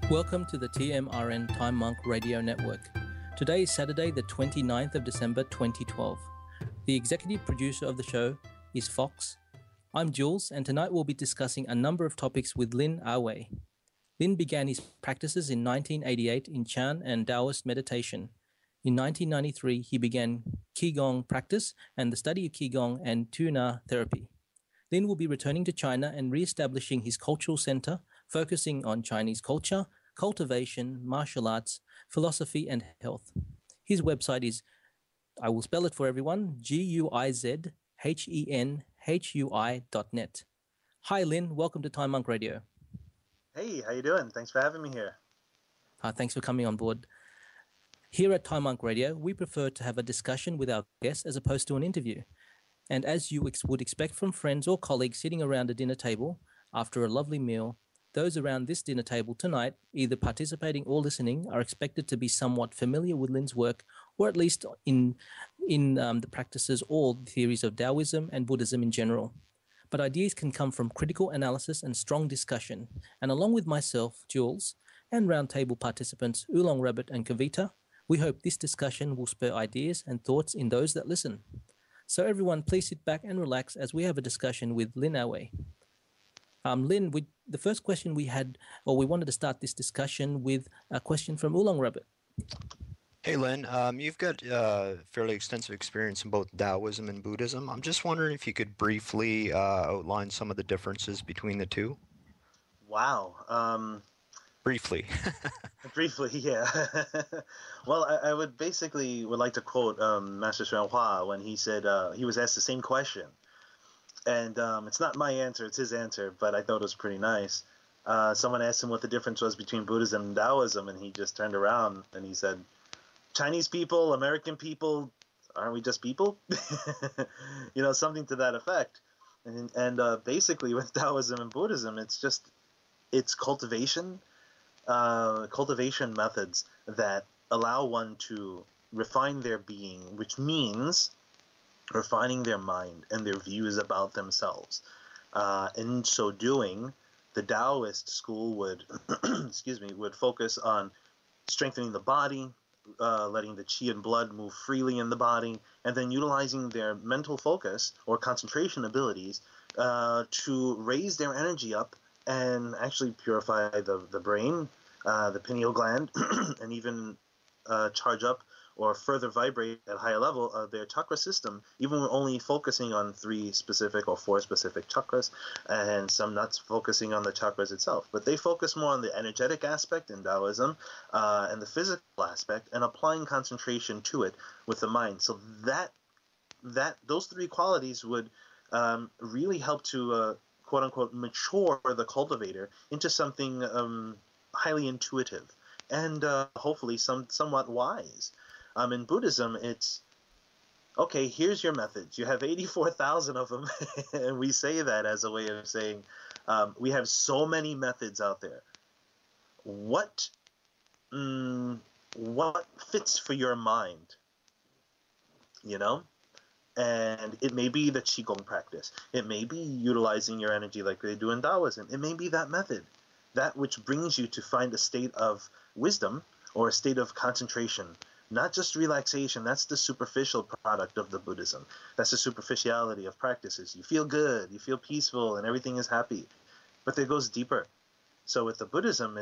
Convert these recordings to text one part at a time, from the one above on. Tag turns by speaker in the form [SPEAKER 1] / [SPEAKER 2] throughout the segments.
[SPEAKER 1] Welcome to the TMRN Time Monk Radio Network. Today is Saturday, the 29th of December 2012. The executive producer of the show is Fox. I'm Jules, and tonight we'll be discussing a number of topics with Lin Ai Wei. Lin began his practices in 1988 in Chan and Taoist meditation. In 1993, he began Qigong practice and the study of Qigong and Tuna therapy. Lin will be returning to China and re-establishing his cultural center, focusing on Chinese culture, cultivation, martial arts, philosophy, and health. His website is, I will spell it for everyone, guizhenhui.net. Hi, Lin. Welcome to Time Monk Radio.
[SPEAKER 2] Hey, how you doing? Thanks for having me here.
[SPEAKER 1] Thanks for coming on board. Here at Time Monk Radio, we prefer to have a discussion with our guests as opposed to an interview. And as you would expect from friends or colleagues sitting around a dinner table after a lovely meal, those around this dinner table tonight, either participating or listening, are expected to be somewhat familiar with Lin's work, or at least in the practices or theories of Daoism and Buddhism in general. But ideas can come from critical analysis and strong discussion. And along with myself, Jules, and roundtable participants Oolong Rabbit and Kavita, we hope this discussion will spur ideas and thoughts in those that listen. So everyone, please sit back and relax as we have a discussion with Lin Ai Wei. Lin, the first question we wanted to start this discussion with a question from Oolong Rabbit.
[SPEAKER 3] Hey Lin, you've got fairly extensive experience in both Daoism and Buddhism. I'm just wondering if you could briefly outline some of the differences between the two.
[SPEAKER 2] Wow.
[SPEAKER 3] Briefly.
[SPEAKER 2] Briefly, yeah. Well, I would like to quote Master Xuan Hua when he said he was asked the same question. And it's not my answer, it's his answer, but I thought it was pretty nice. Someone asked him what the difference was between Buddhism and Taoism, and he just turned around and he said, Chinese people, American people, aren't we just people? Something to that effect. And basically with Taoism and Buddhism, it's cultivation methods that allow one to refine their being, which means refining their mind and their views about themselves. In so doing, the Taoist school would focus on strengthening the body, letting the qi and blood move freely in the body, and then utilizing their mental focus or concentration abilities to raise their energy up and actually purify the brain, the pineal gland, and even charge up or further vibrate at a higher level of their chakra system, even only focusing on 3 specific or 4 specific chakras, and some not focusing on the chakras itself. But they focus more on the energetic aspect in Taoism and the physical aspect, and applying concentration to it with the mind. So those 3 qualities would really help to quote-unquote mature the cultivator into something highly intuitive and hopefully somewhat wise. In Buddhism, it's, okay, here's your methods. You have 84,000 of them, and we say that as a way of saying we have so many methods out there. What fits for your mind? And it may be the Qigong practice. It may be utilizing your energy like they do in Taoism. It may be that method, that which brings you to find a state of wisdom or a state of concentration. Not just relaxation. That's the superficial product of the Buddhism. That's the superficiality of practices. You feel good, you feel peaceful, and everything is happy. But it goes deeper. So with the Buddhism,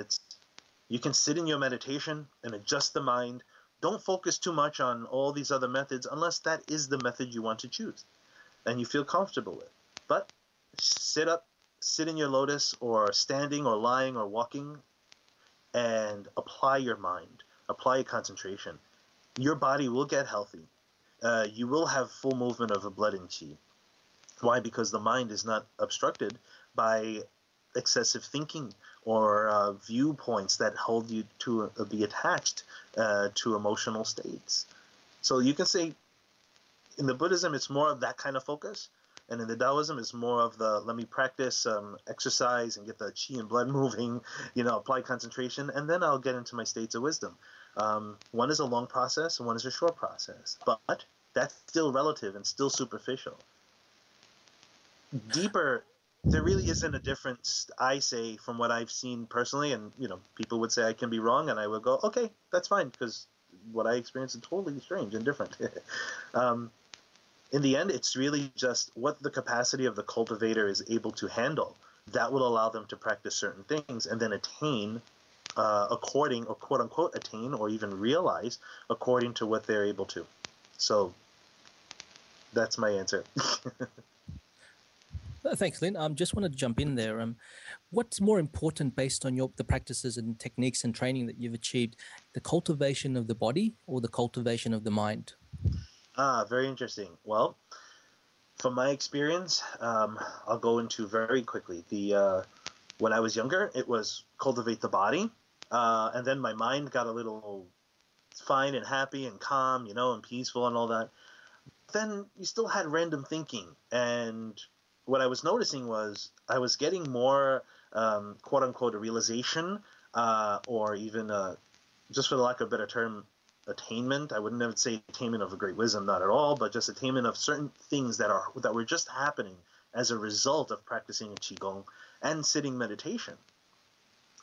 [SPEAKER 2] you can sit in your meditation and adjust the mind. Don't focus too much on all these other methods unless that is the method you want to choose and you feel comfortable with. But sit up, sit in your lotus, or standing or lying or walking, and apply your mind, apply concentration. Your body will get healthy. You will have full movement of the blood and qi. Why? Because the mind is not obstructed by excessive thinking or viewpoints that hold you to be attached to emotional states. So you can say in the Buddhism, it's more of that kind of focus. And in the Taoism, it's more of the, let me practice exercise and get the qi and blood moving, apply concentration, and then I'll get into my states of wisdom. One is a long process and one is a short process. But that's still relative and still superficial. Deeper there really isn't a difference, I say, from what I've seen personally. And, people would say I can be wrong, and I would go, okay, that's fine, because what I experienced is totally strange and different. In the end, it's really just what the capacity of the cultivator is able to handle. That will allow them to practice certain things and then attain according, or quote unquote attain, or even realize according to what they're able to. So that's my answer.
[SPEAKER 1] Thanks, Lin. Just want to jump in there. What's more important based on the practices and techniques and training that you've achieved, the cultivation of the body or the cultivation of the mind?
[SPEAKER 2] Very interesting. Well, from my experience, I'll go into very quickly. When I was younger, it was cultivate the body, and then my mind got a little fine and happy and calm, and peaceful and all that. Then you still had random thinking, and what I was noticing was I was getting more, quote unquote, a realization, or even, just for the lack of a better term, attainment. I wouldn't even say attainment of a great wisdom, not at all, but just attainment of certain things that were just happening as a result of practicing a qigong and sitting meditation.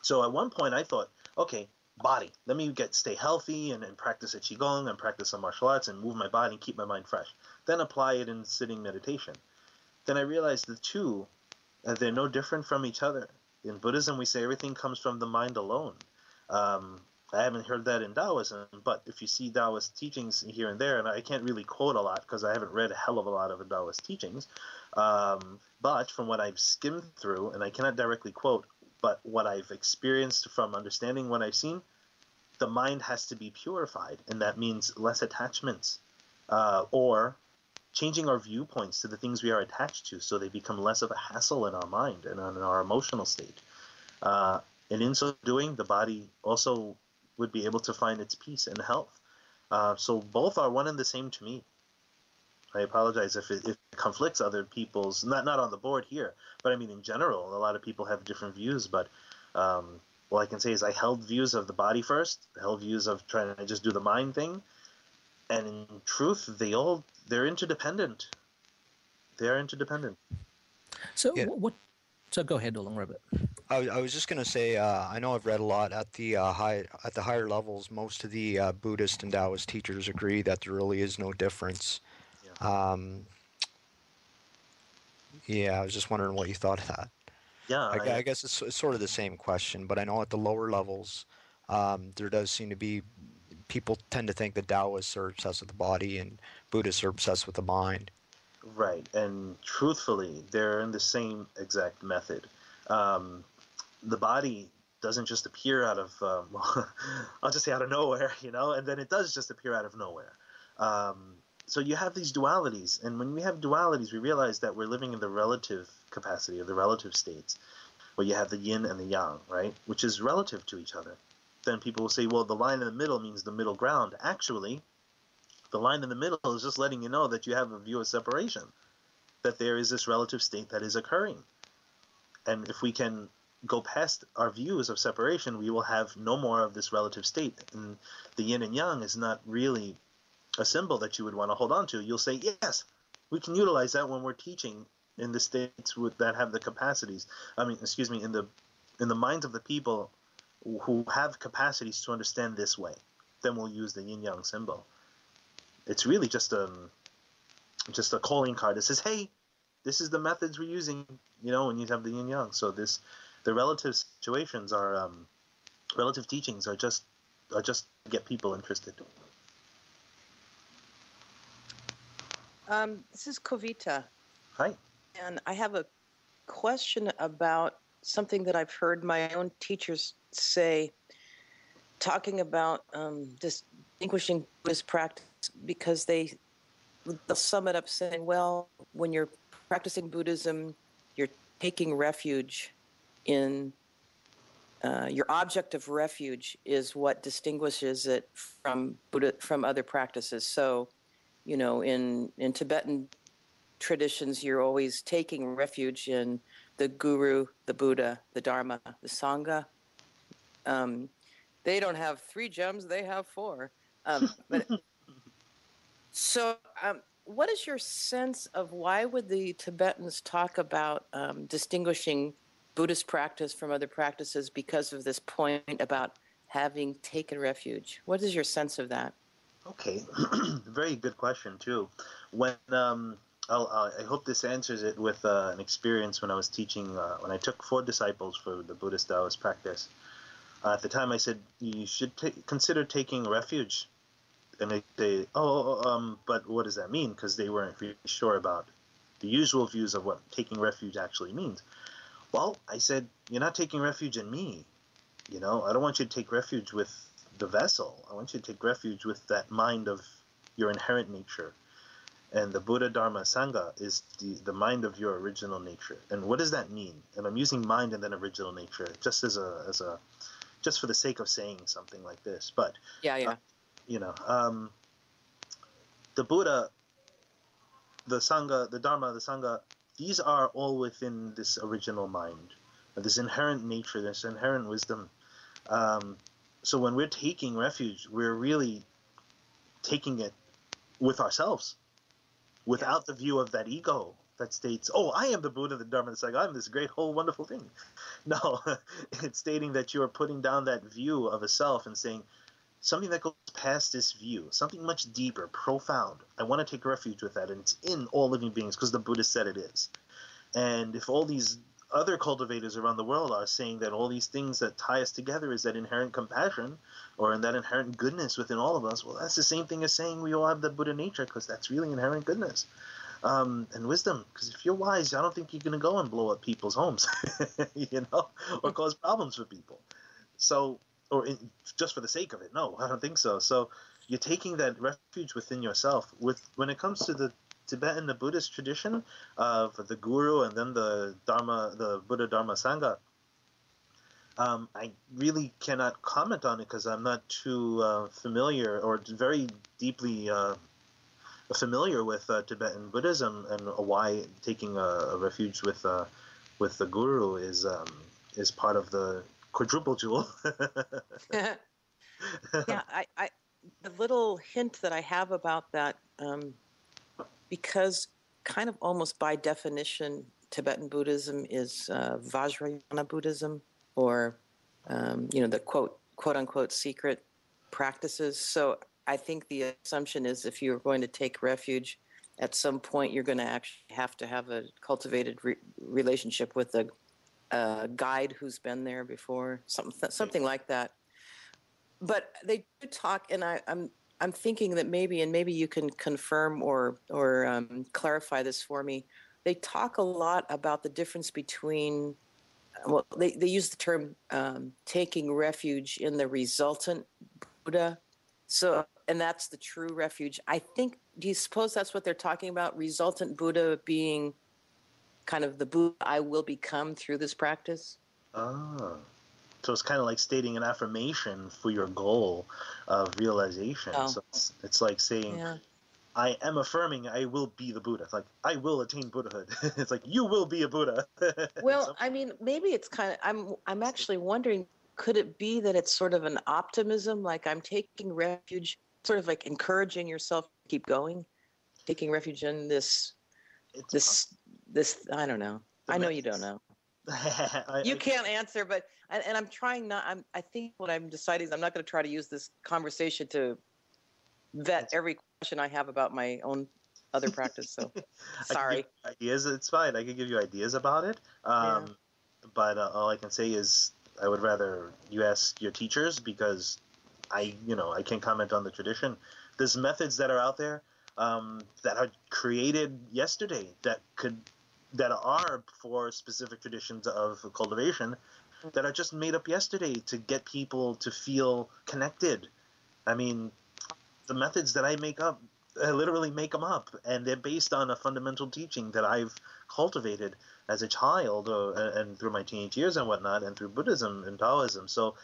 [SPEAKER 2] So at one point I thought, okay, body, let me stay healthy and practice a qigong and practice some martial arts and move my body and keep my mind fresh. Then apply it in sitting meditation. Then I realized the two, they're no different from each other. In Buddhism, we say everything comes from the mind alone. I haven't heard that in Daoism, but if you see Taoist teachings here and there, and I can't really quote a lot because I haven't read a hell of a lot of Taoist teachings, but from what I've skimmed through, and I cannot directly quote, but what I've experienced from understanding what I've seen, the mind has to be purified, and that means less attachments, or changing our viewpoints to the things we are attached to so they become less of a hassle in our mind and in our emotional state. And in so doing, the body also would be able to find its peace and health. So both are one and the same to me. I apologize if it conflicts other people's, not on the board here, but I mean in general, a lot of people have different views, but all I can say is I held views of the body first, held views of trying to just do the mind thing, and in truth, they're interdependent. They're interdependent.
[SPEAKER 1] So
[SPEAKER 3] Yeah.
[SPEAKER 1] So go ahead, Long Rabbit.
[SPEAKER 3] I was just going to say, I know I've read a lot at the higher levels. Most of the Buddhist and Taoist teachers agree that there really is no difference.
[SPEAKER 2] Yeah.
[SPEAKER 3] Yeah, I was just wondering what you thought of that.
[SPEAKER 2] Yeah,
[SPEAKER 3] I guess it's sort of the same question, but I know at the lower levels, there does seem to be people tend to think that Taoists are obsessed with the body and Buddhists are obsessed with the mind.
[SPEAKER 2] right. And truthfully, they're in the same exact method. The body doesn't just appear out of, well, I'll just say out of nowhere, and then it does just appear out of nowhere. So you have these dualities, and when we have dualities, we realize that we're living in the relative capacity of the relative states, where you have the yin and the yang, right, which is relative to each other. Then people will say, well, the line in the middle means the middle ground. Actually, the line in the middle is just letting you know that you have a view of separation, that there is this relative state that is occurring. And if we can go past our views of separation, we will have no more of this relative state. And the yin and yang is not really a symbol that you would want to hold on to. You'll say, yes, we can utilize that when we're teaching in the states that have the capacities. In the minds of the people who have capacities to understand this way. Then we'll use the yin yang symbol. It's really just a calling card that says, hey, this is the methods we're using, when you have the yin yang. So the relative situations are, relative teachings are just to get people interested.
[SPEAKER 4] This is Kavita,
[SPEAKER 2] Hi.
[SPEAKER 4] and I have a question about something that I've heard my own teachers say, talking about distinguishing Buddhist practice, because they'll sum it up saying, well, when you're practicing Buddhism, you're taking refuge in your object of refuge is what distinguishes it from other practices. So, in Tibetan traditions, you're always taking refuge in the Guru, the Buddha, the Dharma, the Sangha. They don't have 3 gems; they have 4. But so what is your sense of why would the Tibetans talk about distinguishing Buddhist practice from other practices because of this point about having taken refuge? What is your sense of that?
[SPEAKER 2] Okay, very good question too. When I hope this answers it with an experience when I was teaching when I took 4 disciples for the Buddhist Taoist practice. At the time, I said you should consider taking refuge, and they say, but what does that mean? Because they weren't really sure about the usual views of what taking refuge actually means. Well, I said, you're not taking refuge in me. I don't want you to take refuge with the vessel. I want you to take refuge with that mind of your inherent nature. And the Buddha, Dharma, Sangha is the mind of your original nature. And what does that mean? And I'm using mind and then original nature just as a just for the sake of saying something like this. But
[SPEAKER 4] Yeah.
[SPEAKER 2] The Buddha, the Sangha, the Dharma, the Sangha, these are all within this original mind, this inherent nature, this inherent wisdom. So when we're taking refuge, we're really taking it with ourselves, without the view of that ego that states, oh, I am the Buddha, the Dharma, the Sangha, I'm this great, whole, wonderful thing. No, it's stating that you are putting down that view of a self and saying, something that goes past this view, something much deeper, profound. I want to take refuge with that, and it's in all living beings because the Buddha said it is. And if all these other cultivators around the world are saying that all these things that tie us together is that inherent compassion or in that inherent goodness within all of us, well, that's the same thing as saying we all have the Buddha nature, because that's really inherent goodness and wisdom. Because if you're wise, I don't think you're going to go and blow up people's homes, or cause problems for people. So, just for the sake of it. No, I don't think so. So you're taking that refuge within yourself. When it comes to the Tibetan, the Buddhist tradition of the Guru and then the Dharma, the Buddha, Dharma, Sangha, I really cannot comment on it because I'm not too familiar or very deeply familiar with Tibetan Buddhism and why taking a refuge with the Guru is part of the quadruple jewel.
[SPEAKER 4] Yeah, I the little hint that I have about that, because kind of almost by definition, Tibetan Buddhism is Vajrayana Buddhism, or the quote unquote secret practices. So I think the assumption is if you're going to take refuge, at some point you're going to actually have to have a cultivated relationship with a guide who's been there before, something like that. But they do talk, and I'm thinking that maybe you can confirm or clarify this for me. They talk a lot about the difference between, well, they use the term taking refuge in the resultant Buddha. So, and that's the true refuge. I think, do you suppose that's what they're talking about? Resultant Buddha being kind of the Buddha I will become through this practice?
[SPEAKER 2] Ah. So it's kind of like stating an affirmation for your goal of realization.
[SPEAKER 4] Oh.
[SPEAKER 2] So it's like saying,
[SPEAKER 4] Yeah.
[SPEAKER 2] I am affirming I will be the Buddha. It's like, I will attain Buddhahood. It's like, you will be a Buddha.
[SPEAKER 4] Well, I mean, maybe it's kind of, I'm actually wondering, could it be that it's sort of an optimism, like I'm taking refuge, sort of like encouraging yourself to keep going, taking refuge in this, I don't know. I know you don't know. You can't answer, but, and I'm trying not, I think what I'm deciding is I'm not going to try to use this conversation to vet every question I have about my own other practice. So sorry.
[SPEAKER 2] Ideas, it's fine. I can give you ideas about it. But all I can say is I would rather you ask your teachers, because I can't comment on the tradition. There's methods that are out there that are created yesterday that are for specific traditions of cultivation that are just made up yesterday to get people to feel connected. I mean, the methods that I make up, I literally make them up, and they're based on a fundamental teaching that I've cultivated as a child and through my teenage years and whatnot, and through Buddhism and Daoism. So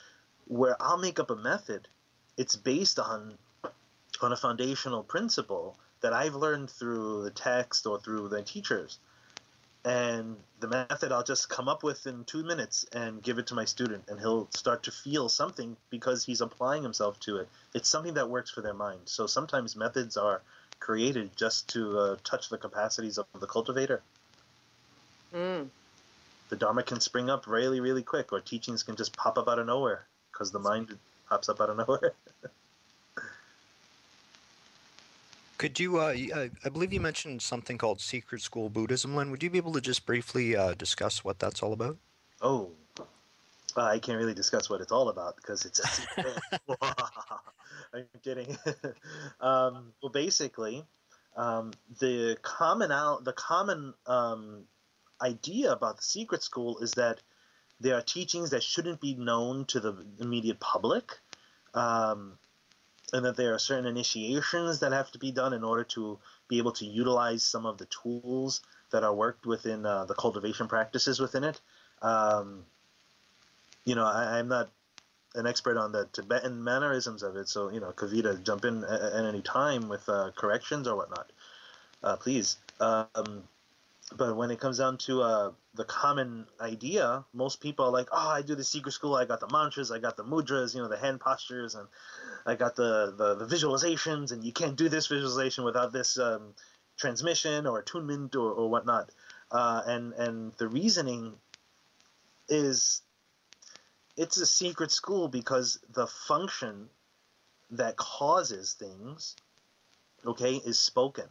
[SPEAKER 2] where I'll make up a method, it's based on a foundational principle that I've learned through the text or through the teachers. And the method I'll just come up with in 2 minutes and give it to my student, and he'll start to feel something because he's applying himself to it. It's something that works for their mind. So sometimes methods are created just to touch the capacities of the cultivator.
[SPEAKER 4] Mm.
[SPEAKER 2] The Dharma can spring up really, really quick, or teachings can just pop up out of nowhere because the mind pops up out of nowhere.
[SPEAKER 3] Could you, I believe you mentioned something called Secret School Buddhism, Lin. Would you be able to just briefly discuss what that's all about?
[SPEAKER 2] Oh, I can't really discuss what it's all about because it's a secret. I'm kidding. Well, basically, the common idea about the secret school is that there are teachings that shouldn't be known to the immediate public, and that there are certain initiations that have to be done in order to be able to utilize some of the tools that are worked within the cultivation practices within it. I'm not an expert on the Tibetan mannerisms of it, so Kavita, jump in at any time with corrections or whatnot, please. But when it comes down to the common idea, most people are like, oh, I do the secret school, I got the mantras, I got the mudras, the hand postures, and I got the visualizations, and you can't do this visualization without this transmission or attunement or whatnot. And the reasoning is it's a secret school because the function that causes things, okay, is spoken.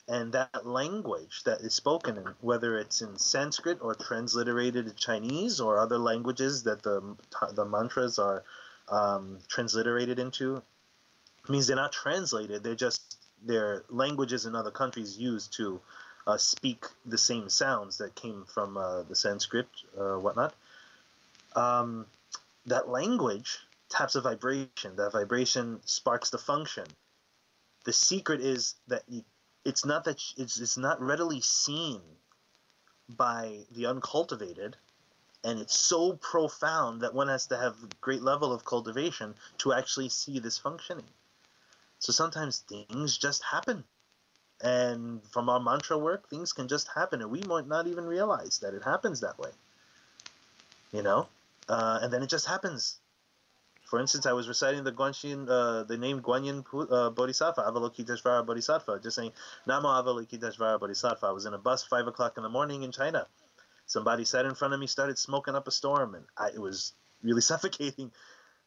[SPEAKER 2] And that language that is spoken, in, whether it's in Sanskrit or transliterated in Chinese or other languages that the mantras are transliterated into, means they're not translated. They're languages in other countries used to speak the same sounds that came from the Sanskrit, whatnot. That language taps a vibration. That vibration sparks the function. The secret is that it's not readily seen by the uncultivated, and it's so profound that one has to have a great level of cultivation to actually see this functioning. So sometimes things just happen, and from our mantra work, things can just happen, and we might not even realize that it happens that way. And then it just happens. For instance, I was reciting the the name Guanyin Bodhisattva, Avalokiteshvara Bodhisattva, just saying, Namo Avalokiteshvara Bodhisattva. I was in a bus 5 o'clock in the morning in China. Somebody sat in front of me, started smoking up a storm, and it was really suffocating.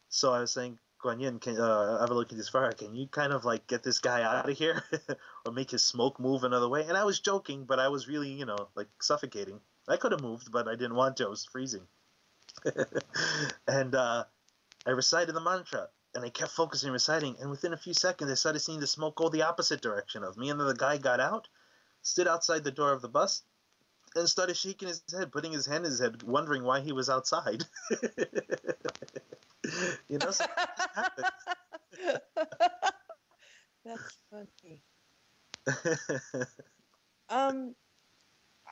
[SPEAKER 2] So I was saying, Guanyin, Avalokiteshvara, can you kind of like get this guy out of here or make his smoke move another way? And I was joking, but I was really, like suffocating. I could have moved, but I didn't want to. I was freezing. And I recited the mantra, and I kept focusing and reciting, and within a few seconds, I started seeing the smoke go the opposite direction of me, and then the guy got out, stood outside the door of the bus, and started shaking his head, putting his hand in his head, wondering why he was outside. So that happens.
[SPEAKER 4] That's funny.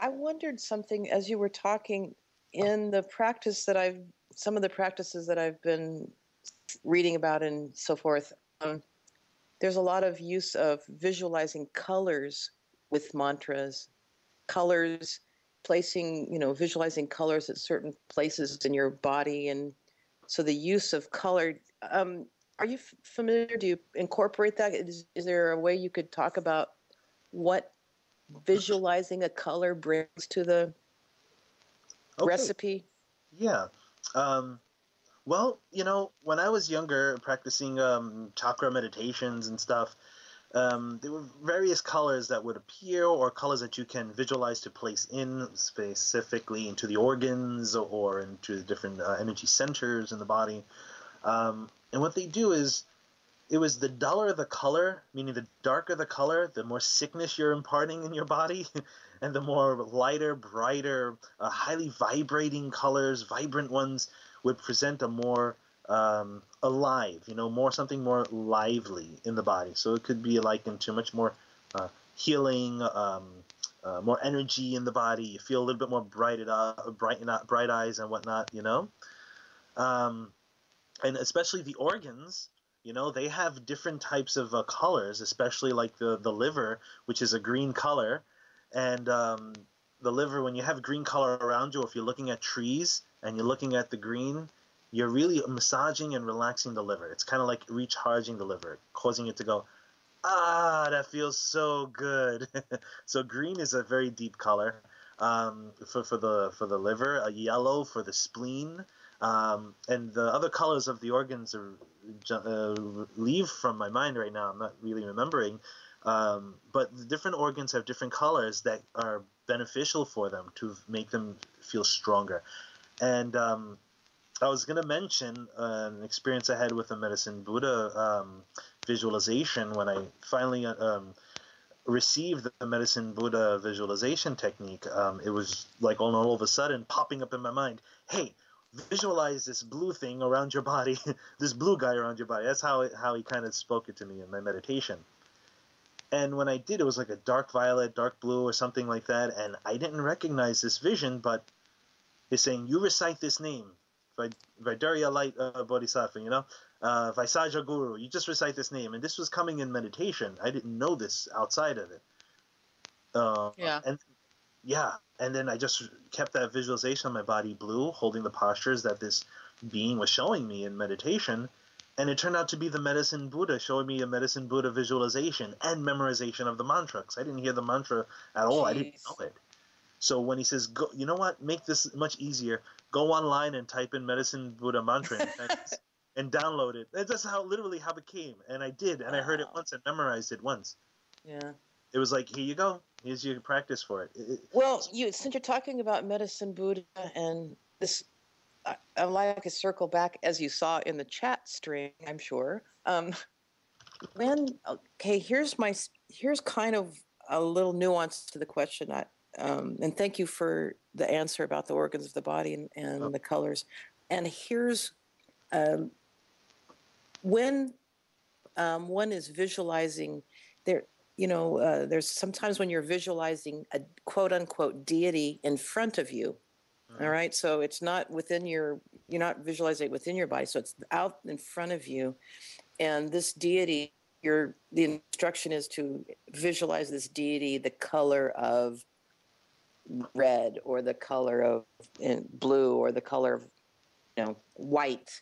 [SPEAKER 4] I wondered something as you were talking in the practice some of the practices that I've been reading about and so forth. There's a lot of use of visualizing colors with mantras, colors, visualizing colors at certain places in your body. And so the use of color, are you familiar? Do you incorporate that? Is there a way you could talk about what visualizing a color brings to the recipe?
[SPEAKER 2] Yeah. Well, when I was younger, practicing chakra meditations and stuff, there were various colors that would appear, or colors that you can visualize to place in specifically into the organs or into the different energy centers in the body. And what they do is, it was the duller the color, meaning the darker the color, the more sickness you're imparting in your body, and the more lighter, brighter, highly vibrating colors, vibrant ones, would present a more alive, something more lively in the body. So it could be likened to much more healing, more energy in the body. You feel a little bit more bright eyes and whatnot, and especially the organs. They have different types of colors, especially like the liver, which is a green color. And the liver, when you have green color around you, if you're looking at trees and you're looking at the green, you're really massaging and relaxing the liver. It's kind of like recharging the liver, causing it to go, Ah, that feels so good. So green is a very deep color for the liver, a yellow for the spleen, and the other colors of the organs are leave from my mind right now. I'm not really remembering, but the different organs have different colors that are beneficial for them to make them feel stronger. And I was going to mention an experience I had with the Medicine Buddha visualization when I finally received the Medicine Buddha visualization technique. It was like all of a sudden popping up in my mind. Hey, visualize this blue thing around your body, this blue guy around your body. That's how he kind of spoke it to me in my meditation. And when I did, it was like a dark violet, dark blue, or something like that. And I didn't recognize this vision, but he's saying, you recite this name, Vaidarya Light Bodhisattva, Vaisaja Guru, you just recite this name. And this was coming in meditation. I didn't know this outside of it. And then I just kept that visualization on my body blue, holding the postures that this being was showing me in meditation. And it turned out to be the Medicine Buddha showing me a Medicine Buddha visualization and memorization of the mantra. Because I didn't hear the mantra at all. I didn't know it. So when he says, "Go," you know what? Make this much easier. Go online and type in Medicine Buddha mantra and download it. That's literally how it came. And I did. And I heard it once and memorized it once.
[SPEAKER 4] Yeah.
[SPEAKER 2] It was like, here you go. Here's your practice for it.
[SPEAKER 4] Well, since you're talking about Medicine Buddha and this, I'd like to circle back, as you saw in the chat string, I'm sure. Here's kind of a little nuance to the question. And thank you for the answer about the organs of the body and the colors. And here's when one is visualizing there. There's sometimes when you're visualizing a quote unquote deity in front of you. All right. So it's not you're not visualizing it within your body. So it's out in front of you. And this deity, the instruction is to visualize this deity, the color of red, or the color of blue, or the color of white.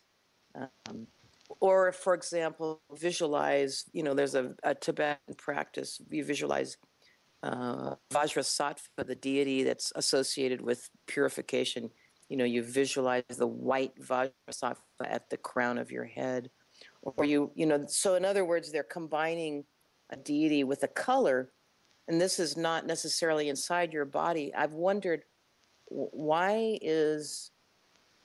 [SPEAKER 4] Or, for example, visualize, there's a Tibetan practice. You visualize Vajrasattva, the deity that's associated with purification. You visualize the white Vajrasattva at the crown of your head. Or so in other words, they're combining a deity with a color, and this is not necessarily inside your body. I've wondered, why is...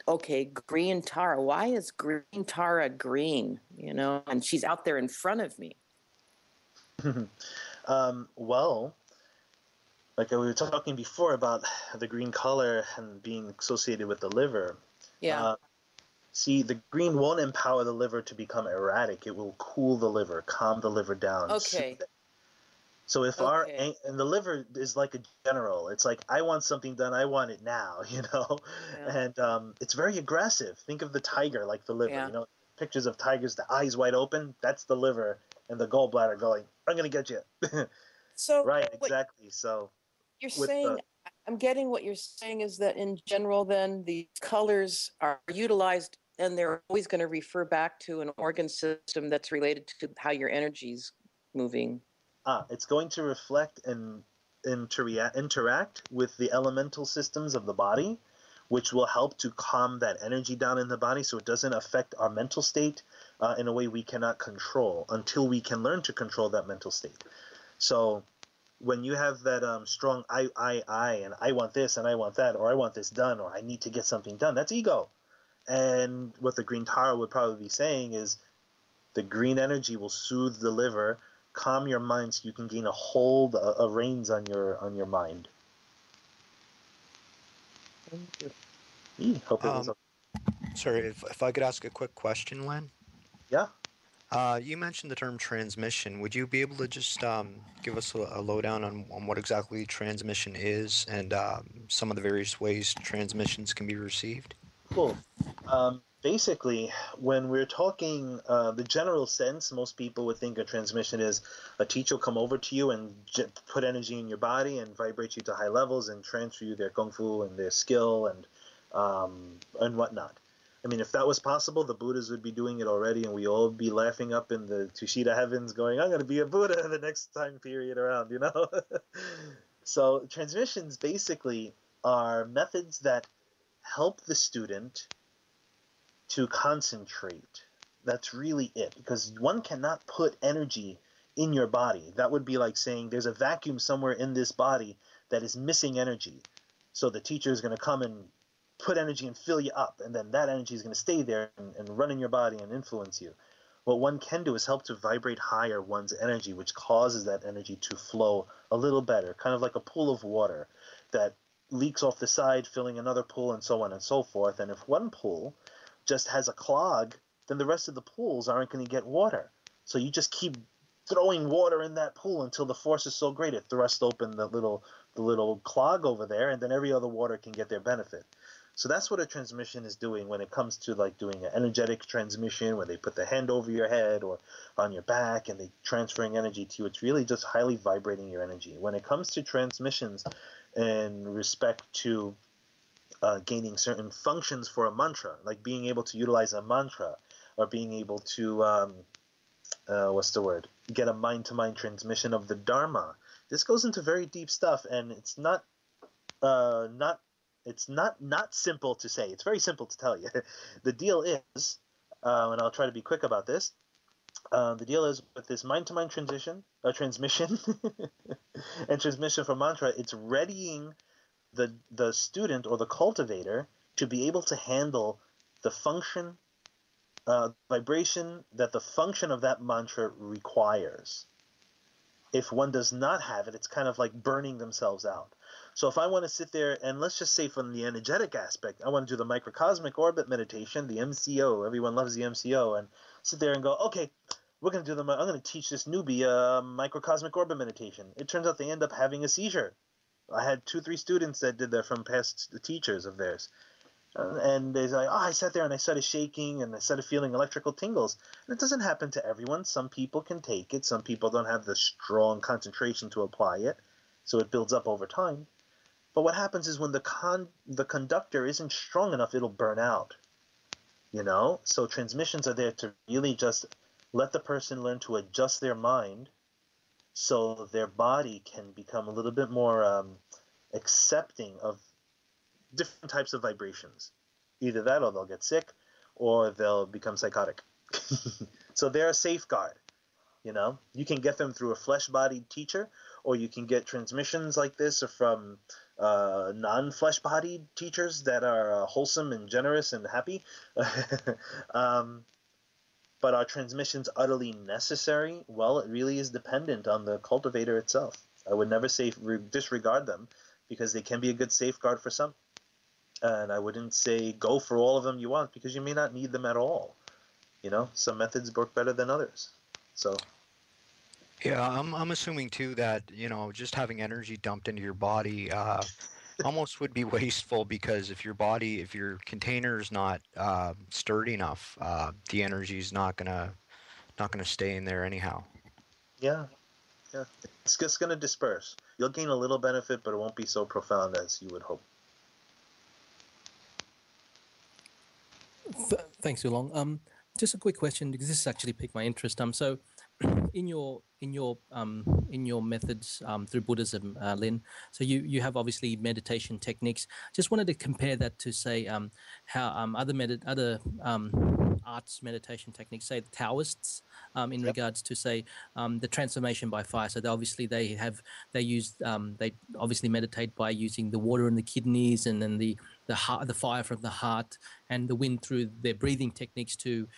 [SPEAKER 4] Okay, green Tara. Why is green Tara green? And she's out there in front of me.
[SPEAKER 2] Well, like we were talking before about the green color and being associated with the liver.
[SPEAKER 4] Yeah.
[SPEAKER 2] See, the green won't empower the liver to become erratic. It will cool the liver, calm the liver down.
[SPEAKER 4] Okay.
[SPEAKER 2] So if and the liver is like a general, it's like, I want something done, I want it now,
[SPEAKER 4] Yeah.
[SPEAKER 2] And it's very aggressive. Think of the tiger like the liver,
[SPEAKER 4] Yeah.
[SPEAKER 2] Pictures of tigers, the eyes wide open, that's the liver, and the gallbladder going, I'm going to get you.
[SPEAKER 4] So
[SPEAKER 2] right, exactly. So
[SPEAKER 4] you're saying, I'm getting what you're saying is that in general, then the colors are utilized and they're always going to refer back to an organ system that's related to how your energy's moving.
[SPEAKER 2] It's going to reflect and interact with the elemental systems of the body, which will help to calm that energy down in the body so it doesn't affect our mental state in a way we cannot control until we can learn to control that mental state. So when you have that strong I, and I want this and I want that, or I want this done, or I need to get something done, that's ego. And what the green Tara would probably be saying is the green energy will soothe the liver, calm your mind, so you can gain a hold, a reins on your mind.
[SPEAKER 4] Thank
[SPEAKER 2] you. Hope it was.
[SPEAKER 3] Sorry, if I could ask a quick question, Len.
[SPEAKER 2] Yeah.
[SPEAKER 3] You mentioned the term transmission. Would you be able to just give us a lowdown on what exactly transmission is and some of the various ways transmissions can be received?
[SPEAKER 2] Cool. Basically, when we're talking the general sense, most people would think a transmission is a teacher will come over to you and put energy in your body and vibrate you to high levels and transfer you their kung fu and their skill and whatnot. I mean, if that was possible, the Buddhas would be doing it already, and we all be laughing up in the Tushita heavens going, I'm going to be a Buddha in the next time period around, you know? So transmissions basically are methods that help the student to concentrate. That's really it, because one cannot put energy in your body. That would be like saying there's a vacuum somewhere in this body that is missing energy. So the teacher is going to come and put energy and fill you up, and then that energy is going to stay there and run in your body and influence you. What one can do is help to vibrate higher one's energy, which causes that energy to flow a little better, kind of like a pool of water that leaks off the side, filling another pool, and so on and so forth. And if one pool just has a clog, then the rest of the pools aren't going to get water. So you just keep throwing water in that pool until the force is so great it thrusts open the little clog over there, and then every other water can get their benefit. So that's what a transmission is doing when it comes to like doing an energetic transmission where they put the hand over your head or on your back and they transferring energy to you. It's really just highly vibrating your energy. When it comes to transmissions in respect to gaining certain functions for a mantra, like being able to utilize a mantra or being able to, get a mind-to-mind transmission of the Dharma. This goes into very deep stuff, and it's not simple to say. It's very simple to tell you. The deal is, and I'll try to be quick about this, the deal is with this mind-to-mind transmission, and transmission for mantra, it's readying the student or the cultivator to be able to handle the function, vibration that the function of that mantra requires. If one does not have it, it's kind of like burning themselves out. So if I want to sit there and let's just say from the energetic aspect, I want to do the microcosmic orbit meditation, the MCO, everyone loves the MCO, and sit there and go, okay, I'm going to teach this newbie microcosmic orbit meditation. It turns out they end up having a seizure. I had 2-3 students that did that from past teachers of theirs. And they're like, I sat there and I started shaking and I started feeling electrical tingles. And it doesn't happen to everyone. Some people can take it. Some people don't have the strong concentration to apply it. So it builds up over time. But what happens is when the conductor isn't strong enough, it'll burn out. You know? So transmissions are there to really just let the person learn to adjust their mind so their body can become a little bit more accepting of different types of vibrations. Either that or they'll get sick or they'll become psychotic. So they're a safeguard. You know, you can get them through a flesh-bodied teacher, or you can get transmissions like this from non-flesh-bodied teachers that are wholesome and generous and happy. But are transmissions utterly necessary? Well, it really is dependent on the cultivator itself. I would never say disregard them because they can be a good safeguard for some. And I wouldn't say go for all of them you want because you may not need them at all. You know, some methods work better than others. So
[SPEAKER 3] Yeah, I'm assuming too that, you know, just having energy dumped into your body almost would be wasteful because if your container is not sturdy enough, the energy is not gonna stay in there anyhow.
[SPEAKER 2] yeah, it's just gonna disperse. You'll gain a little benefit, but it won't be so profound as you would hope.
[SPEAKER 1] Thanks, Oolong. Just a quick question because this has actually piqued my interest. So, in your methods through Buddhism, Lin. So you have obviously meditation techniques. Just wanted to compare that to say how other arts meditation techniques, say the Taoists, in regards to say the transformation by fire. So they obviously meditate by using the water in the kidneys and then the fire from the heart and the wind through their breathing techniques to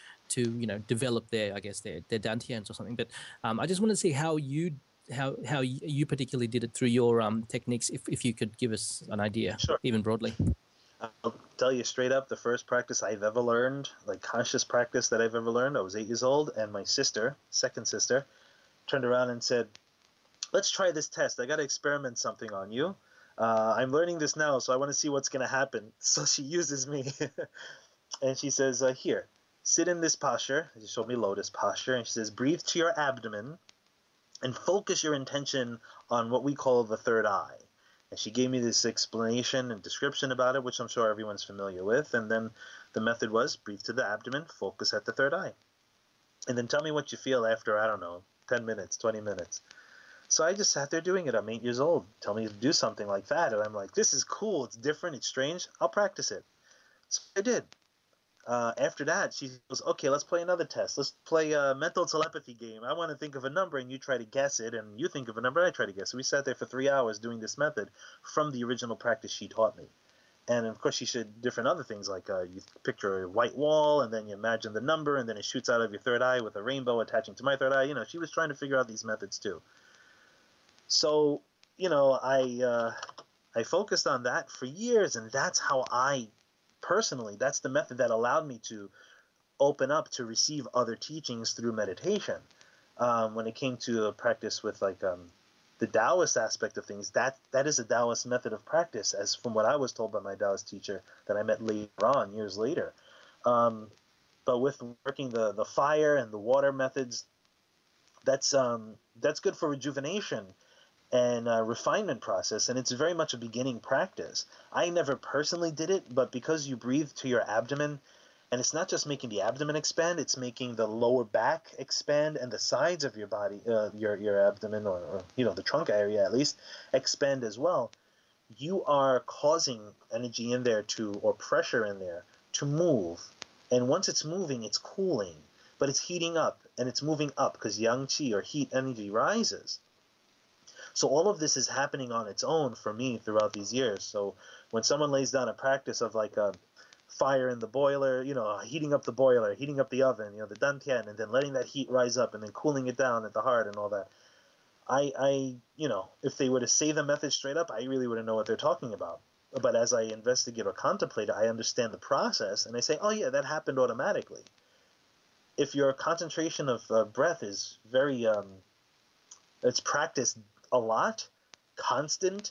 [SPEAKER 1] develop their dantians or something. But I just want to see how you particularly did it through your techniques, if you could give us an idea.
[SPEAKER 2] Sure.
[SPEAKER 1] Even broadly.
[SPEAKER 2] I'll tell you straight up, the first practice I've ever learned, like conscious practice that I've ever learned, I was 8 years old, and my second sister, turned around and said, let's try this test. I got to experiment something on you. I'm learning this now, so I want to see what's going to happen. So she uses me, and she says, here, sit in this posture. She showed me lotus posture, and she says, breathe to your abdomen and focus your intention on what we call the third eye. And she gave me this explanation and description about it, which I'm sure everyone's familiar with. And then the method was breathe to the abdomen, focus at the third eye. And then tell me what you feel after, I don't know, 10 minutes, 20 minutes. So I just sat there doing it. I'm 8 years old. Tell me to do something like that. And I'm like, this is cool. It's different. It's strange. I'll practice it. So I did. After that, she goes, okay, let's play another test. Let's play a mental telepathy game. I want to think of a number, and you try to guess it, and you think of a number, and I try to guess it. We sat there for 3 hours doing this method from the original practice she taught me. And, of course, she showed different other things, like you picture a white wall, and then you imagine the number, and then it shoots out of your third eye with a rainbow attaching to my third eye. You know, she was trying to figure out these methods, too. So, you know, I focused on that for years, and that's how personally, that's the method that allowed me to open up to receive other teachings through meditation. When it came to a practice with like the Taoist aspect of things, that is a Taoist method of practice, as from what I was told by my Taoist teacher that I met later on, years later. But with working the fire and the water methods, that's good for rejuvenation and refinement process, and it's very much a beginning practice. I never personally did it, but because you breathe to your abdomen, and it's not just making the abdomen expand, it's making the lower back expand and the sides of your body, your abdomen, or you know, the trunk area at least, expand as well. You are causing energy in there or pressure in there to move, and once it's moving, it's cooling, but it's heating up, and it's moving up because yang qi, or heat energy, rises. So all of this is happening on its own for me throughout these years. So when someone lays down a practice of like a fire in the boiler, you know, heating up the boiler, heating up the oven, you know, the dantian, and then letting that heat rise up and then cooling it down at the heart and all that, I you know, if they were to say the method straight up, I really wouldn't know what they're talking about. But as I investigate or contemplate it, I understand the process, and I say, oh yeah, that happened automatically. If your concentration of breath is very, it's practiced a lot, constant,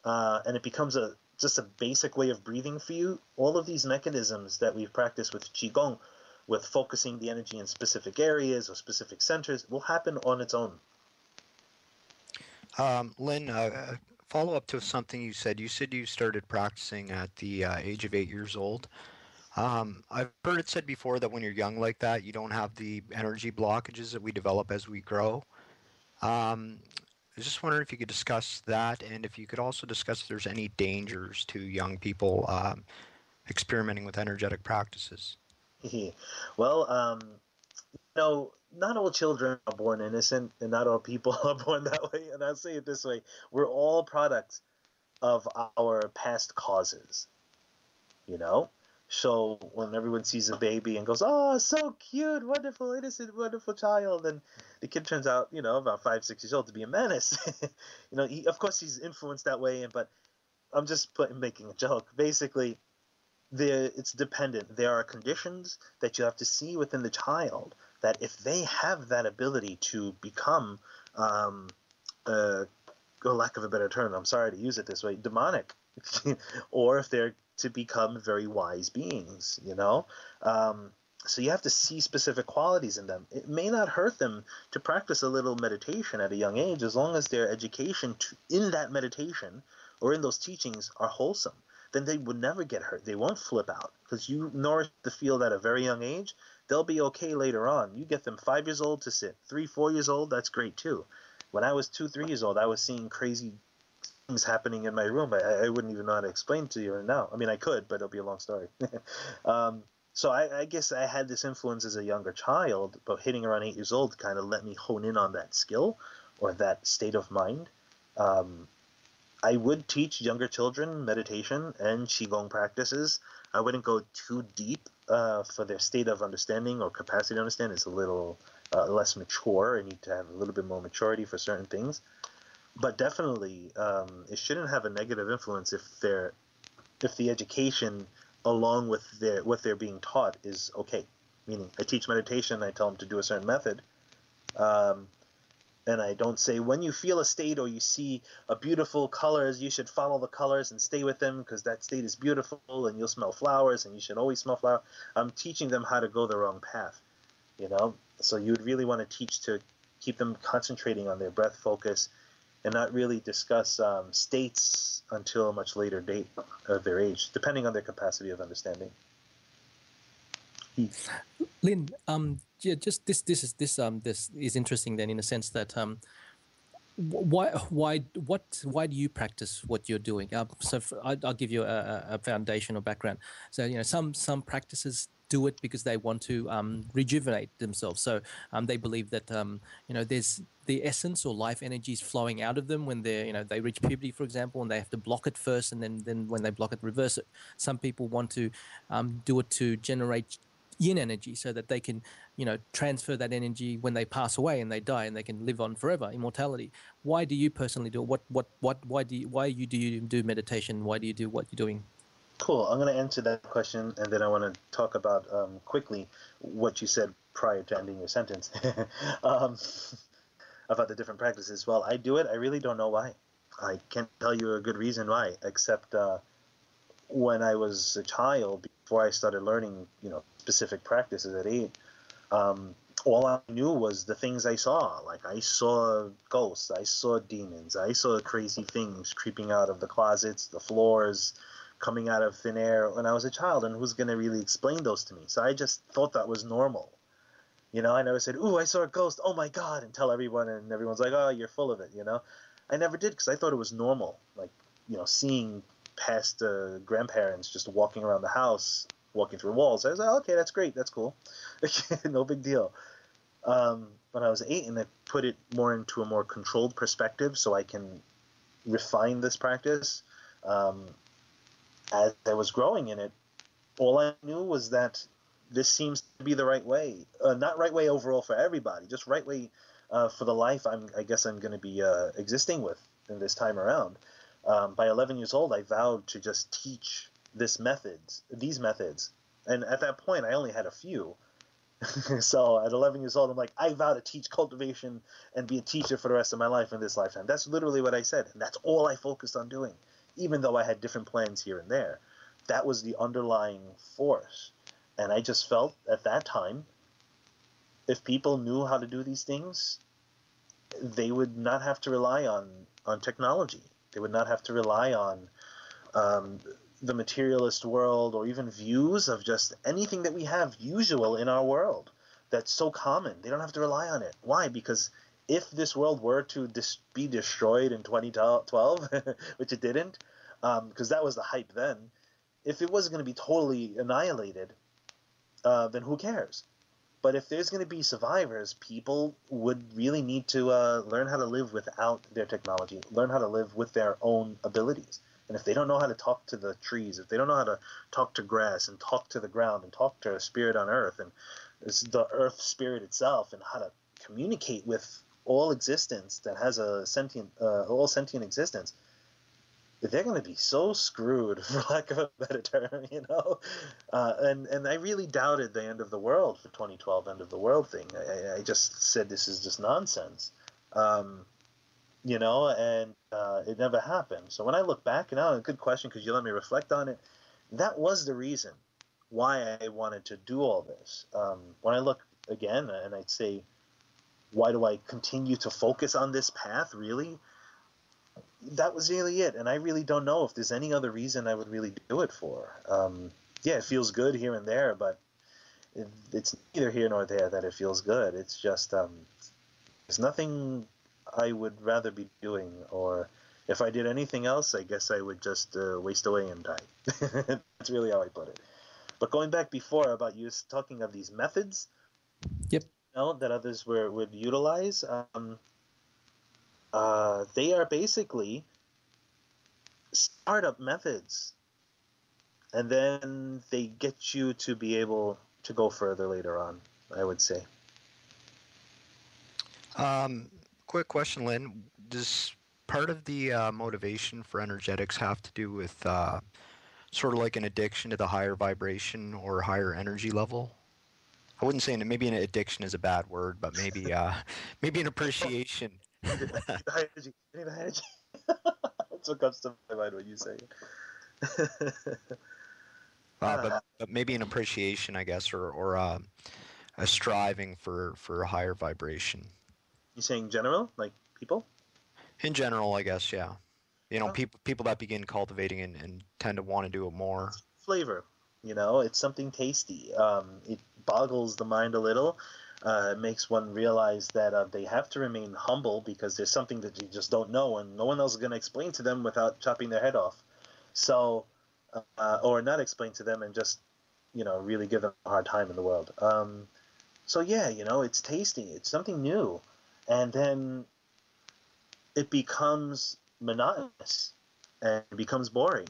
[SPEAKER 2] and it becomes just a basic way of breathing for you, all of these mechanisms that we've practiced with Qigong, with focusing the energy in specific areas or specific centers, will happen on its own.
[SPEAKER 3] Lin, follow up to something you said. You said you started practicing at the age of 8 years old. I've heard it said before that when you're young like that, you don't have the energy blockages that we develop as we grow. I was just wondering if you could discuss that, and if you could also discuss if there's any dangers to young people experimenting with energetic practices.
[SPEAKER 2] Well, you know, not all children are born innocent, and not all people are born that way. And I'll say it this way: we're all products of our past causes. You know, so when everyone sees a baby and goes, "Oh, so cute, wonderful, innocent, wonderful child," and the kid turns out, you know, about 5, 6 years old, to be a menace. You know, of course he's influenced that way, but I'm just making a joke. Basically, it's dependent. There are conditions that you have to see within the child that if they have that ability to become, for lack of a better term, I'm sorry to use it this way, demonic, or if they're to become very wise beings, you know? So you have to see specific qualities in them. It may not hurt them to practice a little meditation at a young age, as long as their education in that meditation or in those teachings are wholesome. Then they would never get hurt. They won't flip out, because you nourish the field at a very young age. They'll be okay later on. You get them 5 years old to sit, 3, 4 years old, that's great too. When I was 2, 3 years old, I was seeing crazy things happening in my room. I wouldn't even know how to explain to you right now. I mean, I could, but it'll be a long story. So I guess I had this influence as a younger child, but hitting around 8 years old kind of let me hone in on that skill or that state of mind. I would teach younger children meditation and Qigong practices. I wouldn't go too deep for their state of understanding or capacity to understand. It's a little less mature. I need to have a little bit more maturity for certain things. But definitely, it shouldn't have a negative influence if the education along with what they're being taught is okay. Meaning, I teach meditation, I tell them to do a certain method, and I don't say, when you feel a state or you see a beautiful colors, you should follow the colors and stay with them because that state is beautiful and you'll smell flowers and you should always smell flowers. I'm teaching them how to go the wrong path, you know? So you would really want to teach to keep them concentrating on their breath focus and not really discuss states until a much later date of their age, depending on their capacity of understanding.
[SPEAKER 1] Lin, yeah, just this is interesting then, in a sense that why do you practice what you're doing? I'll give you a foundation or background. So some practices do it because they want to rejuvenate themselves. So they believe that there's the essence or life energies flowing out of them when they reach puberty, for example, and they have to block it first, and then when they block it, reverse it. Some people want to do it to generate yin energy so that they can transfer that energy when they pass away and they die, and they can live on forever, immortality. Why do you personally do it? Why do you do meditation? Why do you do what you're doing?
[SPEAKER 2] Cool. I'm going to answer that question, and then I want to talk about quickly what you said prior to ending your sentence about the different practices. Well, I do it. I really don't know why. I can't tell you a good reason why, except when I was a child, before I started learning, specific practices at 8, all I knew was the things I saw. Like, I saw ghosts, I saw demons, I saw crazy things creeping out of the closets, the floors, coming out of thin air when I was a child, and who's going to really explain those to me? So I just thought that was normal. I never said, "Ooh, I saw a ghost, oh my God," and tell everyone, and everyone's like, "Oh, you're full of it," I never did, because I thought it was normal. Like, seeing past grandparents just walking around the house, walking through walls. I was like, okay, that's great, that's cool. No big deal. When I was 8, and I put it more into a more controlled perspective so I can refine this practice, as I was growing in it, all I knew was that this seems to be the right way. Not right way overall for everybody, just right way for the life I guess I'm going to be existing with in this time around. By 11 years old, I vowed to just teach these methods. And at that point, I only had a few. So at 11 years old, I'm like, I vow to teach cultivation and be a teacher for the rest of my life in this lifetime. That's literally what I said. And that's all I focused on doing, even though I had different plans here and there. That was the underlying force. And I just felt at that time, if people knew how to do these things, they would not have to rely on technology. They would not have to rely on the materialist world, or even views of just anything that we have usual in our world that's so common. They don't have to rely on it. Why? Because if this world were to be destroyed in 2012, which it didn't, because that was the hype then, if it was going to be totally annihilated, then who cares? But if there's going to be survivors, people would really need to learn how to live without their technology, learn how to live with their own abilities. And if they don't know how to talk to the trees, if they don't know how to talk to grass and talk to the ground and talk to a spirit on earth, and the earth spirit itself, and how to communicate with all existence that has a all sentient existence, they're going to be so screwed, for lack of a better term, and I really doubted the end of the world for 2012, end of the world thing. I just said, this is just nonsense. And it never happened. So when I look back, a good question, because you let me reflect on it, that was the reason why I wanted to do all this. When I look again, and I'd say, why do I continue to focus on this path, really? That was really it. And I really don't know if there's any other reason I would really do it for. Yeah, it feels good here and there, but it's neither here nor there that it feels good. It's just, there's nothing I would rather be doing, or if I did anything else, I guess I would just waste away and die. That's really how I put it. But going back before about you talking of these methods,
[SPEAKER 1] yep,
[SPEAKER 2] that others would utilize, they are basically startup methods, and then they get you to be able to go further later on, I would say.
[SPEAKER 3] Quick question, Lin. Does part of the motivation for energetics have to do with sort of like an addiction to the higher vibration or higher energy level? I wouldn't say maybe an addiction is a bad word, but maybe maybe an appreciation.
[SPEAKER 2] High energy. That's what comes to my mind when you say it.
[SPEAKER 3] But maybe an appreciation, I guess, or a striving for a higher vibration.
[SPEAKER 2] You saying general, like people?
[SPEAKER 3] In general, I guess, yeah. You know,
[SPEAKER 2] Uh,
[SPEAKER 3] people that begin cultivating and tend to want to do it more.
[SPEAKER 2] Flavor, it's something tasty. It boggles the mind a little. It makes one realize that they have to remain humble because there's something that you just don't know, and no one else is going to explain to them without chopping their head off. So, or not explain to them and just, really give them a hard time in the world. So yeah, it's tasty. It's something new, and then it becomes monotonous and it becomes boring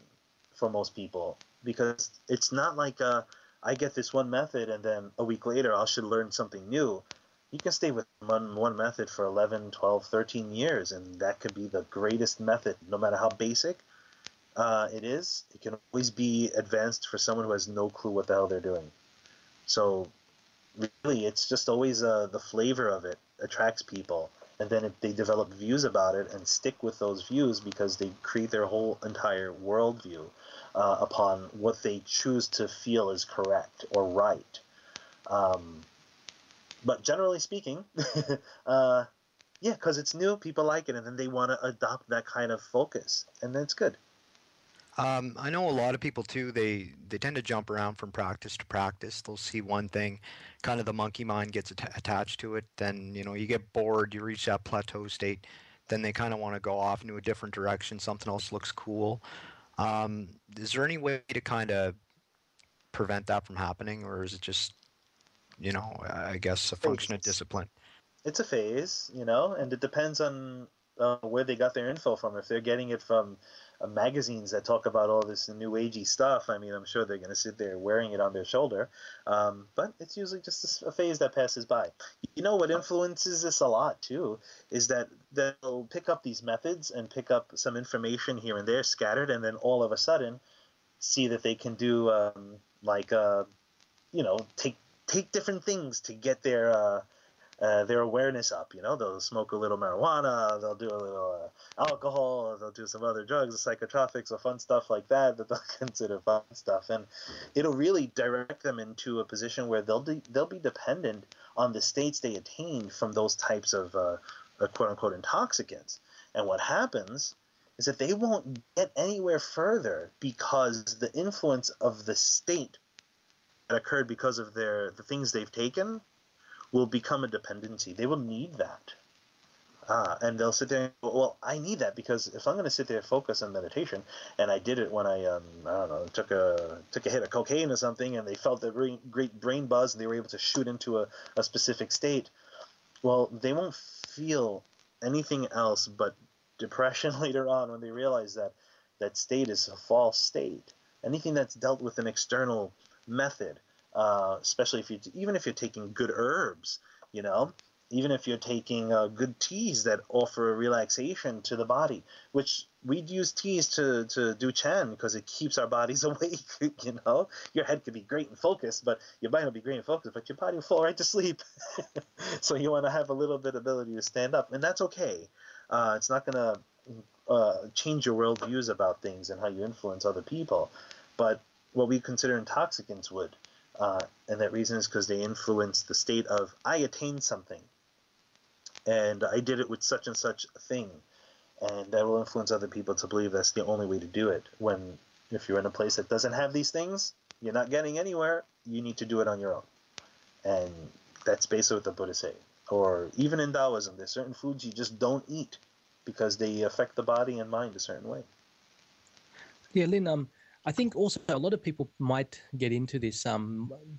[SPEAKER 2] for most people because it's not like I get this one method and then a week later I should learn something new. You can stay with one method for 11, 12, 13 years, and that could be the greatest method, no matter how basic it is. It can always be advanced for someone who has no clue what the hell they're doing. So really, it's just always the flavor of it attracts people, and then if they develop views about it and stick with those views because they create their whole entire worldview upon what they choose to feel is correct or right. Um, but generally speaking, yeah, because it's new, people like it, and then they want to adopt that kind of focus, and then it's good.
[SPEAKER 3] I know a lot of people too. They tend to jump around from practice to practice. They'll see one thing, kind of the monkey mind gets attached to it. Then you get bored. You reach that plateau state. Then they kind of want to go off into a different direction. Something else looks cool. Is there any way to kind of prevent that from happening, or is it just I guess a function of
[SPEAKER 2] Phases.
[SPEAKER 3] discipline?
[SPEAKER 2] It's a phase, and it depends on where they got their info from. If they're getting it from magazines that talk about all this new agey stuff, I mean, I'm sure they're going to sit there wearing it on their shoulder. But it's usually just a phase that passes by. You know what influences this a lot too is that they'll pick up these methods and pick up some information here and there scattered, and then all of a sudden see that they can do like take different things to get their awareness up. They'll smoke a little marijuana, they'll do a little alcohol, they'll do some other drugs, psychotropics, or fun stuff like that they'll consider fun stuff, and it'll really direct them into a position where they'll be dependent on the states they attain from those types of quote unquote intoxicants. And what happens is that they won't get anywhere further because the influence of the state that occurred because of the things they've taken will become a dependency. They will need that. And they'll sit there and go, well, I need that because if I'm going to sit there and focus on meditation, and I did it when I don't know, took a hit of cocaine or something, and they felt the great brain buzz, and they were able to shoot into a specific state, well, they won't feel anything else but depression later on when they realize that that state is a false state. Anything that's dealt with an external method, especially even if you're taking good herbs, even if you're taking good teas that offer relaxation to the body, which we'd use teas to do Chan because it keeps our bodies awake. Your head could be great and focused, but your mind will be great and focused, but your body will fall right to sleep. So you want to have a little bit of ability to stand up, and that's okay. It's not going to change your worldviews about things and how you influence other people, but what we consider intoxicants would. And that reason is because they influence the state of, I attained something, and I did it with such and such a thing, and that will influence other people to believe that's the only way to do it, when if you're in a place that doesn't have these things, you're not getting anywhere, you need to do it on your own. And that's basically what the Buddha say. Or even in Daoism, there's certain foods you just don't eat because they affect the body and mind a certain way.
[SPEAKER 1] Yeah, Lin, I think also a lot of people might get into this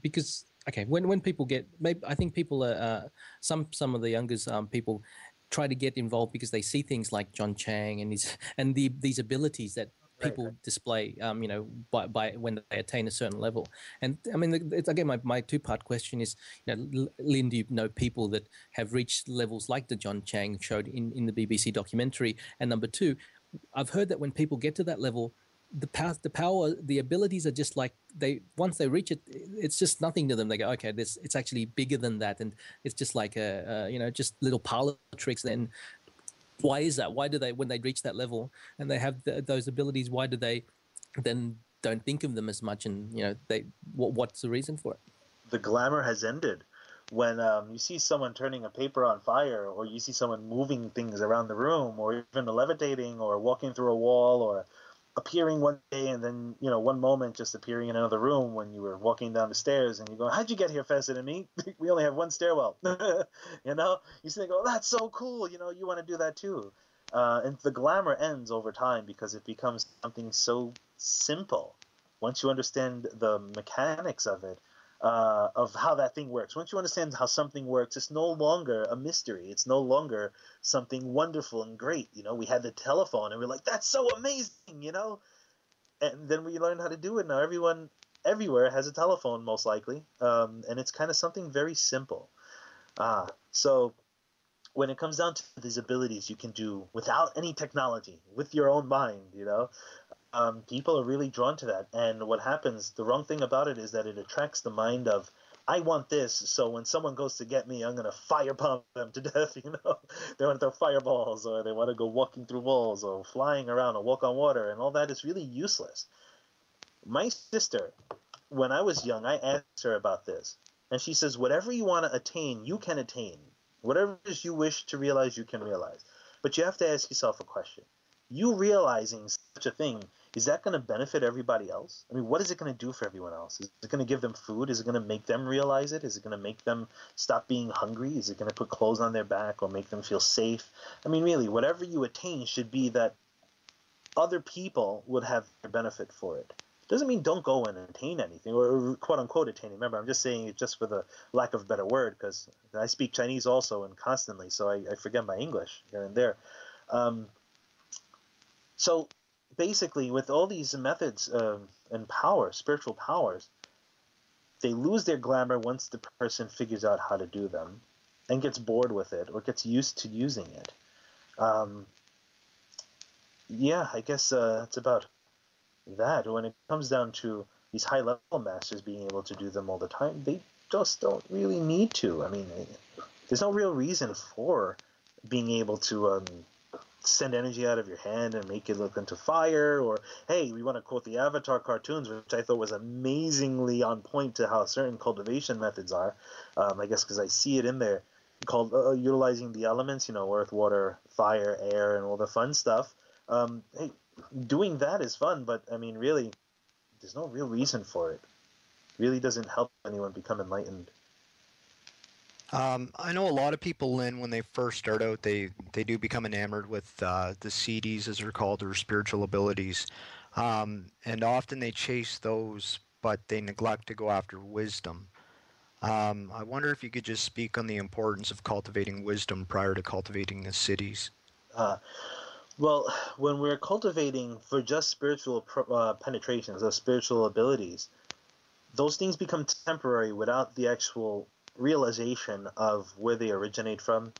[SPEAKER 1] because when people get, maybe I think people are some of the younger people try to get involved because they see things like John Chang and these abilities that people display, by when they attain a certain level. And I mean, it's, again, my two-part question is, Lin, do you know people that have reached levels like the John Chang showed in the BBC documentary? And number two, I've heard that when people get to that level, the power, the abilities are just like once they reach it, it's just nothing to them. They go, okay, it's actually bigger than that, and it's just like just little parlor tricks. Then why is that? Why do they, when they reach that level and they have those abilities, why do they then don't think of them as much? And what's the reason for it?
[SPEAKER 2] The glamour has ended. when you see someone turning a paper on fire, or you see someone moving things around the room, or even levitating, or walking through a wall, or appearing one day and then, one moment just appearing in another room when you were walking down the stairs, and you go, how'd you get here faster than me? We only have one stairwell. You think, oh, that's so cool. You want to do that too. And the glamour ends over time because it becomes something so simple. Once you understand the mechanics of how that thing works. Once you understand how something works, it's no longer a mystery. It's no longer something wonderful and great. We had the telephone and we're like, that's so amazing, And then we learned how to do it. Now everyone everywhere has a telephone, most likely. And it's kind of something very simple. So when it comes down to these abilities you can do without any technology, with your own mind, people are really drawn to that. And what happens, the wrong thing about it is that it attracts the mind of, I want this, so when someone goes to get me, I'm going to fire pump them to death, They want to throw fireballs, or they want to go walking through walls, or flying around, or walk on water, and all that is really useless. My sister, when I was young, I asked her about this, and she says, whatever you want to attain, you can attain. Whatever it is you wish to realize, you can realize. But you have to ask yourself a question. You realizing such a thing, is that going to benefit everybody else? I mean, what is it going to do for everyone else? Is it going to give them food? Is it going to make them realize it? Is it going to make them stop being hungry? Is it going to put clothes on their back or make them feel safe? I mean, really, whatever you attain should be that other people would have a benefit for it. Doesn't mean don't go and attain anything, or quote unquote attain. Remember, I'm just saying it just for the lack of a better word, because I speak Chinese also and constantly, so I forget my English here and there. So basically, with all these methods and powers, spiritual powers, they lose their glamour once the person figures out how to do them and gets bored with it or gets used to using it. Yeah, I guess it's about that. When it comes down to these high-level masters being able to do them all the time, they just don't really need to. I mean, there's no real reason for being able to send energy out of your hand and make it look into fire, or hey, we want to quote the Avatar cartoons, which I thought was amazingly on point to how certain cultivation methods are. I guess because I see it in there, called utilizing the elements, earth, water, fire, air, and all the fun stuff. Hey, doing that is fun, but I mean, really, there's no real reason for it. It really doesn't help anyone become enlightened.
[SPEAKER 3] I know a lot of people, Lin, when they first start out, they do become enamored with the CDs, as they're called, or spiritual abilities. And often they chase those, but they neglect to go after wisdom. I wonder if you could just speak on the importance of cultivating wisdom prior to cultivating the cities.
[SPEAKER 2] Well, when we're cultivating for just spiritual penetrations or spiritual abilities, those things become temporary without the actual realization of where they originate from.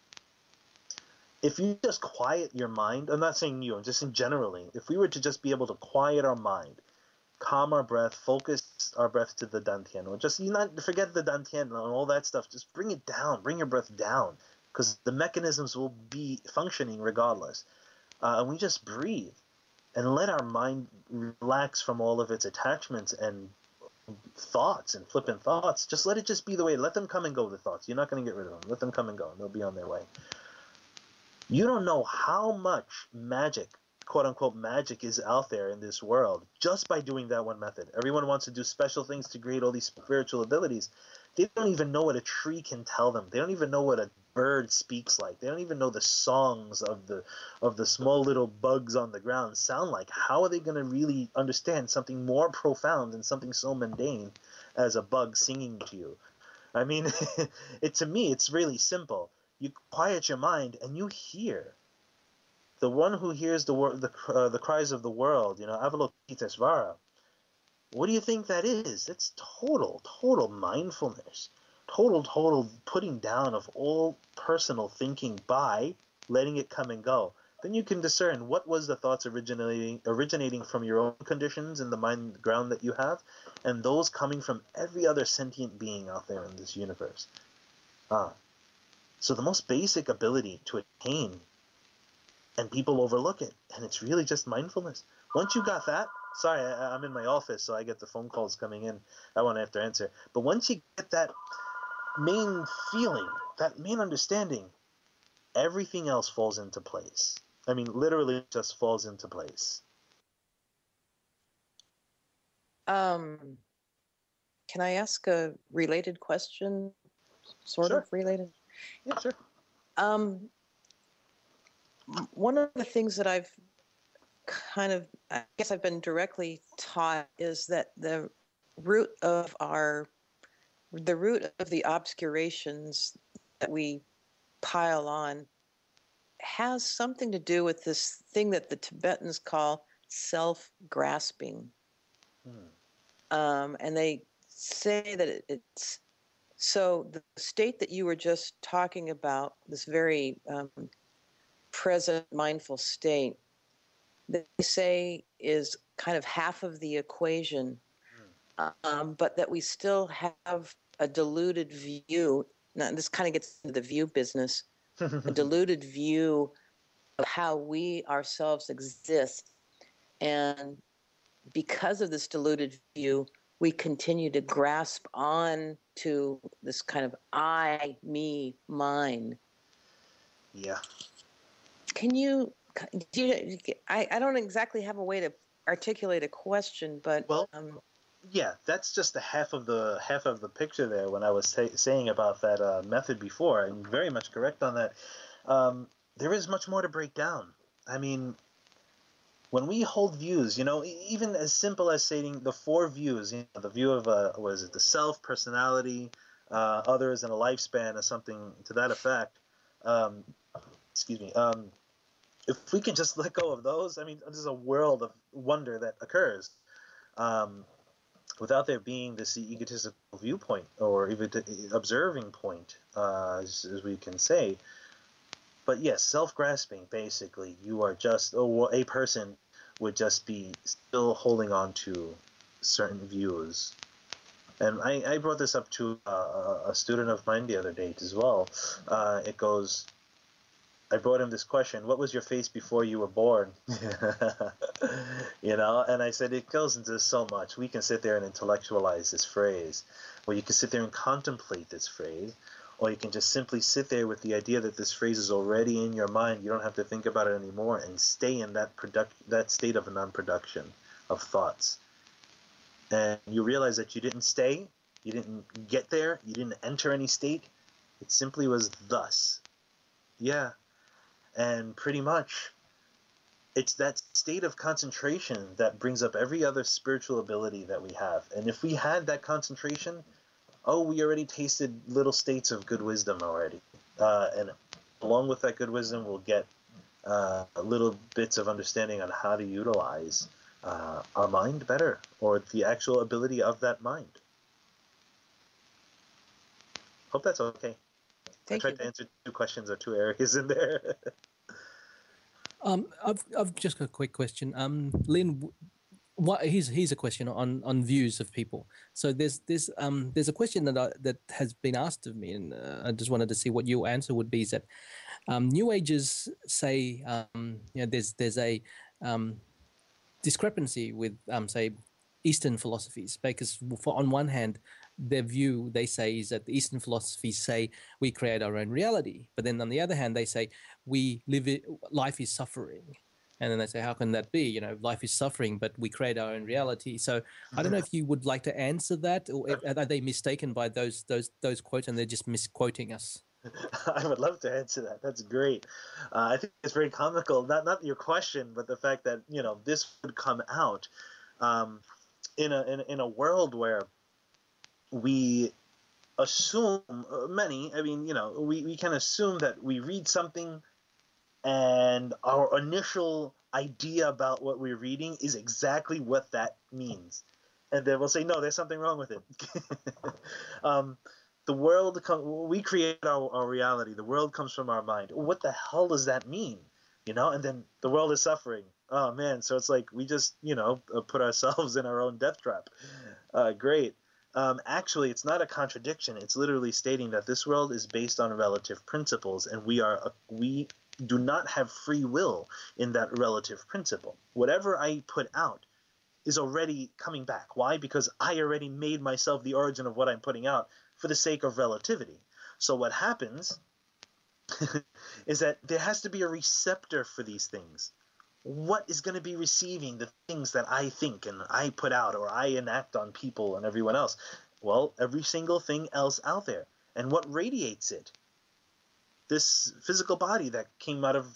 [SPEAKER 2] If you just quiet your mind, I'm not saying you, I'm just saying generally, if we were to just be able to quiet our mind, calm our breath, focus our breath to the dantian, or just not forget the dantian and all that stuff, just bring it down, bring your breath down, because the mechanisms will be functioning regardless. And we just breathe and let our mind relax from all of its attachments and thoughts and flippant thoughts. Just let it just be the way. Let them come and go, the thoughts. You're not going to get rid of them. Let them come and go, and they'll be on their way. You don't know how much magic, quote unquote magic, is out there in this world just by doing that one method. Everyone wants to do special things to create all these spiritual abilities. They don't even know what a tree can tell them. They don't even know what a bird speaks like. They don't even know the songs of the small little bugs on the ground sound like. How are they going to really understand something more profound than something so mundane as a bug singing to you? I mean, to me, it's really simple. You quiet your mind and you hear. The one who hears the cries of the world, Avalokitesvara. What do you think that is? That's total mindfulness. Total putting down of all personal thinking by letting it come and go. Then you can discern what was the thoughts originating from your own conditions in the mind ground that you have, and those coming from every other sentient being out there in this universe. So the most basic ability to attain, and people overlook it, and it's really just mindfulness. Once you got that, sorry, I'm in my office, so I get the phone calls coming in. I won't have to answer. But once you get that main feeling, that main understanding, everything else falls into place. I mean, literally just falls into place.
[SPEAKER 4] Can I ask a related question? Sort
[SPEAKER 2] Sure.
[SPEAKER 4] of related?
[SPEAKER 2] Yeah, sure.
[SPEAKER 4] One of the things that I've I guess I've been directly taught is that the root of the obscurations that we pile on has something to do with this thing that the Tibetans call self-grasping. And they say that it's so the state that you were just talking about, this very present mindful state, they say is kind of half of the equation, but that we still have a diluted view. Now, this kind of gets into the view business, a diluted view of how we ourselves exist. And because of this diluted view, we continue to grasp on to this kind of I, me, mine.
[SPEAKER 2] Yeah.
[SPEAKER 4] Can you, I don't exactly have a way to articulate a question, but
[SPEAKER 2] well, yeah, that's just the half of the picture there. When I was saying about that method before, I'm very much correct on that. There is much more to break down. I mean, when we hold views, even as simple as stating the four views, the view of was it the self, personality, others, and a lifespan, or something to that effect. Excuse me. If we can just let go of those, I mean, there's a world of wonder that occurs. Without there being this egotistical viewpoint or even observing point, as we can say. But yes, self-grasping, basically, you are just, a person would just be still holding on to certain views. And I brought this up to a student of mine the other day as well. It goes, I brought him this question: what was your face before you were born? And I said, it goes into so much. We can sit there and intellectualize this phrase, or you can sit there and contemplate this phrase, or you can just simply sit there with the idea that this phrase is already in your mind. You don't have to think about it anymore, and stay in that state of non-production of thoughts. And you realize that you didn't stay, you didn't get there, you didn't enter any state. It simply was thus. Yeah. And pretty much, it's that state of concentration that brings up every other spiritual ability that we have. And if we had that concentration, we already tasted little states of good wisdom already. And along with that good wisdom, we'll get little bits of understanding on how to utilize our mind better, or the actual ability of that mind. Hope that's okay. I tried to answer two questions or two areas in there.
[SPEAKER 1] I've just got a quick question. Lin, here's a question on views of people. So there's a question that has been asked of me, and I just wanted to see what your answer would be. Is that New Agers say there's a discrepancy with say Eastern philosophies, because on one hand, their view, they say, is that the Eastern philosophies say we create our own reality, but then on the other hand, they say life is suffering, and then they say, how can that be? Life is suffering, but we create our own reality. So I don't know if you would like to answer that, or are they mistaken by those quotes, and they're just misquoting us?
[SPEAKER 2] I would love to answer that. That's great. I think it's very comical. Not your question, but the fact that this would come out in a world where we assume many. I mean, we can assume that we read something, and our initial idea about what we're reading is exactly what that means, and then we'll say, no, there's something wrong with it. The world, we create our reality. The world comes from our mind. What the hell does that mean? And then the world is suffering. Oh man, so it's like we just put ourselves in our own death trap. Great. Actually, it's not a contradiction. It's literally stating that this world is based on relative principles, and we do not have free will in that relative principle. Whatever I put out is already coming back. Why? Because I already made myself the origin of what I'm putting out for the sake of relativity. So what happens is that there has to be a receptor for these things. What is going to be receiving the things that I think and I put out or I enact on people and everyone else? Well, every single thing else out there. And what radiates it? This physical body that came out of,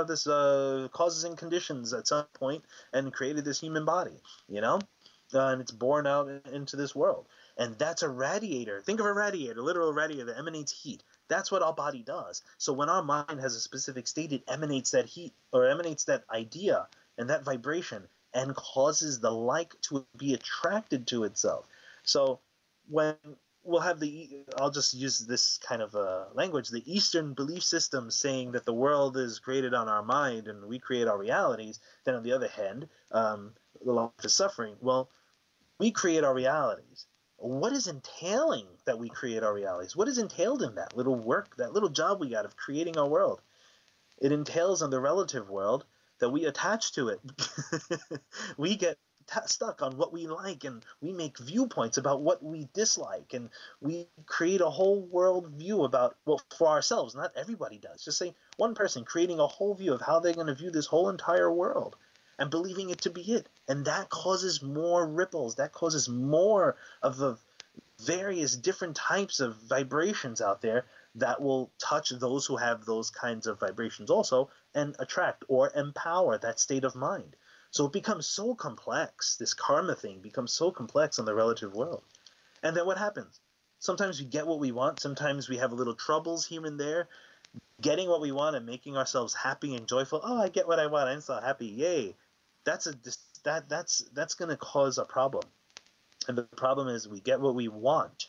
[SPEAKER 2] this causes and conditions at some point and created this human body, and it's born out into this world. And that's a radiator. Think of a radiator, literal radiator that emanates heat. That's what our body does. So when our mind has a specific state, it emanates that heat or emanates that idea and that vibration and causes the like to be attracted to itself. So when we'll have I'll just use this kind of language, the Eastern belief system saying that the world is created on our mind and we create our realities. Then on the other hand, the life is suffering. Well, we create our realities. What is entailing that we create our realities? What is entailed in that little work, that little job we got of creating our world? It entails on the relative world that we attach to it. We get stuck on what we like, and we make viewpoints about what we dislike, and we create a whole world view about, well, for ourselves. Not everybody does. Just say one person creating a whole view of how they're going to view this whole entire world and believing it to be it. And that causes more ripples. That causes more of the various different types of vibrations out there that will touch those who have those kinds of vibrations also and attract or empower that state of mind. So it becomes so complex. This karma thing becomes so complex in the relative world. And then what happens? Sometimes we get what we want. Sometimes we have a little troubles here and there. Getting what we want and making ourselves happy and joyful. Oh, I get what I want. I'm so happy. Yay. That's going to cause a problem. And the problem is we get what we want.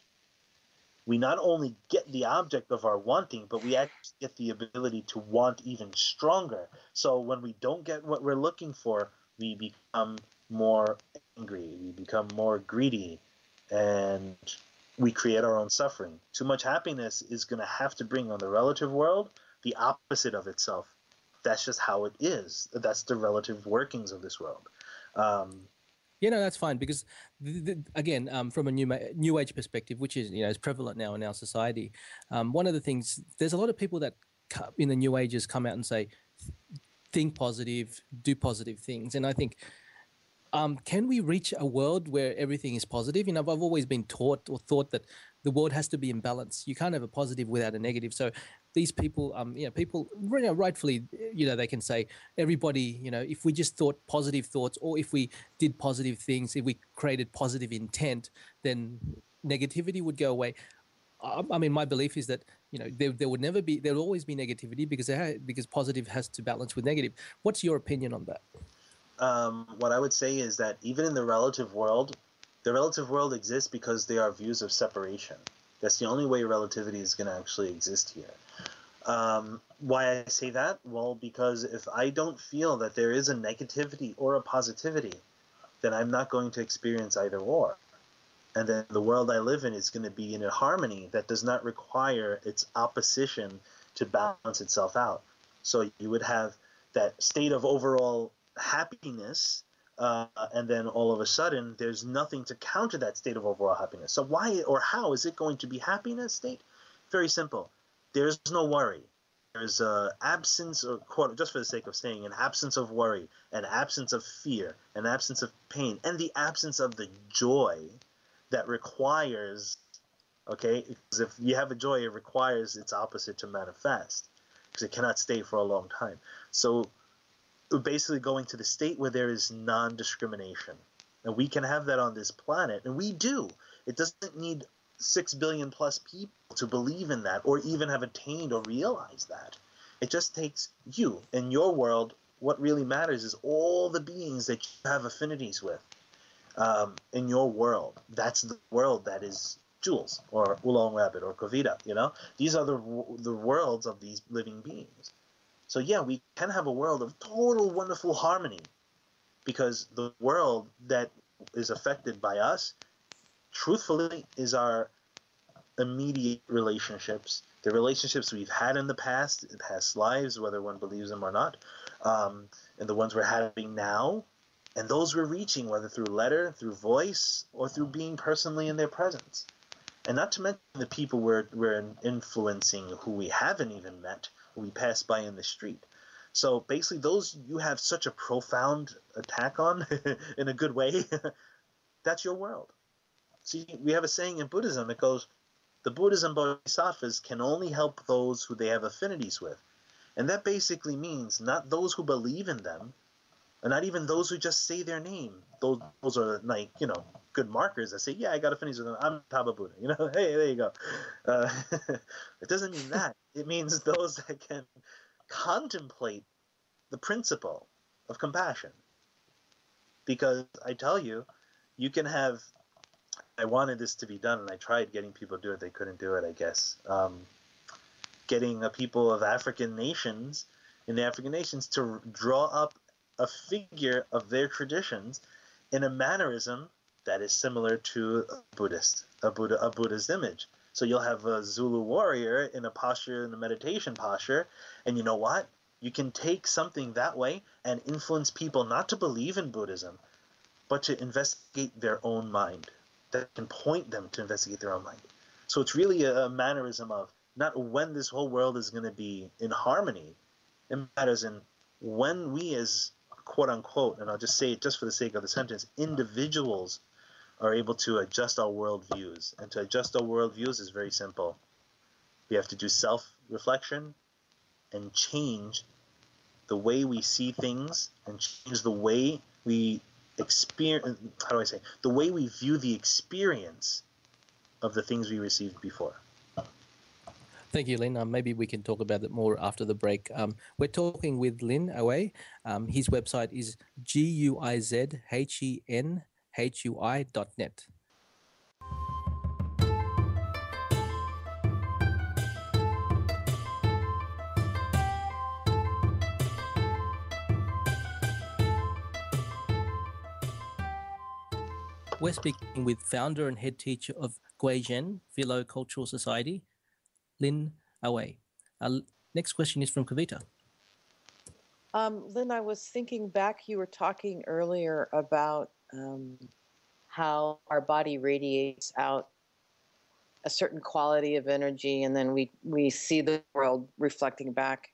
[SPEAKER 2] We not only get the object of our wanting, but we actually get the ability to want even stronger. So when we don't get what we're looking for, we become more angry, we become more greedy, and we create our own suffering. Too much happiness is going to have to bring on the relative world the opposite of itself. That's just how it is. That's the relative workings of this world.
[SPEAKER 1] That's fine because, again, from a new age perspective, which is prevalent now in our society, one of the things, there's a lot of people that in the new ages come out and say, think positive, do positive things. And I think, can we reach a world where everything is positive? I've always been taught or thought that the world has to be in balance. You can't have a positive without a negative. So these people, people rightfully, they can say everybody, if we just thought positive thoughts, or if we did positive things, if we created positive intent, then negativity would go away. I mean, my belief is that there will always be negativity because positive has to balance with negative. What's your opinion on that?
[SPEAKER 2] What I would say is that even in the relative world exists because there are views of separation. That's the only way relativity is going to actually exist here. Why I say that? Well, because if I don't feel that there is a negativity or a positivity, then I'm not going to experience either or. And then the world I live in is going to be in a harmony that does not require its opposition to balance itself out. So you would have that state of overall happiness, and then all of a sudden there's nothing to counter that state of overall happiness. So why or how is it going to be happiness state? Very simple. There's no worry. There's an absence, or quote, just for the sake of saying, an absence of worry, an absence of fear, an absence of pain, and the absence of the joy that requires, okay, because if you have a joy, it requires its opposite to manifest, because it cannot stay for a long time. So we're basically going to the state where there is non-discrimination. And we can have that on this planet, and we do. It doesn't need 6 billion plus people to believe in that or even have attained or realized that. It just takes you. In your world, what really matters is all the beings that you have affinities with. In your world, that's the world that is Jules or Oolong Rabbit or Kovita, These are the worlds of these living beings. So yeah, we can have a world of total wonderful harmony because the world that is affected by us, truthfully, is our immediate relationships, the relationships we've had in the past lives, whether one believes them or not, and the ones we're having now, And those we're reaching, whether through letter, through voice, or through being personally in their presence. And not to mention the people we're influencing who we haven't even met, who we pass by in the street. So basically, those you have such a profound attack on, in a good way, that's your world. See, we have a saying in Buddhism, it goes, the Buddhism bodhisattvas can only help those who they have affinities with. And that basically means not those who believe in them, and not even those who just say their name. Those are like, good markers that say, yeah, I got affinities with them. I'm Taba Buddha. Hey, there you go. It doesn't mean that. It means those that can contemplate the principle of compassion. Because I tell you, you can have, I wanted this to be done, and I tried getting people to do it. They couldn't do it, I guess. Getting people of African nations, in the African nations, to draw up a figure of their traditions in a mannerism that is similar to a Buddha's image. So you'll have a Zulu warrior in a meditation posture, and you know what? You can take something that way and influence people not to believe in Buddhism, but to investigate their own mind. That can point them to investigate their own mind. So it's really a mannerism of not when this whole world is going to be in harmony. It matters in when we as quote unquote, and I'll just say it just for the sake of the sentence, individuals are able to adjust our worldviews. And to adjust our worldviews is very simple. We have to do self-reflection and change the way we see things and change the way we experience, the way we view the experience of the things we received before.
[SPEAKER 1] Thank you, Lin. Maybe we can talk about it more after the break. We're talking with Lin Ai Wei. His website is guizhenhui.net. We're speaking with founder and head teacher of Guizhen Philo-Cultural Society, Lin Ai Wei. Next question is from Kavita.
[SPEAKER 4] Lin, I was thinking back, you were talking earlier about how our body radiates out a certain quality of energy, and then we see the world reflecting back.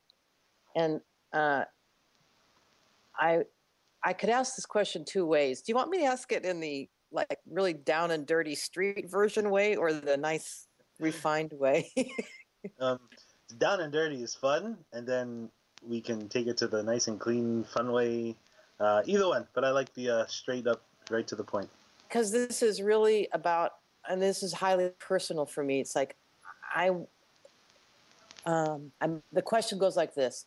[SPEAKER 4] And I could ask this question two ways. Do you want me to ask it in the really down and dirty street version way, or the nice refined way?
[SPEAKER 2] Down and dirty is fun, and then we can take it to the nice and clean, fun way. Either one, but I like the straight up, right to the point.
[SPEAKER 4] Because this is really about, and this is highly personal for me. It's like the question goes like this: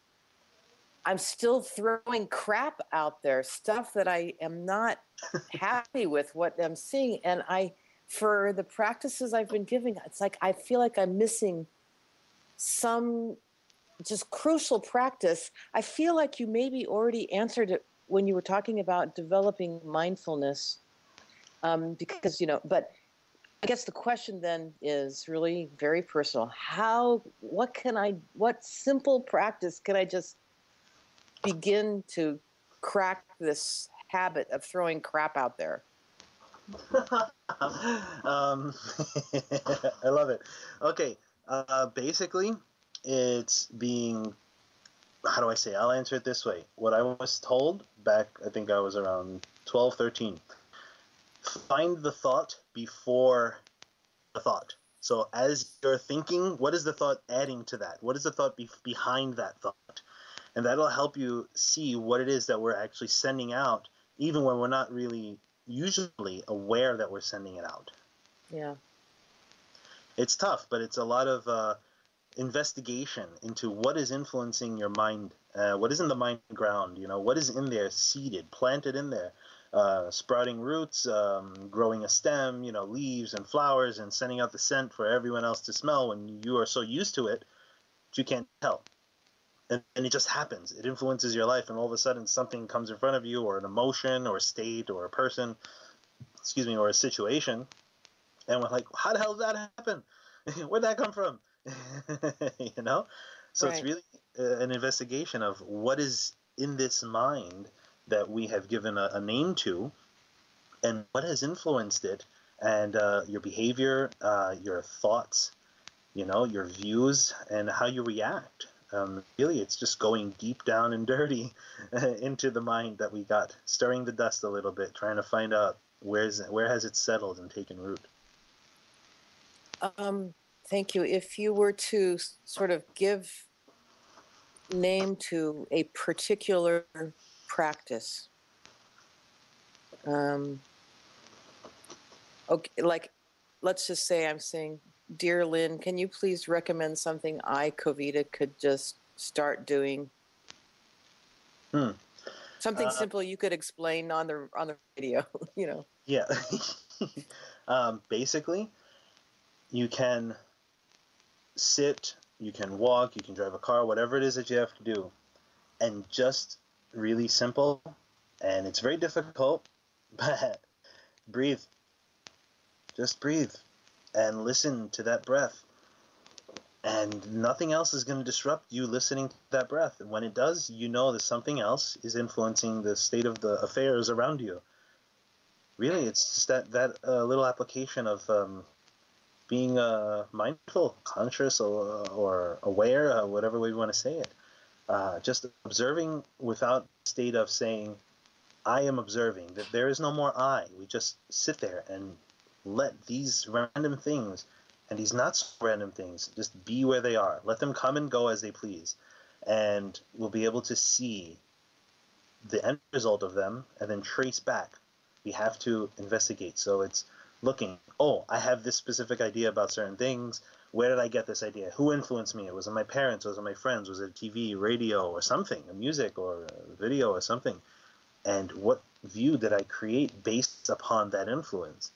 [SPEAKER 4] I'm still throwing crap out there, stuff that I am not happy with what I'm seeing, and for the practices I've been giving, it's like I feel like I'm missing some just crucial practice. I feel like you maybe already answered it when you were talking about developing mindfulness, because, but I guess the question then is really very personal. What simple practice can I just begin to crack this habit of throwing crap out there?
[SPEAKER 2] I love it. Okay. Basically, it's being, how do I say? I'll answer it this way. What I was told back, I think I was around 12, 13. Find the thought before the thought. So as you're thinking, what is the thought adding to that? What is the thought behind that thought? And that'll help you see what it is that we're actually sending out, even when we're not really usually aware that we're sending it out.
[SPEAKER 4] Yeah.
[SPEAKER 2] It's tough, but it's a lot of investigation into what is influencing your mind, what is in the mind ground, what is in there seeded, planted in there, sprouting roots, growing a stem, leaves and flowers, and sending out the scent for everyone else to smell when you are so used to it that you can't tell. And it just happens. It influences your life, and all of a sudden something comes in front of you, or an emotion, or a state, or a person, or a situation, and we're like, how the hell did that happen? Where'd that come from? So right. It's really an investigation of what is in this mind that we have given a name to, and what has influenced it, and your behavior, your thoughts, your views, and how you react. Really, it's just going deep down and dirty into the mind that we got, stirring the dust a little bit, trying to find out where has it settled and taken root.
[SPEAKER 4] Thank you. If you were to sort of give name to a particular practice, okay, like, let's just say I'm saying, dear Lin, can you please recommend something I, Kavita, could just start doing? Something simple you could explain on the radio,
[SPEAKER 2] Yeah. Basically, you can sit, you can walk, you can drive a car, whatever it is that you have to do, and just really simple, and it's very difficult, but breathe. Just breathe and listen to that breath. And nothing else is going to disrupt you listening to that breath. And when it does, that something else is influencing the state of the affairs around you. Really, it's just that little application of being mindful, conscious, or aware, whatever way you want to say it. Just observing without state of saying, I am observing, that there is no more I. We just sit there and let these random things and these not so random things just be where they are. Let them come and go as they please. And we'll be able to see the end result of them and then trace back. We have to investigate. So it's looking, I have this specific idea about certain things. Where did I get this idea? Who influenced me? Was it my parents? Was it my friends? Was it TV, radio, or something? A music or a video or something? And what view did I create based upon that influence?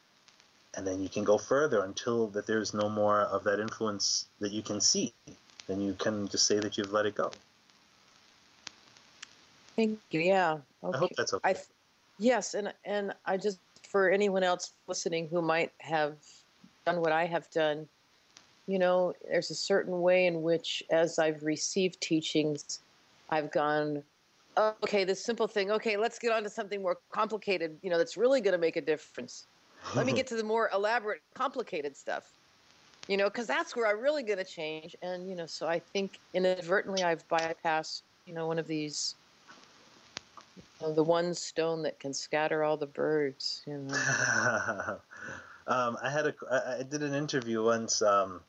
[SPEAKER 2] And then you can go further until that there's no more of that influence that you can see. Then you can just say that you've let it go.
[SPEAKER 4] Thank you. Yeah. Okay.
[SPEAKER 2] I hope that's okay.
[SPEAKER 4] Yes, and I just, for anyone else listening who might have done what I have done, there's a certain way in which, as I've received teachings, I've gone, okay, this simple thing, okay, let's get on to something more complicated, that's really going to make a difference. Let me get to the more elaborate, complicated stuff, because that's where I'm really going to change. And, so I think inadvertently I've bypassed, one of these, the one stone that can scatter all the birds,
[SPEAKER 2] I did an interview once on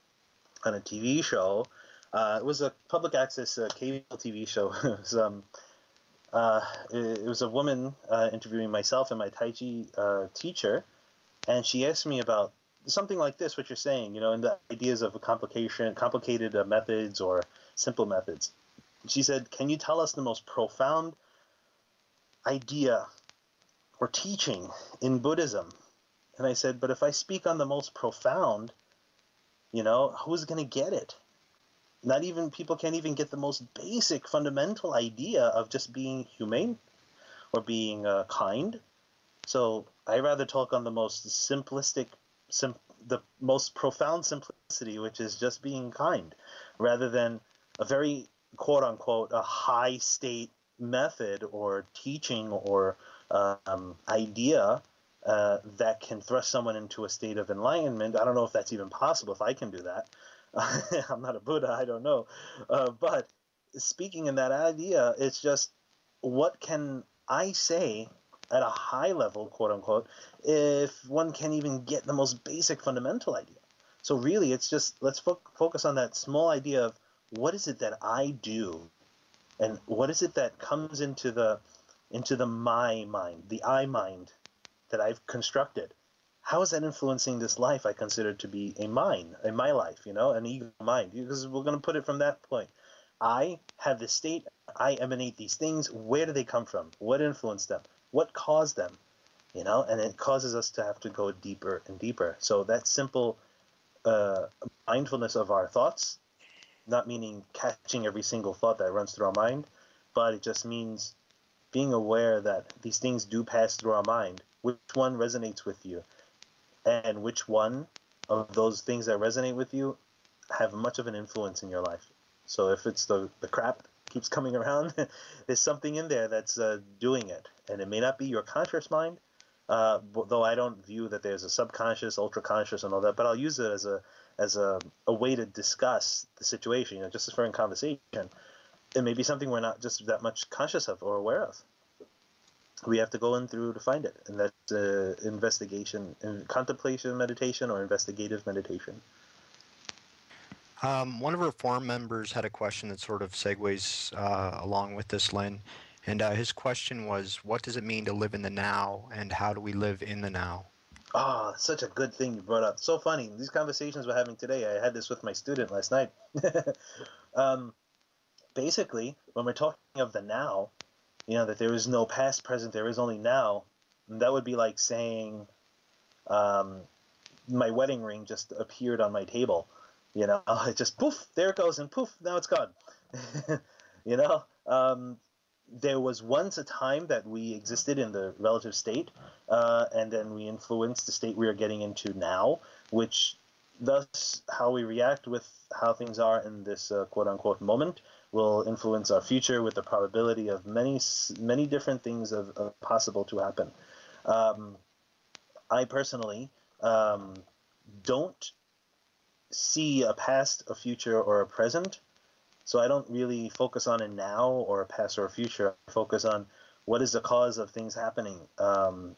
[SPEAKER 2] a TV show. It was a public access cable TV show. It was a woman interviewing myself and my Tai Chi teacher, and she asked me about something like this, what you're saying, and the ideas of complicated methods or simple methods. She said, can you tell us the most profound idea or teaching in Buddhism? And I said, but if I speak on the most profound, who's going to get it? Not even people can't even get the most basic fundamental idea of just being humane or being kind. So I rather talk on the most simplistic, the most profound simplicity, which is just being kind, rather than a very quote unquote a high state method or teaching or idea that can thrust someone into a state of enlightenment. I don't know if that's even possible, if I can do that. I'm not a Buddha, I don't know. But speaking in that idea, it's just, what can I say at a high level, quote unquote, if one can't even get the most basic fundamental idea? So really, it's just, let's focus on that small idea of what is it that I do, and what is it that comes into the my mind, the I mind that I've constructed. How is that influencing this life I consider to be a mine, my life, an ego mind? Because we're going to put it from that point. I have this state, I emanate these things. Where do they come from? What influenced them? What caused them? And it causes us to have to go deeper and deeper. So that simple mindfulness of our thoughts, not meaning catching every single thought that runs through our mind, but it just means being aware that these things do pass through our mind. Which one resonates with you? And which one of those things that resonate with you have much of an influence in your life? So if it's the crap, keeps coming around, there's something in there that's doing it. And it may not be your conscious mind, though I don't view that there's a subconscious, ultra conscious, and all that. But I'll use it as a way to discuss the situation, just as for in conversation. It may be something we're not just that much conscious of or aware of. We have to go in through to find it, and that's investigation, and contemplation meditation, or investigative meditation.
[SPEAKER 3] One of our forum members had a question that sort of segues along with this, Lin. And his question was, what does it mean to live in the now, and how do we live in the now?
[SPEAKER 2] Oh, such a good thing you brought up. So funny. These conversations we're having today, I had this with my student last night. Basically, when we're talking of the now, that there is no past, present, there is only now, that would be like saying my wedding ring just appeared on my table. It just poof, there it goes, and poof, now it's gone. There was once a time that we existed in the relative state, and then we influenced the state we are getting into now, which thus how we react with how things are in this quote-unquote moment will influence our future with the probability of many different things of possible to happen. I personally don't see a past, a future, or a present. So I don't really focus on a now or a past or a future. I focus on what is the cause of things happening.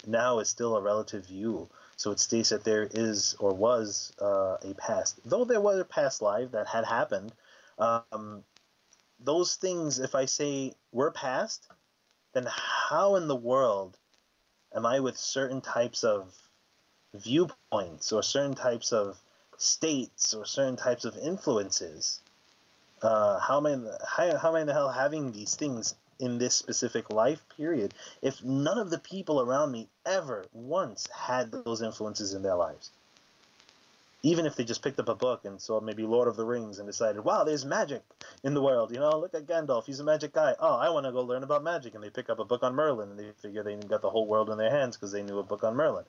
[SPEAKER 2] Now is still a relative view. So it states that there is or was a past. Though there was a past life that had happened, those things, if I say we're past, then how in the world am I with certain types of viewpoints or certain types of states or certain types of influences? How am I in the hell having these things in this specific life period if none of the people around me ever once had those influences in their lives? Even if they just picked up a book and saw maybe Lord of the Rings and decided, wow, there's magic in the world. Look at Gandalf, he's a magic guy. Oh, I want to go learn about magic. And they pick up a book on Merlin and they figure they got the whole world in their hands because they knew a book on Merlin.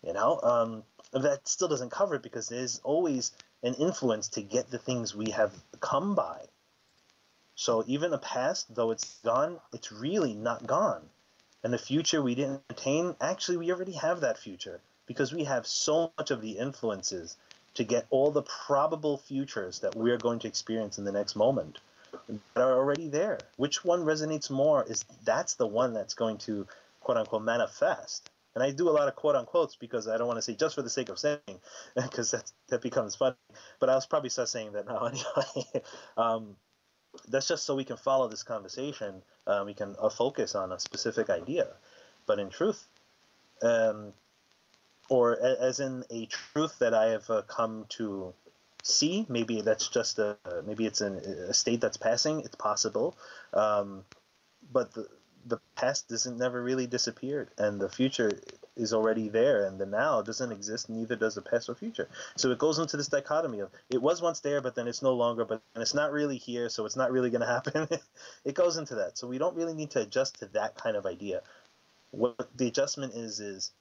[SPEAKER 2] That still doesn't cover it because there's always an influence to get the things we have come by. So even the past, though it's gone, it's really not gone. And the future we didn't attain, actually we already have that future because we have so much of the influences to get all the probable futures that we're going to experience in the next moment that are already there. Which one resonates more that's the one that's going to, quote unquote, manifest. And I do a lot of quote unquotes because I don't want to say just for the sake of saying, because that becomes funny. But I'll probably start saying that now anyway. That's just so we can follow this conversation. We can focus on a specific idea. But in truth, or as in a truth that I have come to see, maybe that's just maybe it's a state that's passing. It's possible, but the past never really disappeared, and the future is already there, and the now doesn't exist, neither does the past or future. So it goes into this dichotomy of it was once there, but then it's no longer, but and it's not really here, so it's not really going to happen. It goes into that. So we don't really need to adjust to that kind of idea. What the adjustment is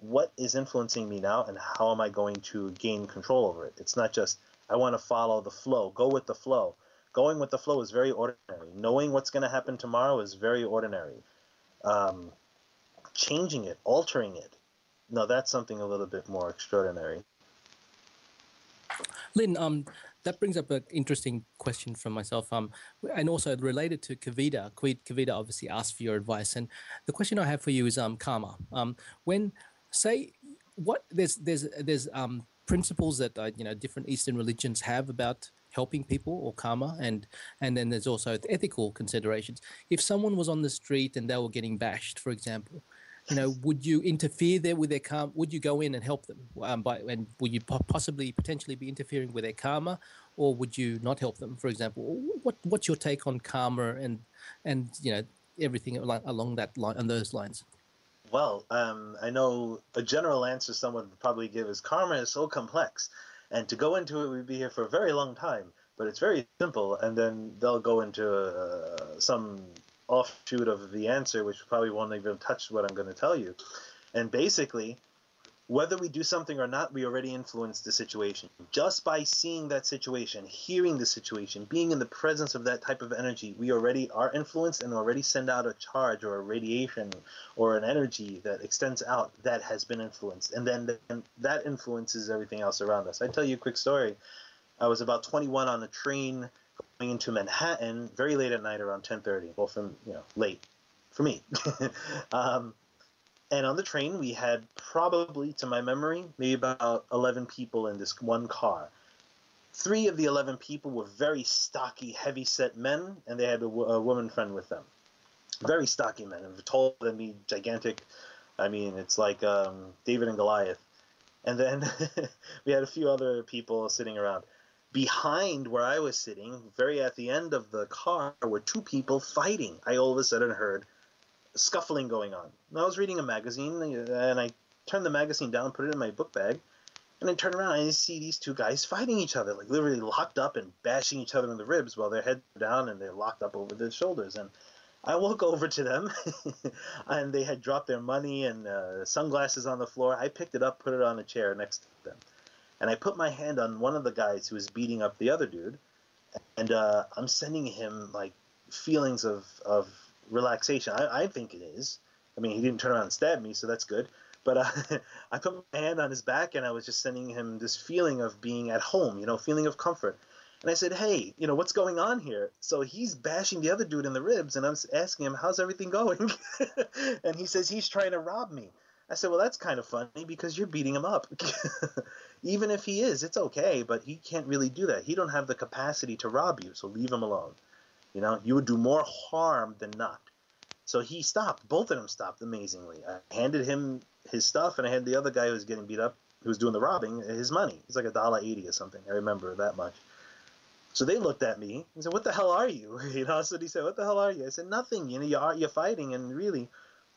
[SPEAKER 2] what is influencing me now, and how am I going to gain control over it? It's not just I want to follow the flow, go with the flow. Going with the flow is very ordinary. Knowing what's going to happen tomorrow is very ordinary. Changing it, altering it, no, that's something a little bit more extraordinary.
[SPEAKER 1] Lin, that brings up an interesting question from myself, and also related to Kavita. Kavita obviously asked for your advice, and the question I have for you is karma. When say what there's principles that different Eastern religions have about helping people or karma, and then there's also ethical considerations. If someone was on the street and they were getting bashed, for example, would you interfere there with their karma? Would you go in and help them? And would you potentially be interfering with their karma, or would you not help them? For example, what's your take on karma and everything along that line, on those lines?
[SPEAKER 2] Well, I know a general answer someone would probably give is karma is so complex, and to go into it, we'd be here for a very long time. But it's very simple, and then they'll go into some offshoot of the answer, which probably won't even touch what I'm going to tell you. And basically, whether we do something or not, we already influence the situation. Just by seeing that situation, hearing the situation, being in the presence of that type of energy, we already are influenced and already send out a charge or a radiation or an energy that extends out that has been influenced. And then that influences everything else around us. I tell you a quick story. I was about 21 on a train going into Manhattan very late at night, around 10:30. Well, from, late for me. And on the train, we had probably, to my memory, maybe about 11 people in this one car. 3 of the 11 people were very stocky, heavy-set men, and they had a woman friend with them. Very stocky men, and taller than me, gigantic. I mean, it's like David and Goliath. And then we had a few other people sitting around. Behind where I was sitting, very at the end of the car, were 2 people fighting. I all of a sudden heard scuffling going on. And I was reading a magazine, and I turned the magazine down, put it in my book bag, and I turned around and I see these 2 guys fighting each other, like literally locked up and bashing each other in the ribs while their heads are down and they're locked up over their shoulders. And I walk over to them, and they had dropped their money and sunglasses on the floor. I picked it up, put it on a chair next to them, and I put my hand on one of the guys who was beating up the other dude, and I'm sending him like feelings of relaxation. I think it is. I mean, he didn't turn around and stab me, so that's good. But I put my hand on his back, and I was just sending him this feeling of being at home, feeling of comfort. And I said, hey, what's going on here? So he's bashing the other dude in the ribs, and I'm asking him, how's everything going? And he says he's trying to rob me. I said, well, that's kind of funny because you're beating him up. Even if he is, it's okay, but he can't really do that. He don't have the capacity to rob you, so leave him alone. You would do more harm than not. So he stopped. Both of them stopped amazingly. I handed him his stuff, and I handed the other guy who was getting beat up, who was doing the robbing, his money. It's like $1.80 or something. I remember that much. So they looked at me and said, what the hell are you? So he said, what the hell are you? I said, nothing. You're fighting, and really,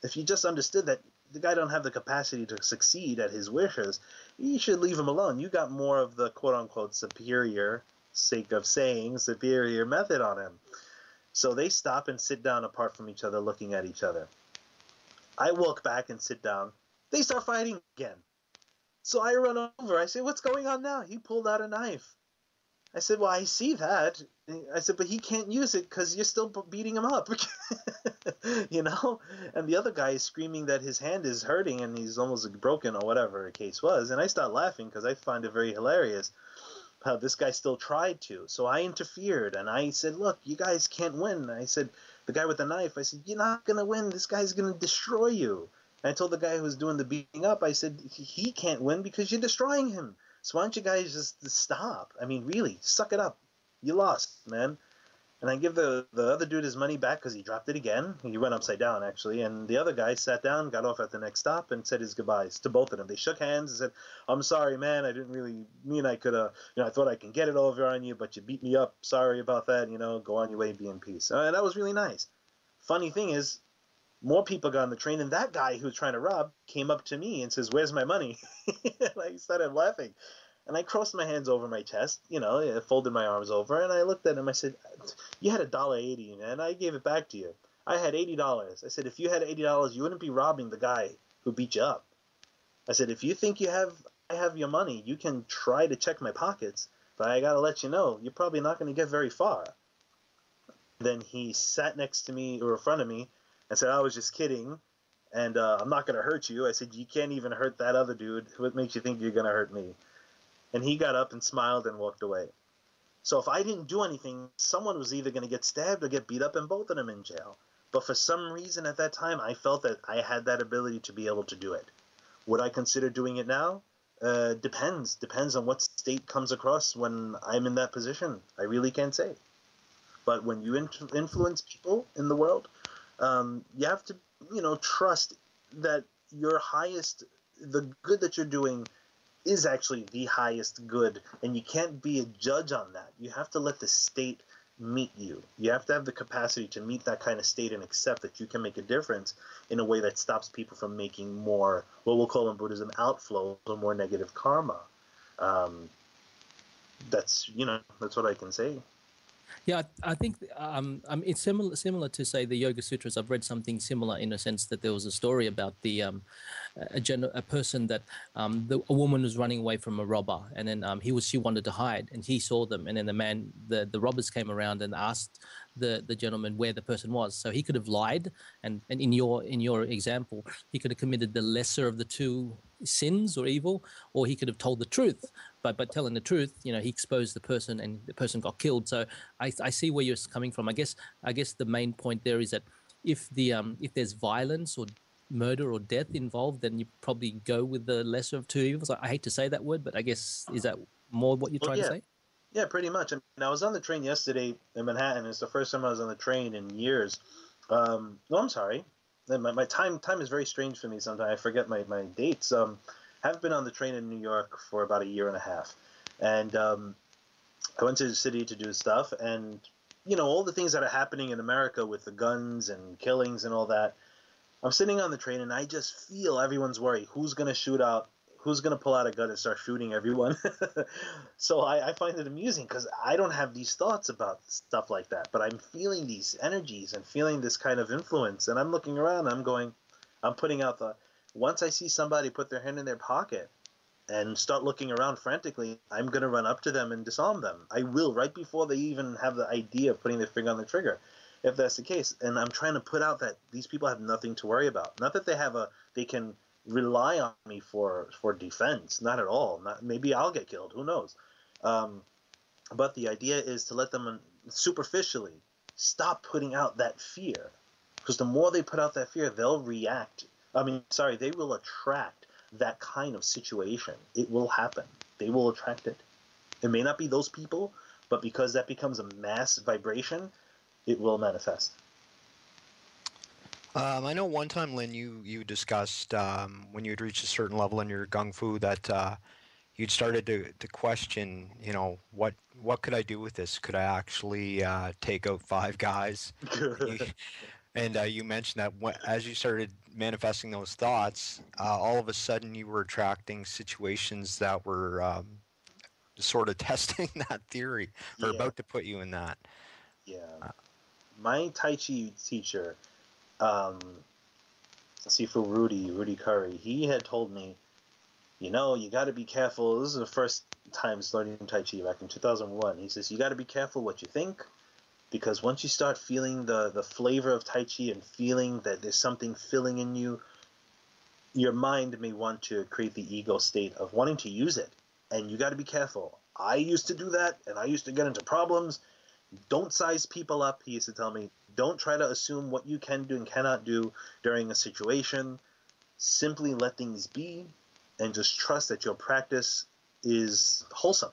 [SPEAKER 2] if you just understood that the guy don't have the capacity to succeed at his wishes, you should leave him alone. You got more of the quote-unquote superior, sake of saying, superior method on him. So they stop and sit down apart from each other, looking at each other. I walk back and sit down. They start fighting again. So I run over. I say, what's going on now? He pulled out a knife. I said, well, I see that. I said, but he can't use it because you're still beating him up. And the other guy is screaming that his hand is hurting and he's almost broken or whatever the case was. And I start laughing because I find it very hilarious how this guy still tried to. So I interfered and I said, look, you guys can't win. I said, the guy with the knife, I said, you're not going to win. This guy's going to destroy you. And I told the guy who was doing the beating up, I said, he can't win because you're destroying him. So why don't you guys just stop? I mean, really, suck it up. You lost, man. And I give the other dude his money back because he dropped it again. He went upside down, actually. And the other guy sat down, got off at the next stop, and said his goodbyes to both of them. They shook hands and said, I'm sorry, man. I didn't really mean I could have, I thought I can get it over on you, but you beat me up. Sorry about that. Go on your way, be in peace. And that was really nice. Funny thing is, more people got on the train, and that guy who was trying to rob came up to me and says, where's my money? And I started laughing. And I crossed my hands over my chest, I folded my arms over, and I looked at him. I said, you had $1.80, man. I gave it back to you. I had $80. I said, if you had $80, you wouldn't be robbing the guy who beat you up. I said, if you think I have your money, you can try to check my pockets, but I got to let you know, you're probably not going to get very far. Then he sat next to me or in front of me and said, I was just kidding, and I'm not going to hurt you. I said, you can't even hurt that other dude. What makes you think you're going to hurt me? And he got up and smiled and walked away. So if I didn't do anything, someone was either going to get stabbed or get beat up, and both of them in jail. But for some reason at that time, I felt that I had that ability to be able to do it. Would I consider doing it now? Depends. Depends on what state comes across when I'm in that position. I really can't say. But when you influence people in the world, you have to, trust that the good that you're doing is actually the highest good, and you can't be a judge on that. You have to let the state meet you. You have to have the capacity to meet that kind of state and accept that you can make a difference in a way that stops people from making more, what we'll call in Buddhism, outflow, or more negative karma. That's what I can say.
[SPEAKER 1] Yeah, I think it's similar to, say, the Yoga Sutras. I've read something similar in a sense that there was a story about a person that a woman was running away from a robber, and then she wanted to hide, and he saw them, and then the robbers came around and asked the gentleman where the person was. So he could have lied, and in your example, he could have committed the lesser of the two sins or evil, or he could have told the truth. But by telling the truth, he exposed the person, and the person got killed. So I see where you're coming from. I guess the main point there is that if there's violence or murder or death involved, then you probably go with the lesser of two evils. I hate to say that word, but I guess, is that more what you're
[SPEAKER 2] Well,
[SPEAKER 1] trying to say?
[SPEAKER 2] yeah, pretty much. I mean, I was on the train yesterday in Manhattan. It's the first time I was on the train in years. No, I'm sorry. My time is very strange for me sometimes. I forget my dates. Have been on the train in New York for about a year and a half. And I went to the city to do stuff. And, all the things that are happening in America with the guns and killings and all that. I'm sitting on the train and I just feel everyone's worried. Who's going to shoot out? Who's going to pull out a gun and start shooting everyone? So I find it amusing because I don't have these thoughts about stuff like that, but I'm feeling these energies and feeling this kind of influence. And I'm looking around and I'm putting out once I see somebody put their hand in their pocket and start looking around frantically, I'm going to run up to them and disarm them. I will, right before they even have the idea of putting their finger on the trigger, if that's the case. And I'm trying to put out that these people have nothing to worry about. Not that they can rely on me for defense. Not at all. Maybe I'll get killed. Who knows? But the idea is to let them superficially stop putting out that fear. Because the more they put out that fear, they'll react. They will attract that kind of situation. It will happen. They will attract it. It may not be those people, but because that becomes a mass vibration, it will manifest.
[SPEAKER 3] I know one time, Lin, you discussed when you had reached a certain level in your gung fu that you'd started to question, what could I do with this? Could I actually take out 5 guys? And you mentioned that as you started manifesting those thoughts, all of a sudden you were attracting situations that were sort of testing that theory, or
[SPEAKER 2] Yeah.
[SPEAKER 3] about to put you in that.
[SPEAKER 2] Yeah. My Tai Chi teacher, Sifu Rudy Curry, he had told me, you got to be careful. This is the first time starting Tai Chi back in 2001. He says, you got to be careful what you think, because once you start feeling the flavor of Tai Chi and feeling that there's something filling in you, your mind may want to create the ego state of wanting to use it. And you got to be careful. I used to do that, and I used to get into problems. Don't size people up, he used to tell me. Don't try to assume what you can do and cannot do during a situation. Simply let things be and just trust that your practice is wholesome,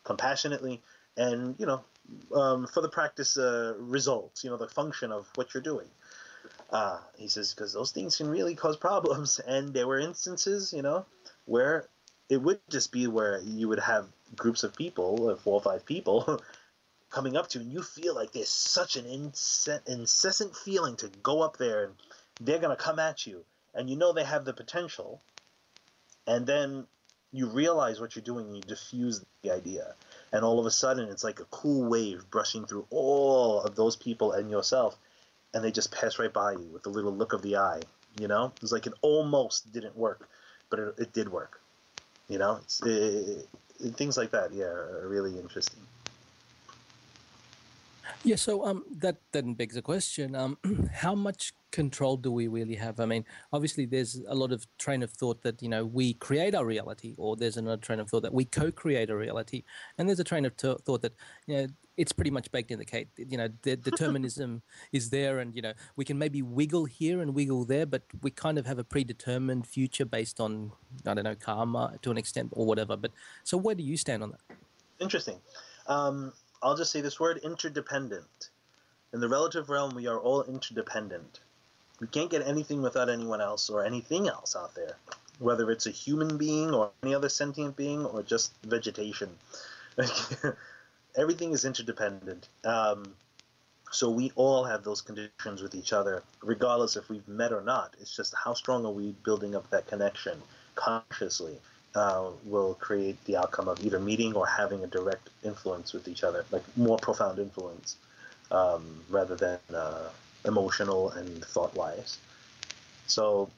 [SPEAKER 2] compassionately, and, for the practice results, the function of what you're doing. He says, because those things can really cause problems. And there were instances, where it would just be where you would have groups of people, 4 or 5 people, coming up to you, and you feel like there's such an incessant feeling to go up there, and they're going to come at you, and they have the potential, and then you realize what you're doing, and you diffuse the idea, and all of a sudden it's like a cool wave brushing through all of those people and yourself, and they just pass right by you with a little look of the eye. It's like it almost didn't work, but it did work. Things like that, are really interesting.
[SPEAKER 1] Yeah, so that then begs a question: how much control do we really have? I mean, obviously, there's a lot of train of thought that we create our reality, or there's another train of thought that we co-create a reality, and there's a train of thought that it's pretty much baked in the cake. The determinism is there, and we can maybe wiggle here and wiggle there, but we kind of have a predetermined future based on, I don't know, karma to an extent or whatever. But so, where do you stand on that?
[SPEAKER 2] Interesting. I'll just say this word: interdependent. In the relative realm, we are all interdependent. We can't get anything without anyone else or anything else out there, whether it's a human being or any other sentient being or just vegetation. Everything is interdependent. So we all have those conditions with each other, regardless if we've met or not. It's just how strong are we building up that connection consciously. will create the outcome of either meeting or having a direct influence with each other, like more profound influence, rather than emotional and thought-wise. So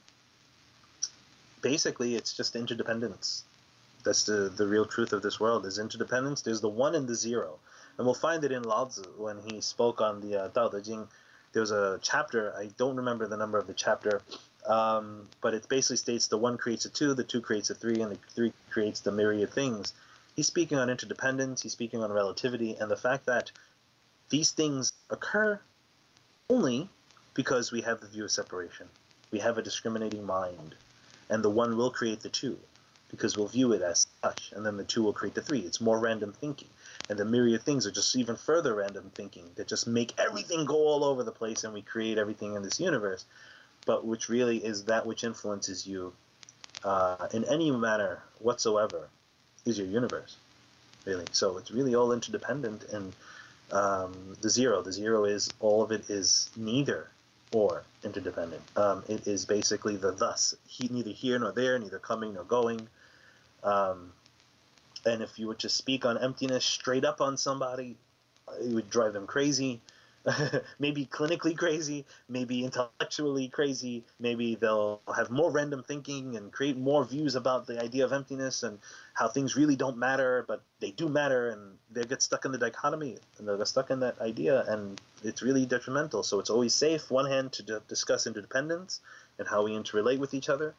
[SPEAKER 2] basically, it's just interdependence. That's the real truth of this world, is interdependence. There's the one and the zero. And we'll find it in Lao Tzu when he spoke on the Daoism. There was a chapter, I don't remember the number of the chapter, but it basically states the one creates a two, the two creates a three, and the three creates the myriad things. He's speaking on interdependence, he's speaking on relativity, and the fact that these things occur only because we have the view of separation. We have a discriminating mind, and the one will create the two, because we'll view it as such, and then the two will create the three. It's more random thinking. And the myriad things are just even further random thinking that just make everything go all over the place, and we create everything in this universe, but which really is that which influences you in any manner whatsoever is your universe, really. So it's really all interdependent, and the zero is, all of it is neither or interdependent. It is basically the thus, neither here nor there, neither coming nor going. And if you were to speak on emptiness straight up on somebody, it would drive them crazy. Maybe clinically crazy, maybe intellectually crazy, maybe they'll have more random thinking and create more views about the idea of emptiness and how things really don't matter, but they do matter, and they get stuck in the dichotomy, and they'll get stuck in that idea, and it's really detrimental. So it's always safe, one hand, to discuss interdependence and how we interrelate with each other,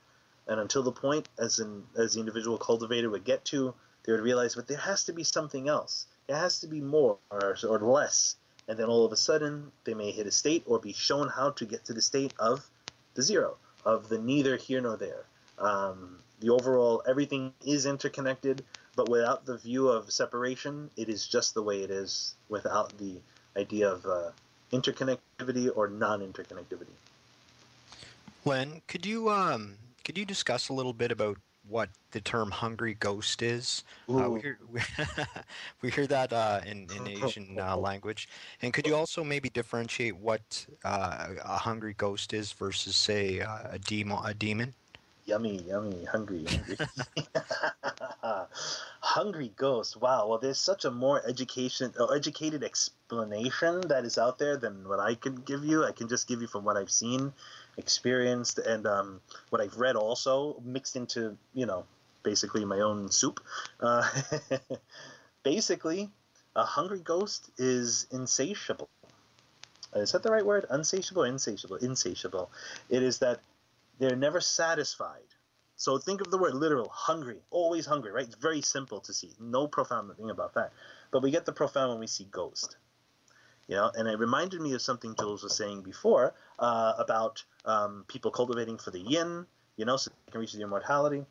[SPEAKER 2] and until the point, as the individual cultivator would get to, they would realize, but there has to be something else. There has to be more or less. And then all of a sudden, they may hit a state or be shown how to get to the state of the zero, of the neither here nor there. The overall, everything is interconnected, but without the view of separation, it is just the way it is, without the idea of interconnectivity or non-interconnectivity.
[SPEAKER 3] Len, could you discuss a little bit about what the term "hungry ghost" is? We hear that in Asian language, and could you also maybe differentiate what a hungry ghost is versus, say, a demon?
[SPEAKER 2] Yummy, hungry. Hungry ghost. Wow. Well, there's such a more educated explanation that is out there than what I can give you. I can just give you from what I've seen, experienced, and what I've read also, mixed into, basically my own soup. Basically, a hungry ghost is insatiable. Is that the right word? Unsatiable? Insatiable. Insatiable. It is that they're never satisfied. So think of the word literal, hungry, always hungry, right? It's very simple to see. No profound thing about that. But we get the profound when we see ghost. And it reminded me of something Jules was saying before about people cultivating for the yin, so they can reach the immortality.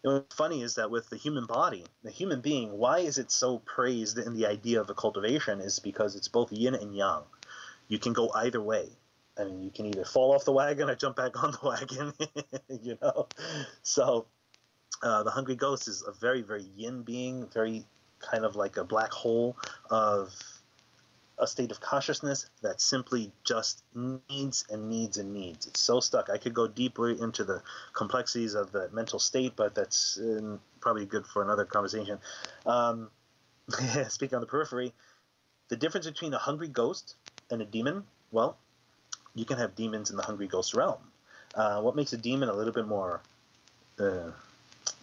[SPEAKER 2] What's funny is that with the human body, the human being, why is it so praised in the idea of a cultivation is because it's both yin and yang. You can go either way. I mean, you can either fall off the wagon or jump back on the wagon, So the hungry ghost is a very, very yin being, very kind of like a black hole of a state of consciousness that simply just needs and needs and needs. It's so stuck. I could go deeper into the complexities of the mental state, but that's probably good for another conversation. Speaking on the periphery, the difference between a hungry ghost and a demon, well, you can have demons in the hungry ghost realm. What makes a demon a little bit more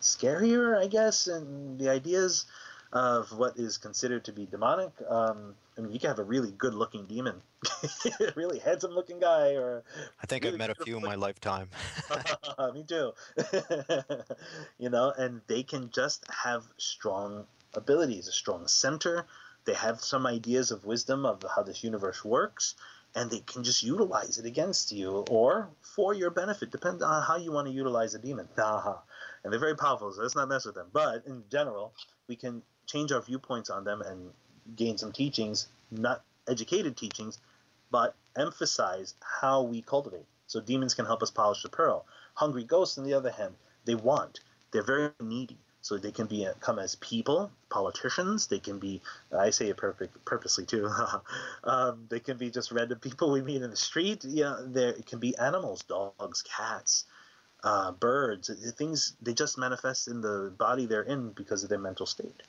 [SPEAKER 2] scarier, I guess, and the ideas of what is considered to be demonic. You can have a really good-looking demon, a really handsome-looking guy, or
[SPEAKER 3] I think really I've met a few in my lifetime.
[SPEAKER 2] Me too. And they can just have strong abilities, a strong center. They have some ideas of wisdom of how this universe works, and they can just utilize it against you or for your benefit, depending on how you want to utilize a demon. And they're very powerful, so let's not mess with them. But in general, we can change our viewpoints on them and gain some teachings, not educated teachings, but emphasize how we cultivate. So demons can help us polish the pearl. Hungry ghosts, on the other hand, they're very needy. So they can come as people, politicians. They can be, I say it purposely too. They can be just random people we meet in the street. It can be animals, dogs, cats. birds, things, they just manifest in the body they're in because of their mental state.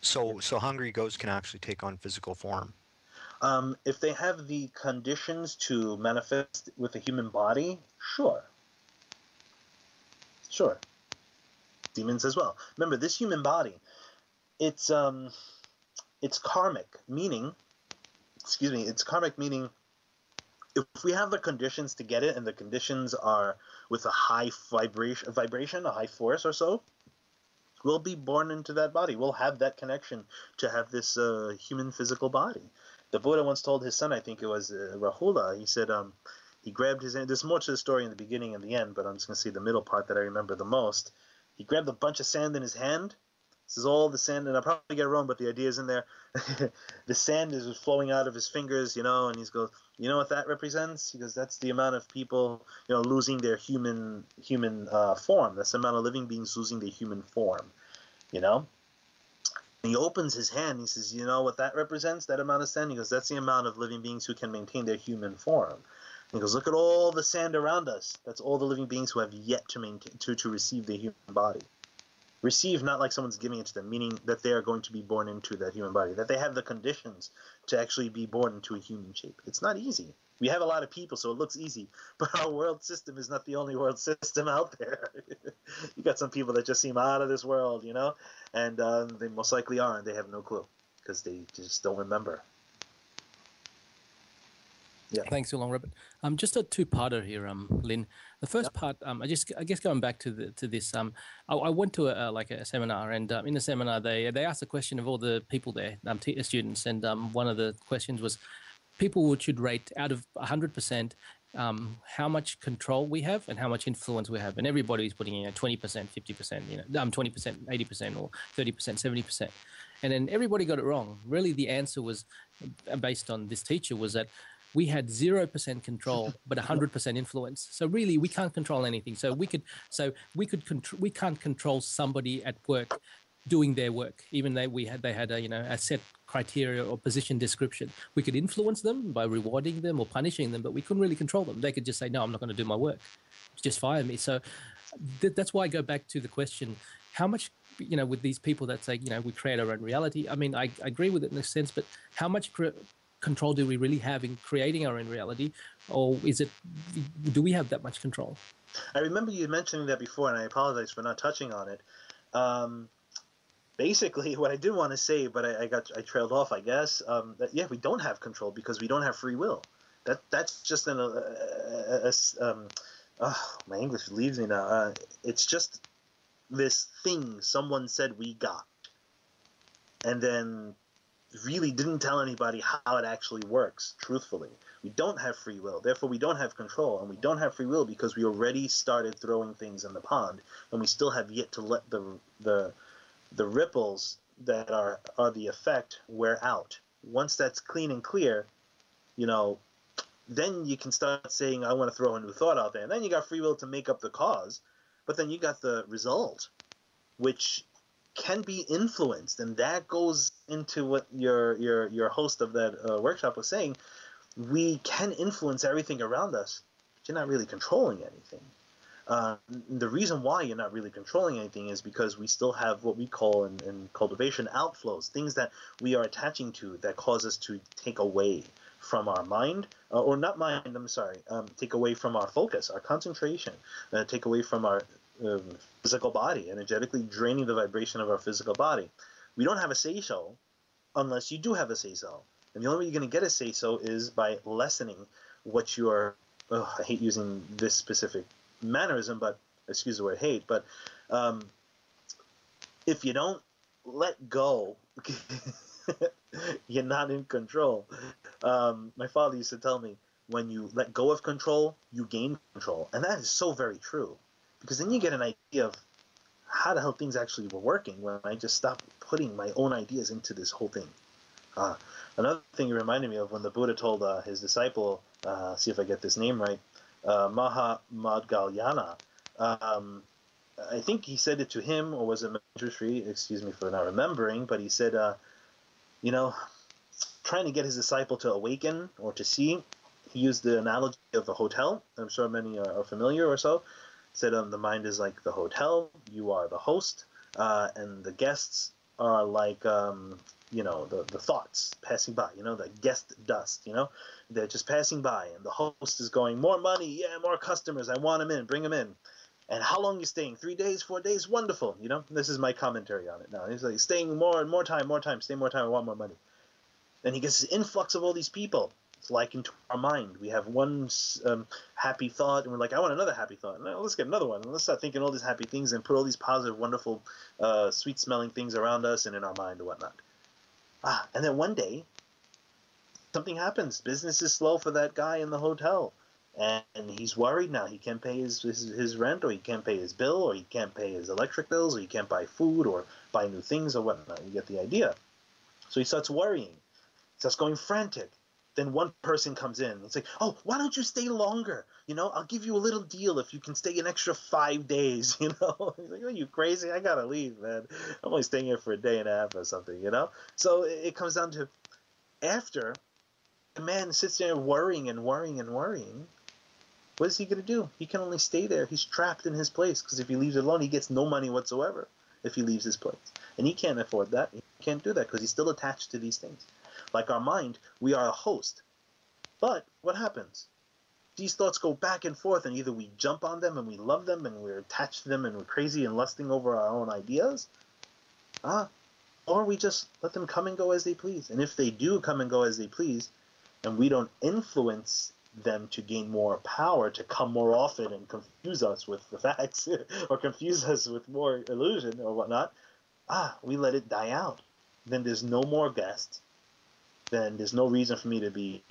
[SPEAKER 3] So hungry ghosts can actually take on physical form.
[SPEAKER 2] If they have the conditions to manifest with a human body, sure. Sure. Demons as well. Remember, this human body, it's karmic, meaning, it's karmic meaning if we have the conditions to get it, and the conditions are with a high vibration, a high force or so, we'll be born into that body. We'll have that connection to have this human physical body. The Buddha once told his son, I think it was Rahula, he said, he grabbed his hand. There's more to the story in the beginning and the end, but I'm just going to say the middle part that I remember the most. He grabbed a bunch of sand in his hand. This is all the sand, and I probably get it wrong, but the idea is in there. The sand is flowing out of his fingers, and he's goes, you know what that represents? He goes, that's the amount of people, losing their human form. That's the amount of living beings losing their human form, And he opens his hand. He says, you know what that represents, that amount of sand? He goes, that's the amount of living beings who can maintain their human form. And he goes, look at all the sand around us. That's all the living beings who have yet to maintain, to receive their human body. Receive, not like someone's giving it to them, meaning that they are going to be born into that human body, that they have the conditions to actually be born into a human shape. It's not easy. We have a lot of people, so it looks easy, but our world system is not the only world system out there. You got some people that just seem out of this world, and they most likely are, and they have no clue because they just don't remember.
[SPEAKER 1] Yeah. Thanks so long, Robert. Just a two-parter here, Lin. The first part, I guess going back to this, I went to a seminar, and in the seminar they asked a question of all the people there, students, and one of the questions was, people should rate out of 100% how much control we have and how much influence we have, and everybody's putting 20%, 50%, 20%, 80%, or 30%, 70%, and then everybody got it wrong. Really, the answer was based on this teacher was that we had 0% control, but 100% influence. So really, we can't control anything. We can't control somebody at work doing their work, even though they had a set criteria or position description. We could influence them by rewarding them or punishing them, but we couldn't really control them. They could just say, no, I'm not going to do my work. Just fire me. So that's why I go back to the question, how much, with these people that say, we create our own reality. I mean, I agree with it in a sense, but how much control do we really have in creating our own reality, or do we have that much control?
[SPEAKER 2] I remember you mentioning that before, and I apologize for not touching on it. Basically, what I did want to say, but I trailed off, I guess, that we don't have control because we don't have free will. That's just my English leaves me now. It's just this thing someone said we got, and then really didn't tell anybody how it actually works, truthfully. We don't have free will, therefore we don't have control, and we don't have free will because we already started throwing things in the pond, and we still have yet to let the ripples that are the effect wear out. Once that's clean and clear, then you can start saying, I want to throw a new thought out there, and then you got free will to make up the cause, but then you got the result, which can be influenced, and that goes into what your host of that workshop was saying. We can influence everything around us, but you're not really controlling anything. The reason why you're not really controlling anything is because we still have what we call in cultivation outflows, things that we are attaching to that cause us to take away from our mind, or not mind, I'm sorry, take away from our focus, our concentration, take away from our physical body, energetically draining the vibration of our physical body. We don't have a say-so unless you do have a say-so. And the only way you're going to get a say-so is by lessening what you are, I hate using this specific mannerism, but excuse the word hate, but if you don't let go, you're not in control. My father used to tell me, when you let go of control, you gain control. And that is so very true. Because then you get an idea of how the hell things actually were working when I just stopped putting my own ideas into this whole thing. Another thing you reminded me of when the Buddha told his disciple, see if I get this name right, Madhyamaka. I think he said it to him, or was it Manjushri? Excuse me for not remembering, but he said, trying to get his disciple to awaken or to see, he used the analogy of a hotel. I'm sure many are familiar or so. Said the mind is like the hotel, you are the host, and the guests are like the thoughts passing by, the guest dust, they're just passing by, and the host is going, more money, yeah, more customers, I want them in, bring them in. And how long you staying? 3 days, 4 days? Wonderful, This is my commentary on it now. He's like, staying more and more time, stay more time, I want more money. And he gets this influx of all these people. It's like into our mind. We have one happy thought, and we're like, I want another happy thought. No, let's get another one. And let's start thinking all these happy things and put all these positive, wonderful, sweet-smelling things around us and in our mind and whatnot. And then one day, something happens. Business is slow for that guy in the hotel. And he's worried now. He can't pay his rent, or he can't pay his bill, or he can't pay his electric bills, or he can't buy food or buy new things or whatnot. You get the idea. So he starts worrying. Starts going frantic. Then one person comes in. It's like, oh, why don't you stay longer? I'll give you a little deal if you can stay an extra 5 days, He's like, are you crazy? I gotta leave, man. I'm only staying here for a day and a half or something, So it comes down to, after the man sits there worrying and worrying and worrying, what is he going to do? He can only stay there. He's trapped in his place, because if he leaves it alone, he gets no money whatsoever if he leaves his place. And he can't afford that. He can't do that because he's still attached to these things. Like our mind, we are a host. But what happens? These thoughts go back and forth, and either we jump on them and we love them and we're attached to them and we're crazy and lusting over our own ideas, or we just let them come and go as they please. And if they do come and go as they please, and we don't influence them to gain more power, to come more often and confuse us with the facts or confuse us with more illusion or whatnot, we let it die out. Then there's no more guests. Then there's no reason for me to be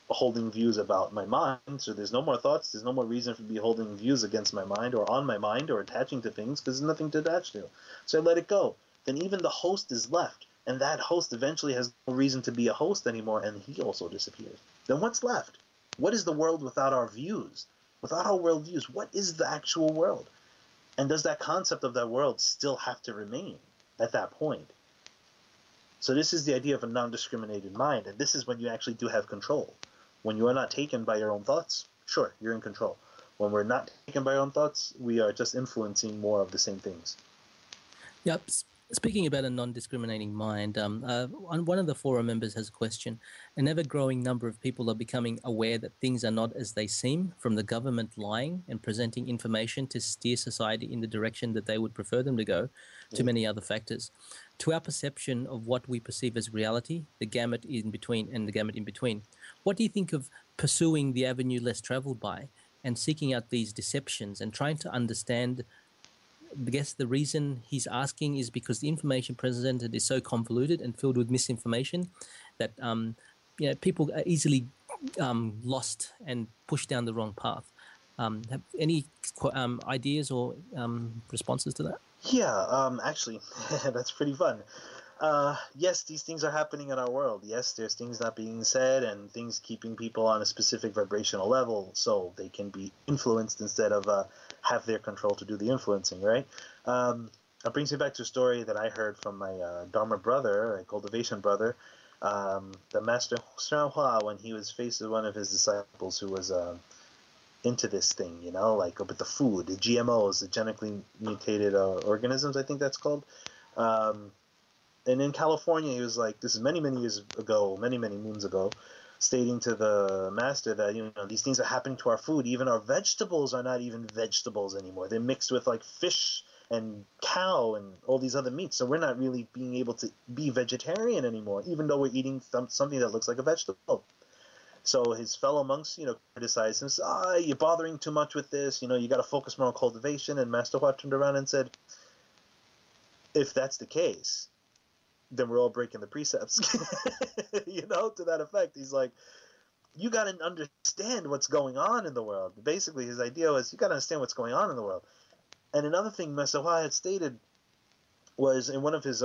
[SPEAKER 2] holding views about my mind. So there's no more thoughts. There's no more reason for me to be holding views against my mind or on my mind or attaching to things, because there's nothing to attach to. So I let it go. Then even the host is left, and that host eventually has no reason to be a host anymore, and he also disappears. Then what's left? What is the world without our views? Without our worldviews, what is the actual world? And does that concept of that world still have to remain at that point? So this is the idea of a non-discriminated mind, and this is when you actually do have control. When you are not taken by your own thoughts, sure, you're in control. When we're not taken by our own thoughts, we are just influencing more of the same things.
[SPEAKER 1] Yep. Speaking about a non-discriminating mind, one of the forum members has a question. An ever-growing number of people are becoming aware that things are not as they seem, from the government lying and presenting information to steer society in the direction that they would prefer them to go, to many other factors. To our perception of what we perceive as reality, the gamut in between. What do you think of pursuing the avenue less traveled by and seeking out these deceptions and trying to understand? I guess the reason he's asking is because the information presented is so convoluted and filled with misinformation that people are easily lost and pushed down the wrong path. Have any ideas or responses to that?
[SPEAKER 2] Yeah, actually, that's pretty fun. Yes, these things are happening in our world. Yes, there's things not being said and things keeping people on a specific vibrational level so they can be influenced instead of have their control to do the influencing, right? That brings me back to a story that I heard from my Dharma brother, a cultivation brother, the master Hua, when he was faced with one of his disciples who was into this thing, like with the food, the GMOs, the genetically mutated organisms, I think that's called. And in California, he was like, this is many, many years ago, many, many moons ago, stating to the master that, these things are happening to our food. Even our vegetables are not even vegetables anymore. They're mixed with like fish and cow and all these other meats. So we're not really being able to be vegetarian anymore, even though we're eating something that looks like a vegetable. So his fellow monks, criticized him, you're bothering too much with this. You got to focus more on cultivation. And Master Hua turned around and said, if that's the case, then we're all breaking the precepts, to that effect. He's like, you got to understand what's going on in the world. Basically, his idea was, you got to understand what's going on in the world. And another thing Master Hua had stated was in one of his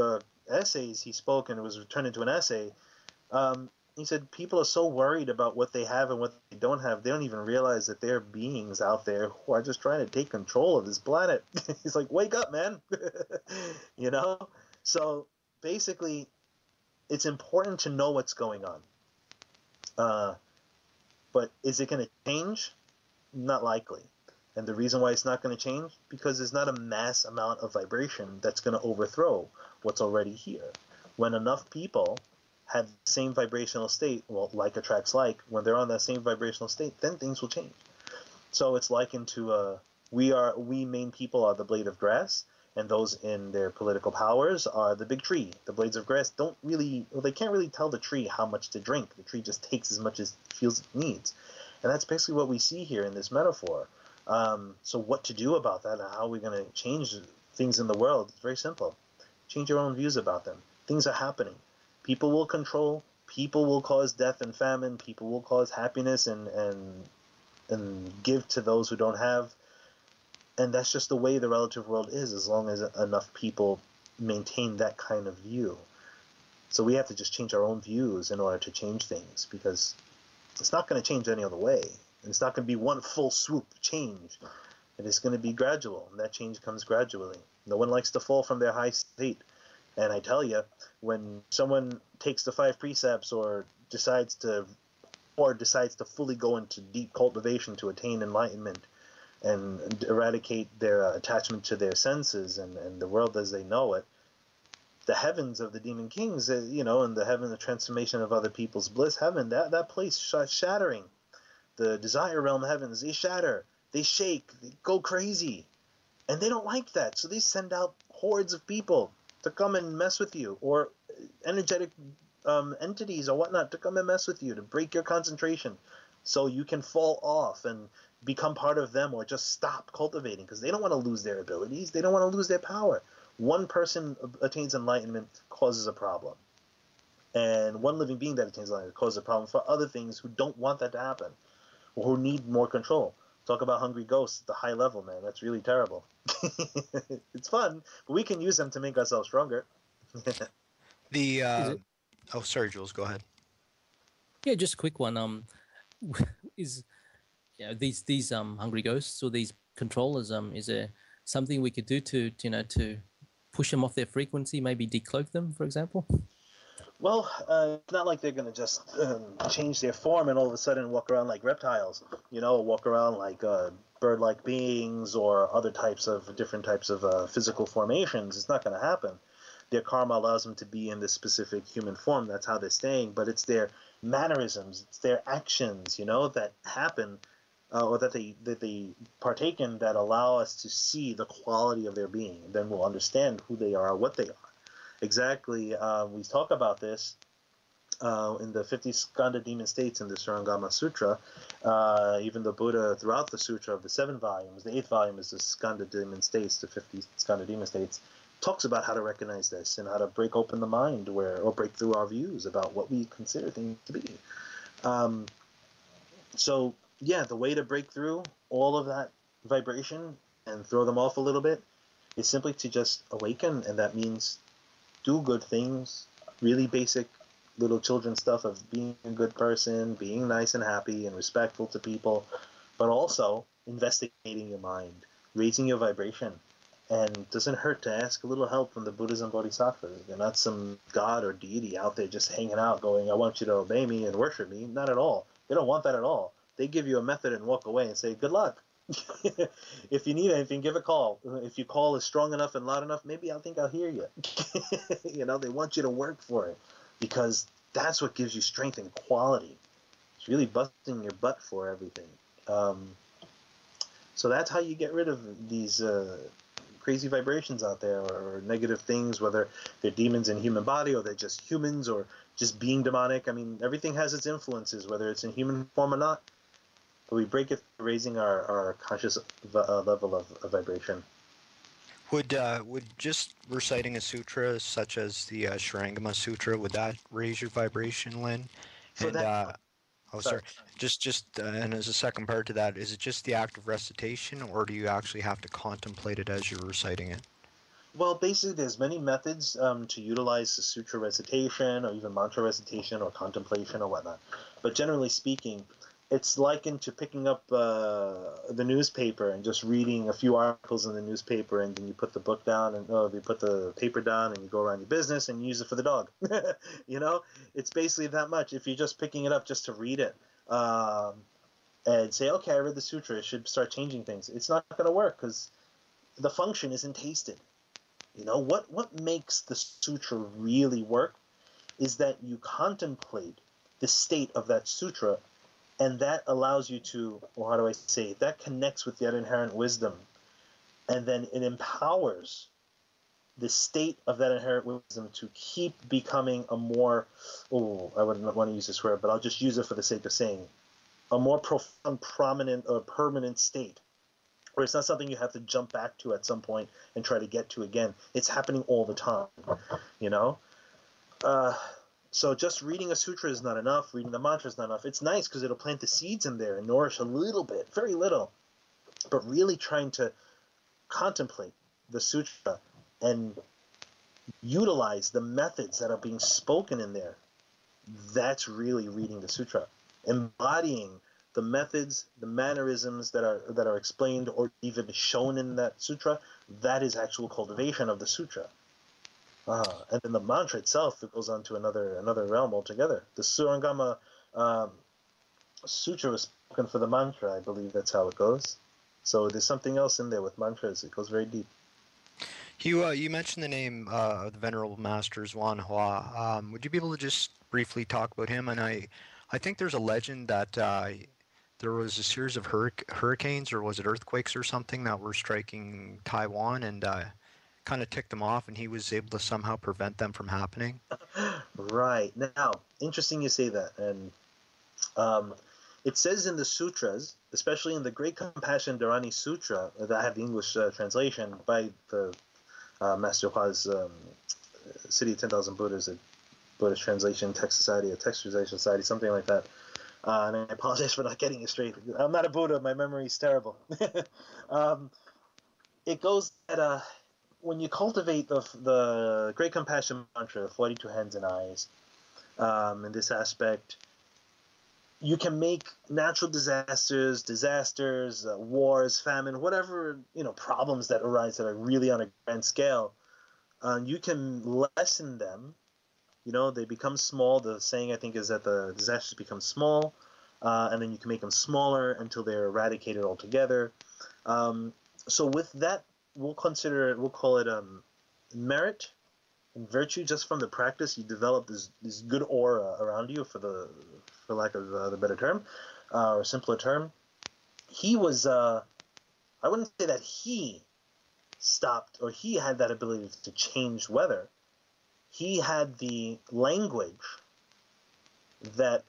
[SPEAKER 2] essays he spoke, and it was turned into an essay. He said people are so worried about what they have and what they don't have, they don't even realize that there are beings out there who are just trying to take control of this planet. He's like, wake up, man. So basically, it's important to know what's going on. But is it going to change? Not likely. And the reason why it's not going to change, because there's not a mass amount of vibration that's going to overthrow what's already here. When enough people have the same vibrational state, well, like attracts like, when they're on that same vibrational state, then things will change. So it's likened to we main people are the blade of grass, and those in their political powers are the big tree. The blades of grass they can't really tell the tree how much to drink. The tree just takes as much as it feels it needs. And that's basically what we see here in this metaphor. So what to do about that, and how are we going to change things in the world? It's very simple. Change your own views about them. Things are happening. People will control. People will cause death and famine. People will cause happiness and give to those who don't have. And that's just the way the relative world is, as long as enough people maintain that kind of view. So we have to just change our own views in order to change things, because it's not going to change any other way. And it's not going to be one full swoop change. It is going to be gradual, and that change comes gradually. No one likes to fall from their high state. And I tell you, when someone takes the 5 precepts or decides to fully go into deep cultivation to attain enlightenment and eradicate their attachment to their senses and the world as they know it, the heavens of the demon kings, and the heaven, the transformation of other people's bliss heaven, that place starts shattering. The desire realm heavens, they shatter, they shake, they go crazy. And they don't like that, so they send out hordes of people to come and mess with you, or energetic entities or whatnot to come and mess with you, to break your concentration, so you can fall off and become part of them, or just stop cultivating, because they don't want to lose their abilities, they don't want to lose their power. One person attains enlightenment causes a problem, and one living being that attains enlightenment causes a problem for other things who don't want that to happen, or who need more control. Talk about hungry ghosts at the high level, man. That's really terrible. It's fun, but we can use them to make ourselves stronger.
[SPEAKER 3] Oh, sorry, Jules, go ahead.
[SPEAKER 1] Yeah, just a quick one. Is these hungry ghosts or these controllers, is there something we could do to push them off their frequency, maybe decloak them, for example?
[SPEAKER 2] Well, it's not like they're going to just change their form and all of a sudden walk around like reptiles, walk around like bird-like beings or other different types of physical formations. It's not going to happen. Their karma allows them to be in this specific human form. That's how they're staying. But it's their mannerisms, it's their actions, that happen, or that they partake in, that allow us to see the quality of their being. Then we'll understand who they are, what they are. Exactly. We talk about this in the 50 skanda demon states in the Surangama Sutra. Even the Buddha, throughout the sutra of the 7 volumes, the 8th volume is the skanda demon states, the 50 skanda demon states, talks about how to recognize this and how to break open the mind, or break through our views about what we consider things to be. So yeah, the way to break through all of that vibration and throw them off a little bit is simply to just awaken, and that means do good things, really basic little children stuff of being a good person, being nice and happy and respectful to people, but also investigating your mind, raising your vibration. And it doesn't hurt to ask a little help from the Buddhas and Bodhisattvas. They're not some god or deity out there just hanging out going, I want you to obey me and worship me. Not at all. They don't want that at all. They give you a method and walk away and say, good luck. If you need anything, give a call. If your call is strong enough and loud enough, maybe I'll hear you. They want you to work for it, because that's what gives you strength and quality. It's really busting your butt for everything. So that's how you get rid of these crazy vibrations out there, or negative things, whether they're demons in human body, or they're just humans, or just being demonic. I mean, everything has its influences, whether it's in human form or not. But we break it through raising our conscious level of vibration.
[SPEAKER 3] Would just reciting a sutra such as the Shurangama Sutra, would that raise your vibration, Lin?
[SPEAKER 2] For
[SPEAKER 3] And
[SPEAKER 2] that,
[SPEAKER 3] sorry. Just and as a second part to that, is it just the act of recitation, or do you actually have to contemplate it as you're reciting it?
[SPEAKER 2] well, basically, there's many methods to utilize the sutra recitation, or even mantra recitation, or contemplation, or whatnot. But generally speaking, it's likened to picking up the newspaper and just reading a few articles in the newspaper, and then you put the book down, and you put the paper down, and you go around your business and use it for the dog. It's basically that much. If you're just picking it up just to read it, and say, okay, I read the sutra, it should start changing things. It's not going to work because the function isn't tasted. You know, what makes the sutra really work is that you contemplate the state of that sutra, and that allows you to, or how do I say, that connects with that inherent wisdom, and then it empowers the state of that inherent wisdom to keep becoming a more, I wouldn't want to use this word, but I'll just use it for the sake of saying, a more profound, prominent, or permanent state, where it's not something you have to jump back to at some point and try to get to again. It's happening all the time, you know? So just reading a sutra is not enough. Reading the mantra is not enough. It's nice because it'll plant the seeds in there and nourish a little bit, very little. But really trying to contemplate the sutra and utilize the methods that are being spoken in there, that's really reading the sutra. Embodying the methods, the mannerisms that are explained or even shown in that sutra, that is actual cultivation of the sutra. And then the mantra itself, it goes on to another realm altogether. The Surangama Sutra was spoken for the mantra, I believe that's how it goes. So there's something else in there with mantras. It goes very deep.
[SPEAKER 3] You mentioned the name of the Venerable Master Zhuan Hua. Would you be able to just briefly talk about him? And I think there's a legend that there was a series of hurricanes, or was it earthquakes or something, that were striking Taiwan and kind of ticked them off, and he was able to somehow prevent them from happening.
[SPEAKER 2] Right. Now, interesting you say that. And it says in the sutras, especially in the Great Compassion Dharani Sutra, that I have the English translation by the Master Hua's City of 10,000 Buddhas, a Buddhist Translation Text Society, a Text Translation Society, something like that. And I apologize for not getting it straight. I'm not a Buddha. My memory is terrible. It goes that when you cultivate the Great Compassion Mantra, 42 hands and eyes, in this aspect, you can make natural disasters, wars, famine, whatever, problems that arise that are really on a grand scale. You can lessen them. They become small. The saying, I think, is that the disasters become small, and then you can make them smaller until they're eradicated altogether. So with that, we'll call it merit and virtue. Just from the practice, you develop this good aura around you, for lack of the better term, or simpler term. He was, I wouldn't say that he stopped, or he had that ability to change weather. He had the language that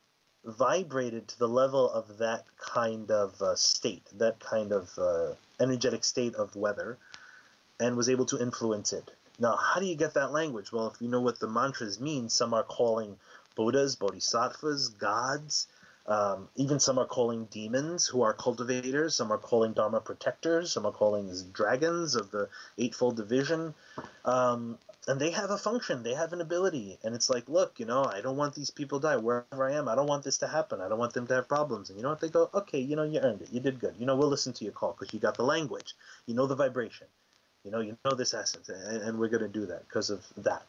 [SPEAKER 2] vibrated to the level of that kind of state, that kind of energetic state of weather, and was able to influence it. Now, how do you get that language? Well, if you know what the mantras mean, some are calling Buddhas, Bodhisattvas, gods, even some are calling demons who are cultivators, some are calling Dharma protectors, some are calling dragons of the Eightfold Division. And they have a function, they have an ability, and it's like, look, I don't want these people to die wherever I am. I don't want this to happen. I don't want them to have problems. And you know what? They go, okay, you earned it. You did good. We'll listen to your call because you got the language. You know the vibration. You know this essence, and we're going to do that because of that.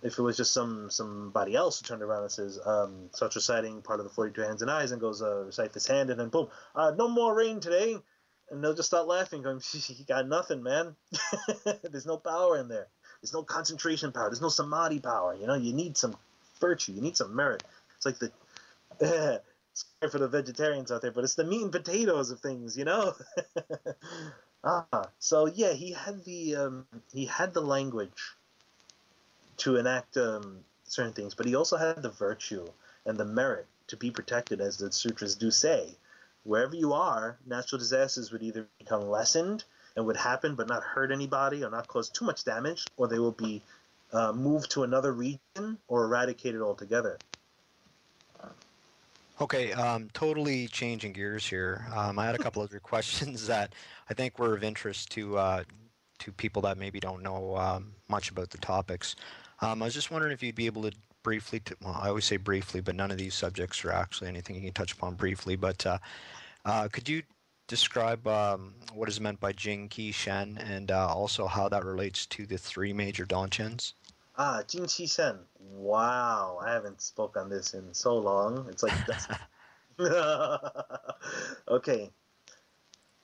[SPEAKER 2] If it was just somebody else who turned around and says, starts reciting part of the 42 hands and eyes and goes, recite this hand, and then boom, no more rain today. And they'll just start laughing, going, you got nothing, man. There's no power in there. There's no concentration power. There's no samadhi power. You need some virtue. You need some merit. It's like sorry for the vegetarians out there, but it's the meat and potatoes of things, So yeah, he had the language to enact certain things, but he also had the virtue and the merit to be protected, as the sutras do say. Wherever you are, natural disasters would either become lessened and would happen but not hurt anybody or not cause too much damage, or they will be moved to another region or eradicated altogether.
[SPEAKER 3] Okay, totally changing gears here. I had a couple other questions that I think were of interest to people that maybe don't know much about the topics. I was just wondering if you'd be able to briefly, well, I always say briefly, but none of these subjects are actually anything you can touch upon briefly, but could you describe what is meant by Jing, Qi, Shen, and also how that relates to the three major Dantians?
[SPEAKER 2] Jing, Qi, Shen. Wow, I haven't spoke on this in so long. It's like Okay.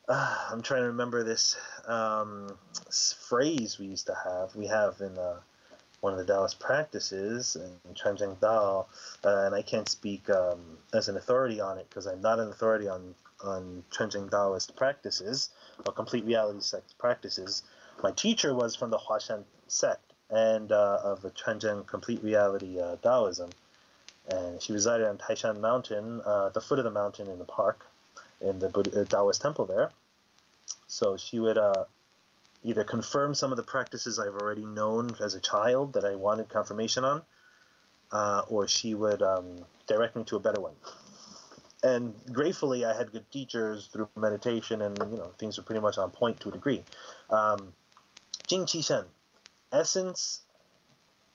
[SPEAKER 2] I'm trying to remember this phrase we used to have. We have in one of the Taoist practices in Chanzheng Dao, and I can't speak as an authority on it because I'm not an authority on Chanzheng Taoist practices or complete reality sect practices. My teacher was from the Huashan sect and of the Chanzheng complete reality Daoism, and she resided on Taishan Mountain, the foot of the mountain in the park, in the Taoist temple there. So she would either confirm some of the practices I've already known as a child that I wanted confirmation on, or she would direct me to a better one. And gratefully, I had good teachers through meditation, and things were pretty much on point to a degree. Jing Qi Shen, essence,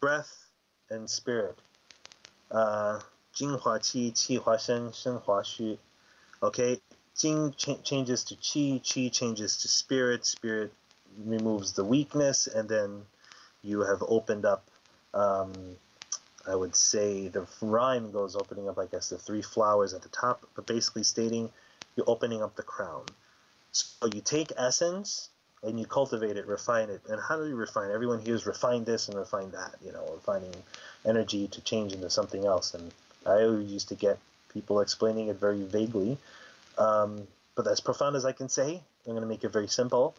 [SPEAKER 2] breath, and spirit. Jing Hua Qi, Qi Hua Shen, Shen Hua Xu. Okay, Jing changes to Qi, Qi changes to spirit, spirit removes the weakness, and then you have opened up, I would say the rhyme goes opening up, I guess, the three flowers at the top, but basically stating you're opening up the crown. So you take essence and you cultivate it, refine it. And how do you refine it? Everyone hears refine this and refine that, refining energy to change into something else. And I always used to get people explaining it very vaguely. But as profound as I can say, I'm going to make it very simple.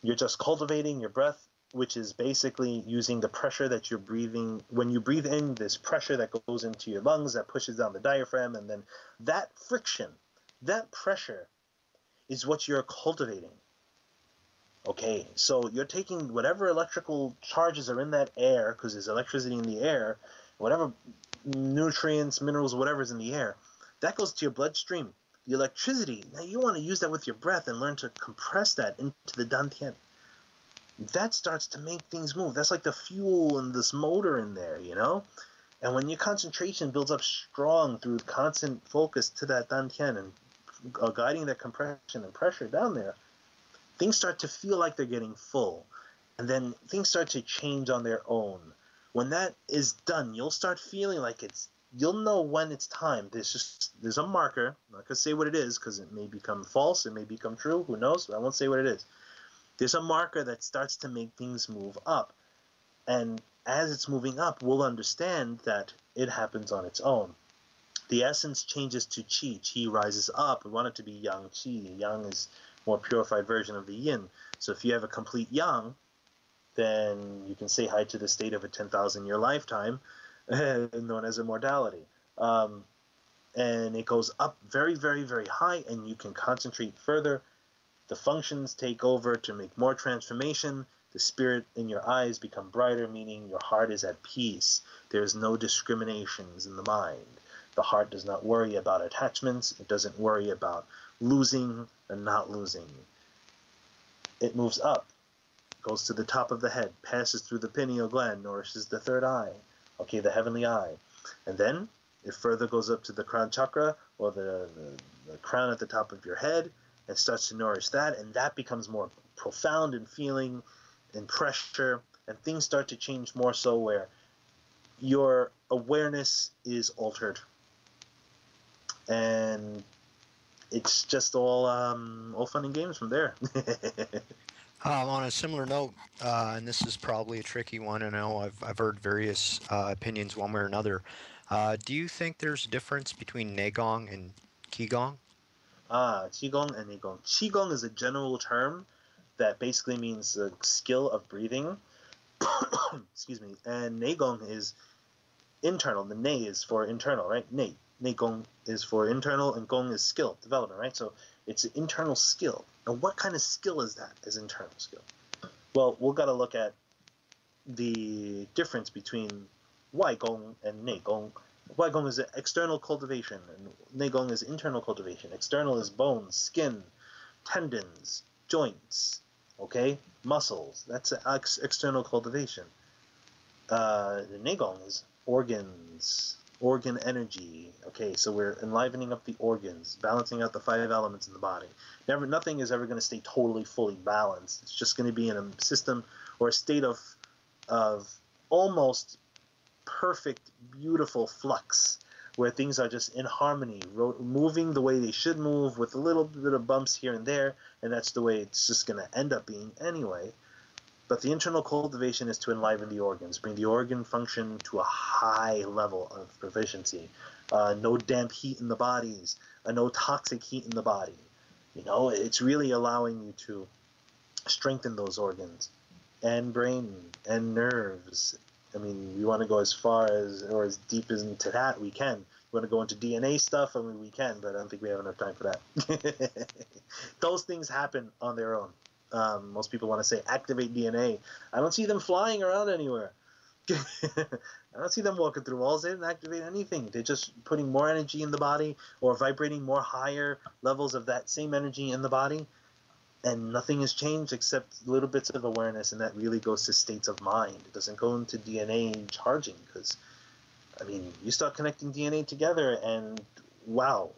[SPEAKER 2] You're just cultivating your breath, which is basically using the pressure that you're breathing. When you breathe in, this pressure that goes into your lungs that pushes down the diaphragm, and then that friction, that pressure is what you're cultivating. Okay, so you're taking whatever electrical charges are in that air, because there's electricity in the air, whatever nutrients, minerals, whatever's in the air, that goes to your bloodstream. The electricity, now you want to use that with your breath and learn to compress that into the dantian. That starts to make things move. That's like the fuel in this motor in there, And when your concentration builds up strong through constant focus to that dantian and guiding that compression and pressure down there, things start to feel like they're getting full. And then things start to change on their own. When that is done, you'll start feeling like you'll know when it's time. There's a marker. I'm not going to say what it is because it may become false. It may become true. Who knows? I won't say what it is. There's a marker that starts to make things move up. And as it's moving up, we'll understand that it happens on its own. The essence changes to Qi. Qi rises up. We want it to be Yang Qi. Yang is a more purified version of the Yin. So if you have a complete Yang, then you can say hi to the state of a 10,000-year lifetime, known as immortality. And it goes up very, very, very high, and you can concentrate further. The functions take over to make more transformation. The spirit in your eyes become brighter, meaning your heart is at peace. There's no discriminations in the mind. The heart does not worry about attachments. It doesn't worry about losing and not losing. It moves up, goes to the top of the head, passes through the pineal gland, nourishes the third eye, okay, the heavenly eye. And then it further goes up to the crown chakra, or the crown at the top of your head, and starts to nourish that, and that becomes more profound in feeling and pressure, and things start to change more so where your awareness is altered. And it's just all fun and games from there.
[SPEAKER 3] On a similar note, and this is probably a tricky one, and I know I've heard various opinions one way or another. Do you think there's a difference between Neigong and Qigong?
[SPEAKER 2] Qigong and Neigong. Qigong is a general term that basically means the skill of breathing. Excuse me. And Neigong is internal. The Nei is for internal, right? Neigong is for internal, and Gong is skill, development, right? So it's an internal skill. Now, what kind of skill is that as internal skill? Well, we've got to look at the difference between Wai Gong and Nei Gong. Wai Gong is external cultivation, and Nei Gong is internal cultivation. External is bones, skin, tendons, joints, okay, muscles. That's external cultivation. The Nei Gong is organs, organ energy. Okay, so we're enlivening up the organs, balancing out the 5 elements in the body. Nothing is ever going to stay totally, fully balanced. It's just going to be in a system or a state of almost perfect, beautiful flux. where things are just in harmony, moving the way they should move with a little bit of bumps here and there, and that's the way it's just going to end up being anyway. But the internal cultivation is to enliven the organs, bring the organ function to a high level of proficiency. No damp heat in the bodies, no toxic heat in the body. You know, it's really allowing you to strengthen those organs and brain and nerves. I mean, we want to go as far as, or as deep as into that we can. We want to go into DNA stuff, I mean, we can, but I don't think we have enough time for that. Those things happen on their own. Most people want to say activate DNA. I don't see them flying around anywhere. I don't see them walking through walls. They didn't activate anything. They're just putting more energy in the body or vibrating more higher levels of that same energy in the body. And nothing has changed except little bits of awareness, and that really goes to states of mind. It doesn't go into DNA charging, because, I mean, you start connecting DNA together, and wow,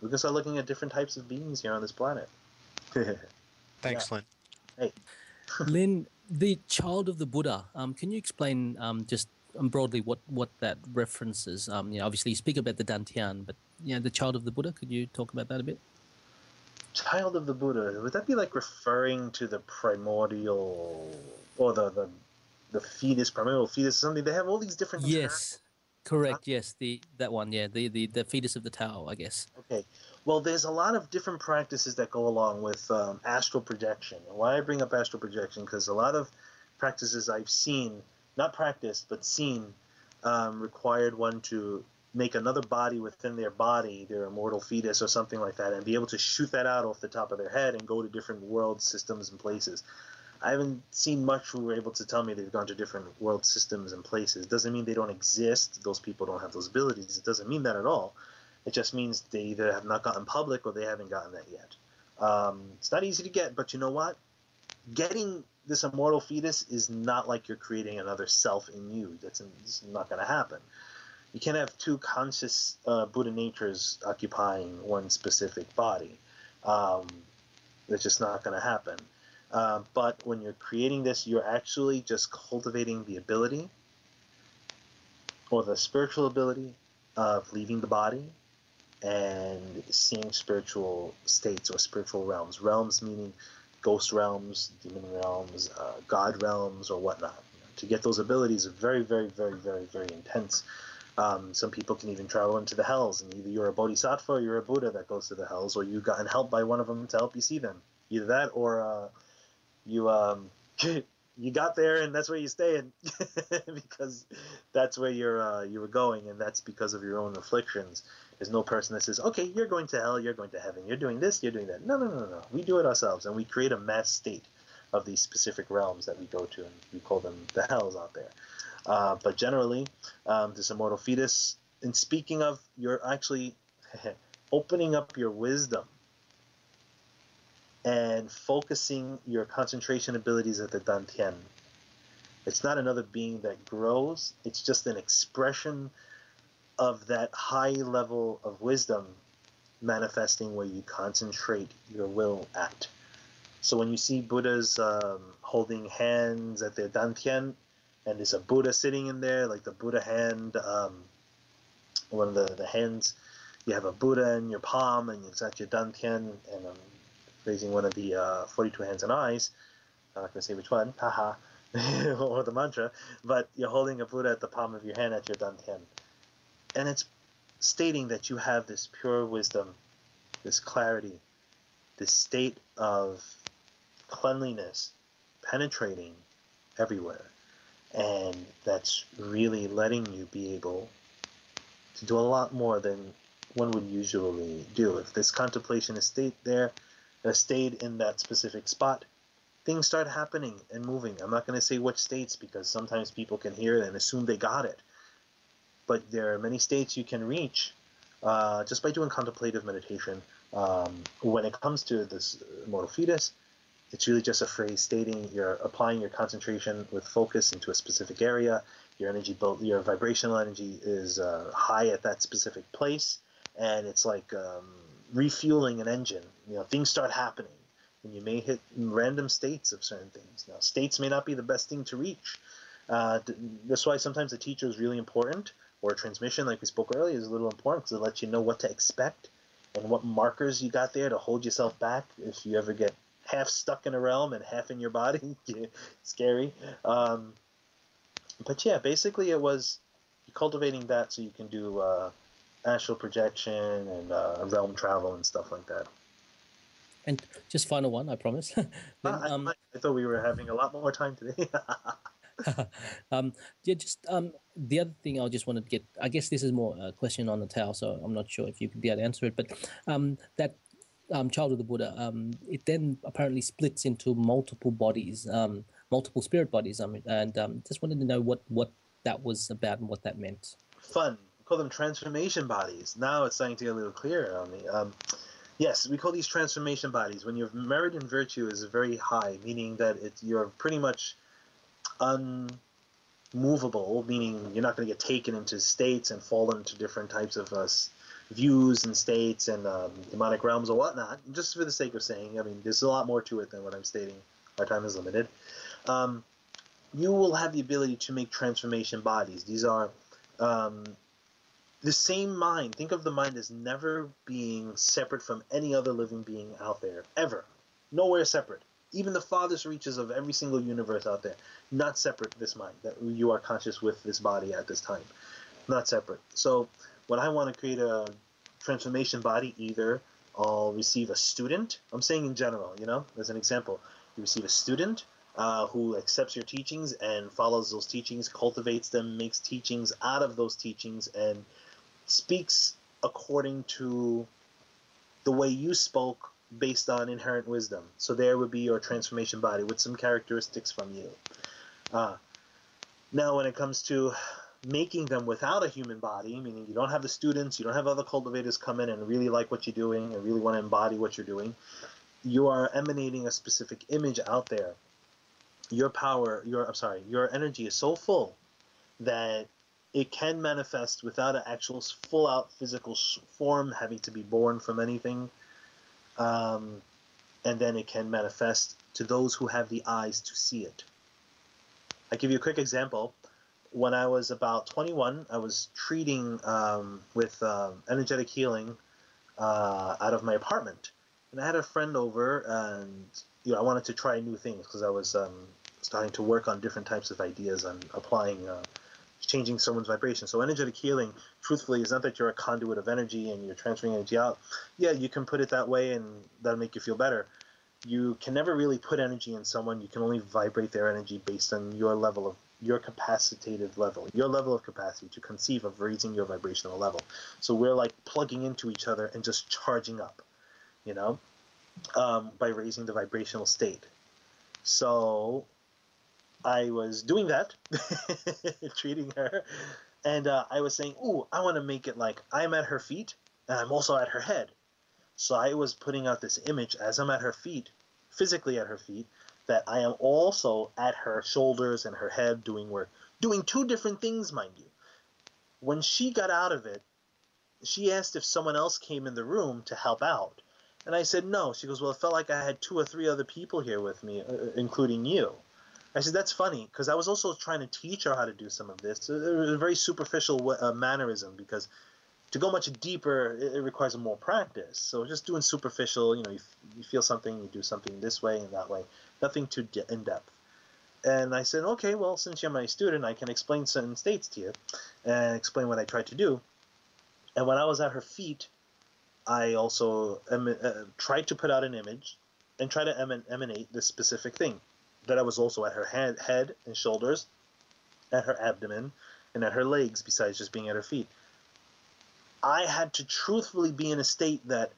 [SPEAKER 2] we can start looking at different types of beings here on this planet.
[SPEAKER 3] Thanks, Lin.
[SPEAKER 2] Hey.
[SPEAKER 1] Lin, the child of the Buddha, can you explain just broadly what that references? Obviously you speak about the Dantian, but the child of the Buddha, could you talk about that a bit?
[SPEAKER 2] Child of the Buddha, would that be like referring to the primordial, or the fetus, primordial fetus, something? They have all these different terms.
[SPEAKER 1] Yes, correct. Yes, that one. Yeah, the fetus of the Tao, I guess.
[SPEAKER 2] Okay. Well, there's a lot of different practices that go along with astral projection. And why I bring up astral projection, because a lot of practices I've seen, not practiced, but seen, required one to make another body within their body, their immortal fetus or something like that, and be able to shoot that out off the top of their head and go to different world systems and places. I haven't seen much who were able to tell me they've gone to different world systems and places. Doesn't mean they don't exist. Those people don't have those abilities. It doesn't mean that at all. It just means they either have not gotten public or they haven't gotten that yet. It's not easy to get, but you know what? Getting this immortal fetus is not like you're creating another self in you. It's not going to happen. You can't have two conscious Buddha natures occupying one specific body. That's just not going to happen. But when you're creating this, you're actually just cultivating the ability or the spiritual ability of leaving the body and seeing spiritual states or spiritual realms. Realms meaning ghost realms, demon realms, god realms, or whatnot. To get those abilities is very, very, very, very, very intense. Some people can even travel into the hells, and either you're a bodhisattva or you're a Buddha that goes to the hells, or you've gotten help by one of them to help you see them. Either that, or you got there and that's where you staying because that's where you were going, and that's because of your own afflictions. There's no person that says, okay, you're going to hell, you're going to heaven, you're doing this, you're doing that. No. We do it ourselves, and we create a mass state of these specific realms that we go to, and we call them the hells out there. But generally, this immortal fetus, and speaking of, you're actually opening up your wisdom and focusing your concentration abilities at the Dantian. It's not another being that grows, it's just an expression of that high level of wisdom manifesting where you concentrate your will at. So when you see Buddhas holding hands at their Dantian, and there's a Buddha sitting in there, like the Buddha hand, one of the hands, you have a Buddha in your palm, and it's at your Dantian, and raising one of the 42 hands and eyes. I'm not going to say which one, haha, or the mantra, but you're holding a Buddha at the palm of your hand at your Dantian. And it's stating that you have this pure wisdom, this clarity, this state of cleanliness penetrating everywhere. And that's really letting you be able to do a lot more than one would usually do. If this contemplation is stayed in that specific spot, things start happening and moving. I'm not going to say which states, because sometimes people can hear it and assume they got it. But there are many states you can reach just by doing contemplative meditation. When it comes to this immortal fetus, it's really just a phrase stating you're applying your concentration with focus into a specific area. Your energy, your vibrational energy is high at that specific place, and it's like refueling an engine. Things start happening, and you may hit random states of certain things. Now, states may not be the best thing to reach. That's why sometimes the teacher is really important. or transmission, like we spoke earlier, is a little important because it lets you know what to expect and what markers you got there to hold yourself back if you ever get half stuck in a realm and half in your body. Scary. But yeah, basically it was cultivating that so you can do astral projection and realm travel and stuff like that.
[SPEAKER 1] And just final one, I promise. Then,
[SPEAKER 2] I thought we were having a lot more time today.
[SPEAKER 1] yeah, just the other thing I just wanted to get, I guess this is more a question on the Tao, so I'm not sure if you could be able to answer it, but that child of the Buddha, it then apparently splits into multiple bodies, multiple spirit bodies, and just wanted to know what that was about and what that meant.
[SPEAKER 2] Fun. We call them transformation bodies. Now it's starting to get a little clearer on me. Yes, we call these transformation bodies. When your merit and virtue is very high, meaning that you're pretty much unmovable, meaning you're not going to get taken into states and fall into different types of views and states and demonic realms or whatnot, just for the sake of saying. I mean, there's a lot more to it than what I'm stating. Our time is limited. You will have the ability to make transformation bodies. These are the same mind. Think of the mind as never being separate from any other living being out there, ever. Nowhere separate. Even the farthest reaches of every single universe out there, not separate, this mind, that you are conscious with this body at this time. Not separate. So when I want to create a transformation body, either I'll receive a student. I'm saying in general, as an example. You receive a student who accepts your teachings and follows those teachings, cultivates them, makes teachings out of those teachings, and speaks according to the way you spoke based on inherent wisdom. So there would be your transformation body with some characteristics from you. Now when it comes to making them without a human body, meaning you don't have the students, you don't have other cultivators come in and really like what you're doing and really want to embody what you're doing, you are emanating a specific image out there. Your energy is so full that it can manifest without an actual full-out physical form having to be born from anything. And then it can manifest to those who have the eyes to see it. I'll give you a quick example. When I was about 21, I was treating with energetic healing out of my apartment. And I had a friend over, and I wanted to try new things because I was starting to work on different types of ideas and applying changing someone's vibration. So energetic healing, truthfully, is not that you're a conduit of energy and you're transferring energy out. Yeah, you can put it that way and that'll make you feel better. You can never really put energy in someone. You can only vibrate their energy based on your level of, your capacitated level, your level of capacity to conceive of raising your vibrational level. So we're like plugging into each other and just charging up, by raising the vibrational state. So I was doing that, treating her, and I was saying, ooh, I want to make it like I'm at her feet, and I'm also at her head. So I was putting out this image as I'm at her feet, physically at her feet, that I am also at her shoulders and her head doing work. Doing two different things, mind you. When she got out of it, she asked if someone else came in the room to help out. And I said, no. She goes, well, it felt like I had 2 or 3 other people here with me, including you. I said, that's funny, because I was also trying to teach her how to do some of this. It was a very superficial mannerism, because to go much deeper, it requires more practice. So just doing superficial, you feel something, you do something this way and that way. Nothing too in-depth. And I said, okay, well, since you're my student, I can explain certain states to you and explain what I tried to do. And when I was at her feet, I also tried to put out an image and try to emanate this specific thing. That I was also at her head and shoulders, at her abdomen, and at her legs, besides just being at her feet. I had to truthfully be in a state that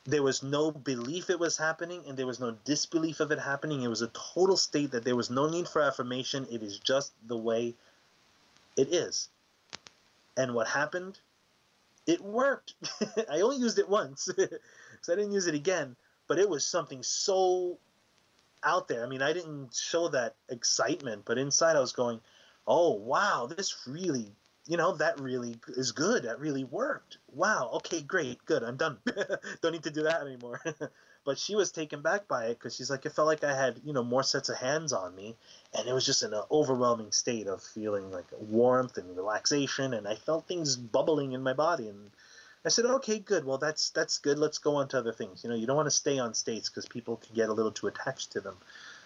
[SPEAKER 2] there was no belief it was happening, and there was no disbelief of it happening. It was a total state that there was no need for affirmation. It is just the way it is. And what happened? It worked. I only used it once, so I didn't use it again. But it was something so out there. I mean, I didn't show that excitement, but inside I was going, oh, wow, this really, that really is good. That really worked. Wow. Okay, great. Good. I'm done. Don't need to do that anymore. But she was taken back by it because she's like, it felt like I had, more sets of hands on me, and it was just in an overwhelming state of feeling like warmth and relaxation, and I felt things bubbling in my body. And I said, okay, good. Well, that's good. Let's go on to other things. You don't want to stay on states because people can get a little too attached to them,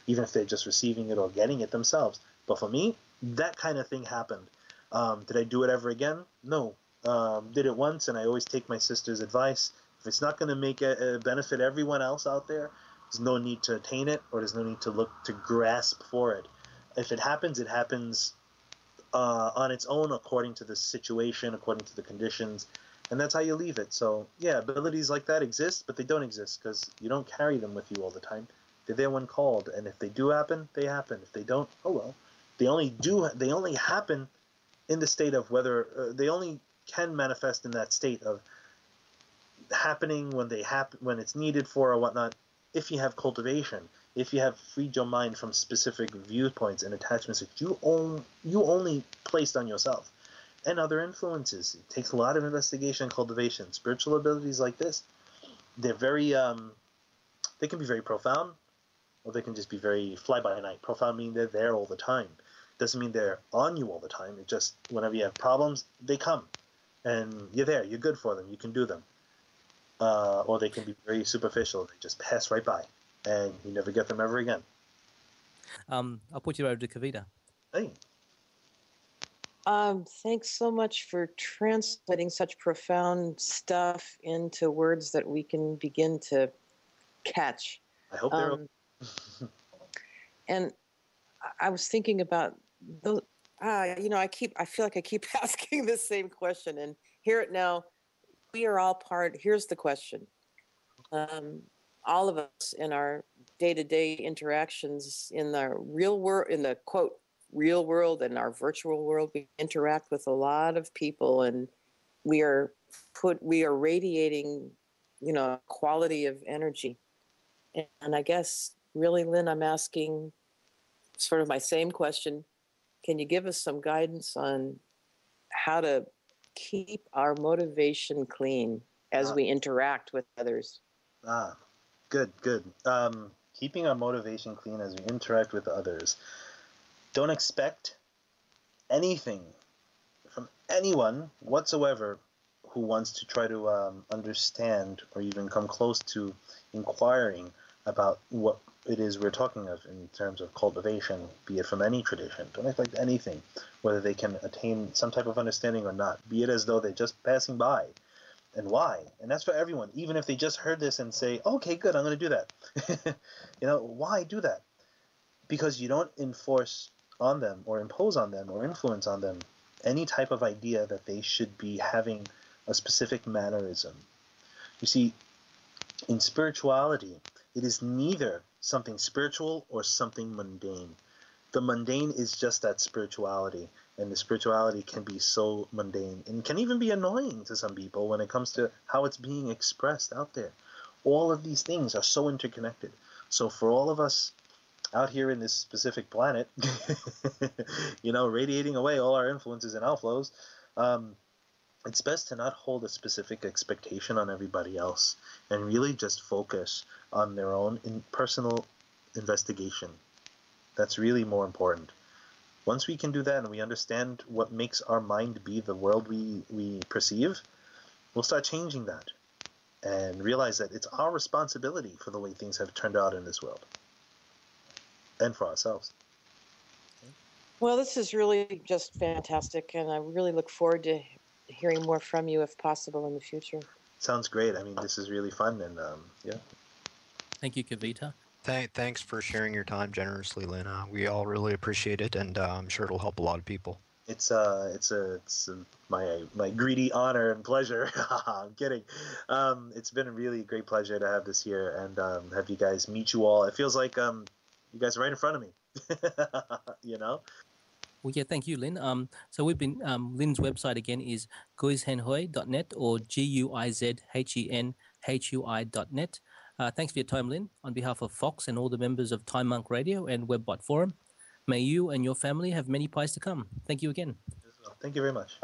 [SPEAKER 2] even if they're just receiving it or getting it themselves. But for me, that kind of thing happened. Did I do it ever again? No. Did it once, and I always take my sister's advice. If it's not going to make a benefit everyone else out there, there's no need to attain it, or there's no need to look to grasp for it. If it happens on its own, according to the situation, according to the conditions, and that's how you leave it. So yeah, abilities like that exist, but they don't exist because you don't carry them with you all the time. They're there when called, and if they do happen, they happen. If they don't, oh well. They only happen in the state of whether they only can manifest in that state of happening when when it's needed for or whatnot. If you have cultivation, if you have freed your mind from specific viewpoints and attachments that you only placed on yourself and other influences. It takes a lot of investigation and cultivation. Spiritual abilities like this, they're very they can be very profound, or they can just be very fly by night. Profound meaning they're there all the time. Doesn't mean they're on you all the time. It just, whenever you have problems, they come and you're there, you're good for them, you can do them. Or they can be very superficial. They just pass right by, and you never get them ever again.
[SPEAKER 1] I'll put you over to Kavita.
[SPEAKER 2] Hey.
[SPEAKER 4] Thanks so much for translating such profound stuff into words that we can begin to catch.
[SPEAKER 2] I hope they're
[SPEAKER 4] And I was thinking about those. I feel like I keep asking the same question, and hear it now. We are all part. Here's the question. All of us in our day-to-day interactions in the real world, in the quote real world and our virtual world, we interact with a lot of people, and we are radiating, quality of energy. And I guess really, Lin, I'm asking sort of my same question. Can you give us some guidance on how to keep our motivation clean as we interact with others?
[SPEAKER 2] Good. Keeping our motivation clean as we interact with others. Don't expect anything from anyone whatsoever who wants to try to understand or even come close to inquiring about what it is we're talking of in terms of cultivation, be it from any tradition. Don't expect anything, whether they can attain some type of understanding or not, be it as though they're just passing by. And why? And that's for everyone, even if they just heard this and say, okay, good, I'm going to do that. Why do that? Because you don't enforce on them or impose on them or influence on them any type of idea that they should be having a specific mannerism. You see, in spirituality, it is neither something spiritual or something mundane. The mundane is just that spirituality, and the spirituality can be so mundane and can even be annoying to some people when it comes to how it's being expressed out there. All of these things are so interconnected. So for all of us out here in this specific planet, radiating away all our influences and outflows, it's best to not hold a specific expectation on everybody else and really just focus on their own personal investigation. That's really more important. Once we can do that and we understand what makes our mind be the world we perceive, we'll start changing that and realize that it's our responsibility for the way things have turned out in this world and for ourselves.
[SPEAKER 4] Well, this is really just fantastic, and I really look forward to hearing more from you if possible in the future.
[SPEAKER 2] Sounds great. I mean, this is really fun, and yeah.
[SPEAKER 1] Thank you, Kavita.
[SPEAKER 3] Thanks for sharing your time generously, Lin. We all really appreciate it, and I'm sure it'll help a lot of people.
[SPEAKER 2] It's my greedy honor and pleasure. I'm kidding. It's been a really great pleasure to have this here and have you guys meet you all. It feels like you guys are right in front of me.
[SPEAKER 1] Well, yeah, thank you, Lin. So we've been Lin's website again is guizhenhui.net or guizhenhui.net. Thanks for your time, Lin. On behalf of Fox and all the members of Time Monk Radio and Webbot Forum, may you and your family have many pies to come. Thank you again.
[SPEAKER 2] Thank you very much.